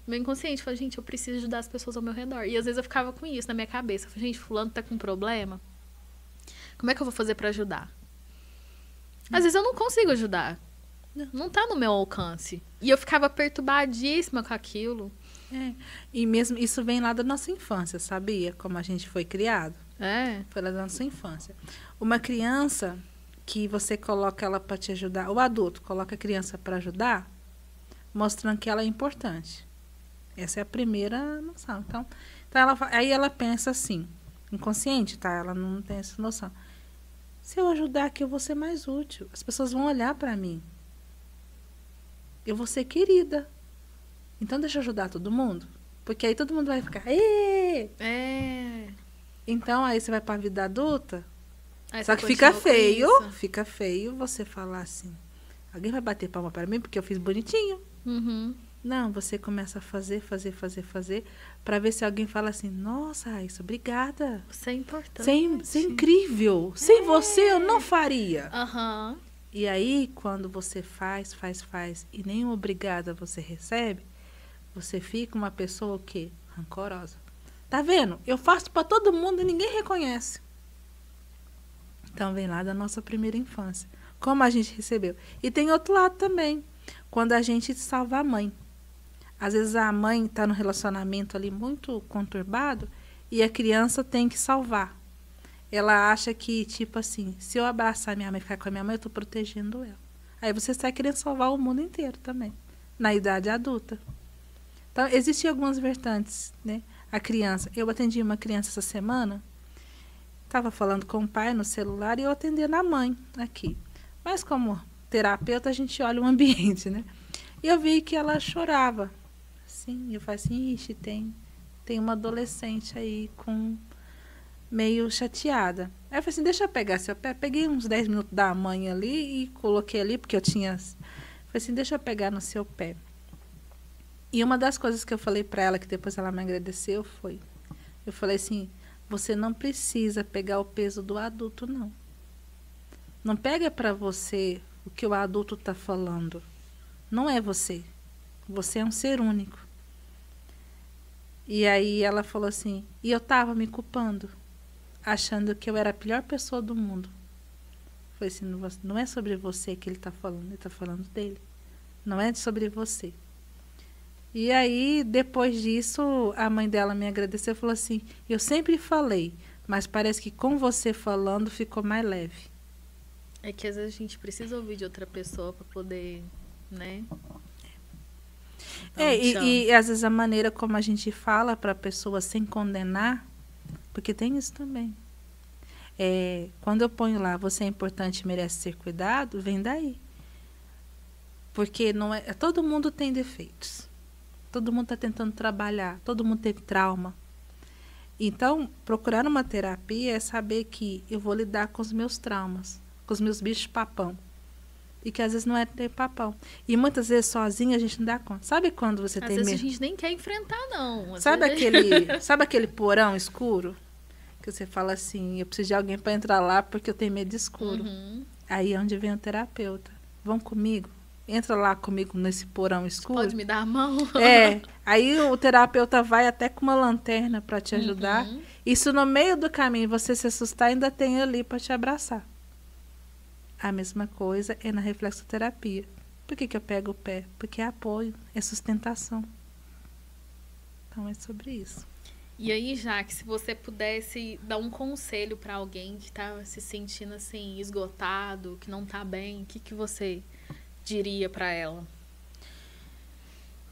inconsciente. Falei, gente, eu preciso ajudar as pessoas ao meu redor. E às vezes eu ficava com isso na minha cabeça. Falei, gente, fulano tá com um problema. Como é que eu vou fazer para ajudar? Às vezes eu não consigo ajudar. Não tá no meu alcance. E eu ficava perturbadíssima com aquilo. E mesmo isso vem lá da nossa infância, sabia? Como a gente foi criado. Foi lá da nossa infância. Uma criança que você coloca ela para te ajudar, o adulto coloca a criança para ajudar, mostrando que ela é importante. Essa é a primeira noção. Então aí ela pensa assim, inconsciente, tá? Ela não tem essa noção. Se eu ajudar aqui, eu vou ser mais útil. As pessoas vão olhar para mim. Eu vou ser querida. Então, deixa eu ajudar todo mundo. Porque aí todo mundo vai ficar... Ê! É. Então, aí você vai para a vida adulta. Aí Só você que fica continua com isso. fica feio você falar assim, alguém vai bater palma para mim porque eu fiz bonitinho. Uhum. Não, você começa a fazer, para ver se alguém fala assim, nossa, Raíssa, obrigada. Isso é importante. Você é incrível. Sem você eu não faria. Aham. E aí, quando você faz, e nenhuma obrigada você recebe, você fica uma pessoa o quê? Rancorosa. Tá vendo? Eu faço para todo mundo e ninguém reconhece. Então, vem lá da nossa primeira infância. Como a gente recebeu. E tem outro lado também. Quando a gente salva a mãe. Às vezes a mãe está num relacionamento ali muito conturbado e a criança tem que salvar. Ela acha que, tipo assim, se eu abraçar minha mãe e ficar com a minha mãe, eu estou protegendo ela. Aí você está querendo salvar o mundo inteiro também, na idade adulta. Então, existem algumas vertentes, né? A criança, eu atendi uma criança essa semana, estava falando com o pai no celular e eu atendendo a mãe aqui. Mas como terapeuta, a gente olha o ambiente, né? E eu vi que ela chorava. Assim, eu falei assim, ixi, tem uma adolescente aí com meio chateada. Aí eu falei assim, deixa eu pegar seu pé. Peguei uns 10 minutos da mãe ali e coloquei ali, porque eu tinha... Falei assim, deixa eu pegar no seu pé. E uma das coisas que eu falei para ela, que depois ela me agradeceu, foi... Eu falei assim, você não precisa pegar o peso do adulto, não. Não pega para você o que o adulto está falando. Não é você. Você é um ser único. E aí ela falou assim, e eu estava me culpando, achando que eu era a pior pessoa do mundo. Foi assim, não é sobre você que ele está falando, ele está falando dele. Não é sobre você. E aí, depois disso, a mãe dela me agradeceu e falou assim, eu sempre falei, mas parece que com você falando ficou mais leve. É que às vezes a gente precisa ouvir de outra pessoa para poder, né? E às vezes a maneira como a gente fala para a pessoa sem condenar, porque tem isso também. Quando eu ponho lá, você é importante e merece ser cuidado, vem daí. Porque não é, todo mundo tem defeitos. Todo mundo está tentando trabalhar, todo mundo teve trauma. Então, procurar uma terapia é saber que eu vou lidar com os meus traumas, com os meus bichos papão. E que às vezes não é ter papão. E muitas vezes sozinha a gente não dá conta. Sabe quando você tem medo? Às vezes a gente nem quer enfrentar, não. Sabe aquele porão escuro? Que você fala assim, eu preciso de alguém para entrar lá porque eu tenho medo de escuro. Uhum. Aí é onde vem o terapeuta. Vão comigo? Entra lá comigo nesse porão escuro. Pode me dar a mão? Aí o terapeuta vai até com uma lanterna para te ajudar. Uhum. E se no meio do caminho você se assustar, ainda tem ali para te abraçar. A mesma coisa é na reflexoterapia. Por que eu pego o pé? Porque é apoio, é sustentação. Então é sobre isso. E aí, Jaque, se você pudesse dar um conselho para alguém que está se sentindo assim esgotado, que não está bem, o que você diria para ela?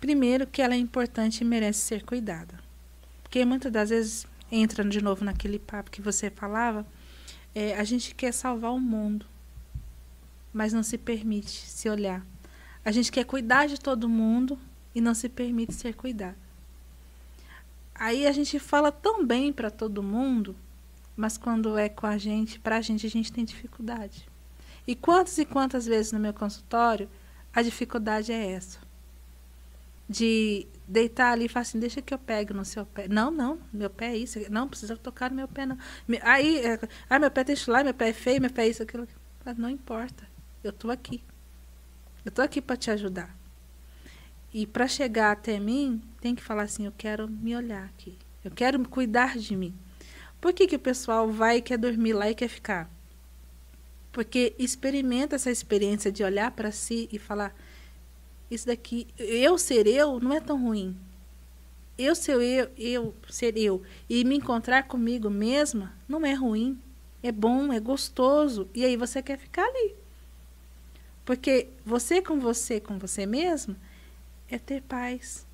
Primeiro, que ela é importante e merece ser cuidada. Porque muitas das vezes, entrando de novo naquele papo que você falava, a gente quer salvar o mundo, mas não se permite se olhar. A gente quer cuidar de todo mundo e não se permite ser cuidado. Aí a gente fala tão bem para todo mundo, mas quando é com a gente gente tem dificuldade. E quantas vezes no meu consultório a dificuldade é essa? De deitar ali e falar assim, deixa que eu pegue no seu pé. Não, meu pé é isso. Não, precisa tocar no meu pé, não. Aí, meu pé tem chular, meu pé é feio, meu pé é isso, aquilo. Não importa, eu estou aqui. Eu estou aqui para te ajudar. E para chegar até mim, tem que falar assim, eu quero me olhar aqui. Eu quero cuidar de mim. Por que o pessoal vai e quer dormir lá e quer ficar? Porque experimenta essa experiência de olhar para si e falar, isso daqui, eu ser eu não é tão ruim. Eu ser eu e me encontrar comigo mesma não é ruim. É bom, é gostoso. E aí você quer ficar ali. Porque com você mesma, é ter paz.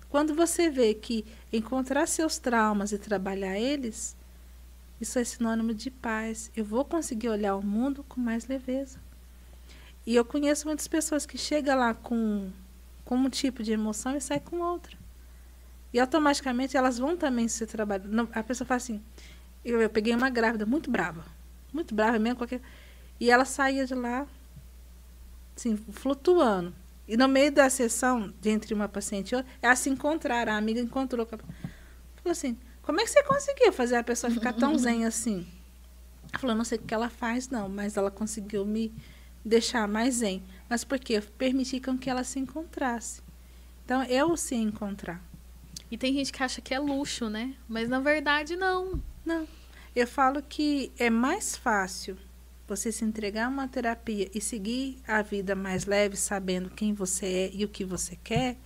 Quando você vê que encontrar seus traumas e trabalhar eles, isso é sinônimo de paz. Eu vou conseguir olhar o mundo com mais leveza. E eu conheço muitas pessoas que chegam lá com um tipo de emoção e saem com outra. E automaticamente elas vão também se trabalhar. A pessoa fala assim, eu peguei uma grávida muito brava. muito brava mesmo. E ela saía de lá, assim, flutuando. E no meio da sessão, de entre uma paciente e outra, elas se encontraram, a amiga encontrou. Falou assim, como é que você conseguiu fazer a pessoa ficar tão zen assim? Ela falou, não sei o que ela faz, não, mas ela conseguiu me deixar mais zen. Mas por quê? Eu permiti com que ela se encontrasse. Então, eu se encontrar. E tem gente que acha que é luxo, né? Mas na verdade, não. Não. Eu falo que é mais fácil você se entregar a uma terapia e seguir a vida mais leve, sabendo quem você é e o que você quer,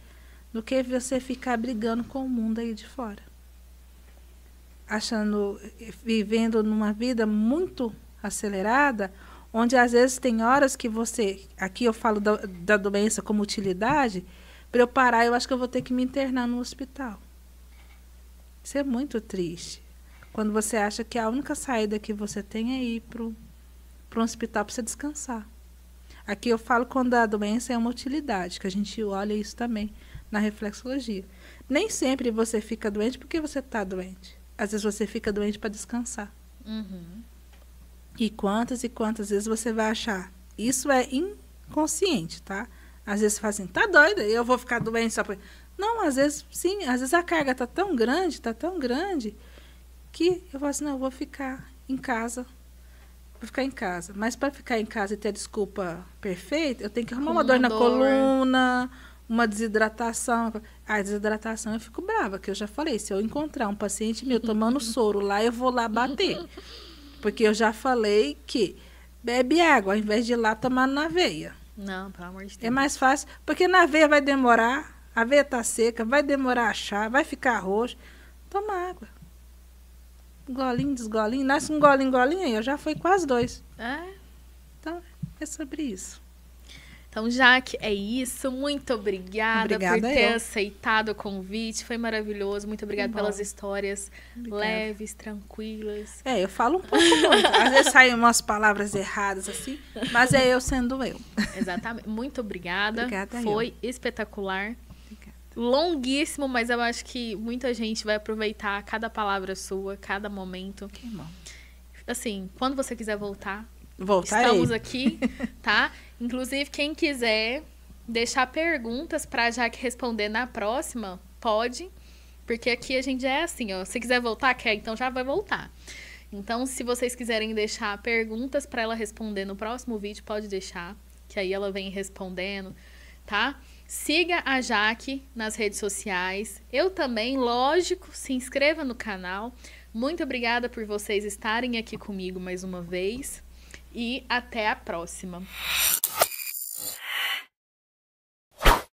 do que você ficar brigando com o mundo aí de fora. Vivendo numa vida muito acelerada, onde às vezes tem horas que você... Aqui eu falo da doença como utilidade. Para eu parar, eu acho que eu vou ter que me internar no hospital. Isso é muito triste. Quando você acha que a única saída que você tem é ir para um hospital para você descansar. Aqui eu falo quando a doença é uma utilidade, que a gente olha isso também na reflexologia. Nem sempre você fica doente porque você está doente. Às vezes você fica doente para descansar. Uhum. E quantas vezes você vai achar? Isso é inconsciente, tá? Às vezes você fala assim, tá doida, eu vou ficar doente só por... Não, às vezes, sim, às vezes a carga tá tão grande, que eu falo assim, não, eu vou ficar em casa. Vou ficar em casa. Mas para ficar em casa e ter a desculpa perfeita, eu tenho que arrumar uma dor na coluna, uma desidratação. A desidratação eu fico brava, que eu já falei, se eu encontrar um paciente meu tomando soro lá, eu vou lá bater. Porque eu já falei que bebe água, ao invés de ir lá tomar na veia. Não, pelo amor de Deus. É mais fácil, porque na veia vai demorar, a veia tá seca, vai demorar a achar, vai ficar roxo. Toma água. Golinho, desgolinho, nasce um golinho aí, eu já fui quase 2. É? Então, é sobre isso. Então, Jaque, é isso. Muito obrigada por ter aceitado o convite. Foi maravilhoso. Muito obrigada pelas histórias leves, tranquilas. Eu falo um pouco muito. Às vezes saem umas palavras erradas assim, mas é eu sendo eu. Exatamente. Muito obrigada. Obrigada. Foi espetacular. Obrigada. Longuíssimo, mas eu acho que muita gente vai aproveitar cada palavra sua, cada momento. Que bom. Assim, quando você quiser voltar, voltarei. Estamos aqui, tá? Inclusive, quem quiser deixar perguntas pra Jaque responder na próxima, pode. Porque aqui a gente já é assim, ó. Se quiser voltar, quer, então já vai voltar. Então, se vocês quiserem deixar perguntas pra ela responder no próximo vídeo, pode deixar. Que aí ela vem respondendo, tá? Siga a Jaque nas redes sociais. Eu também, lógico, se inscreva no canal. Muito obrigada por vocês estarem aqui comigo mais uma vez. E até a próxima.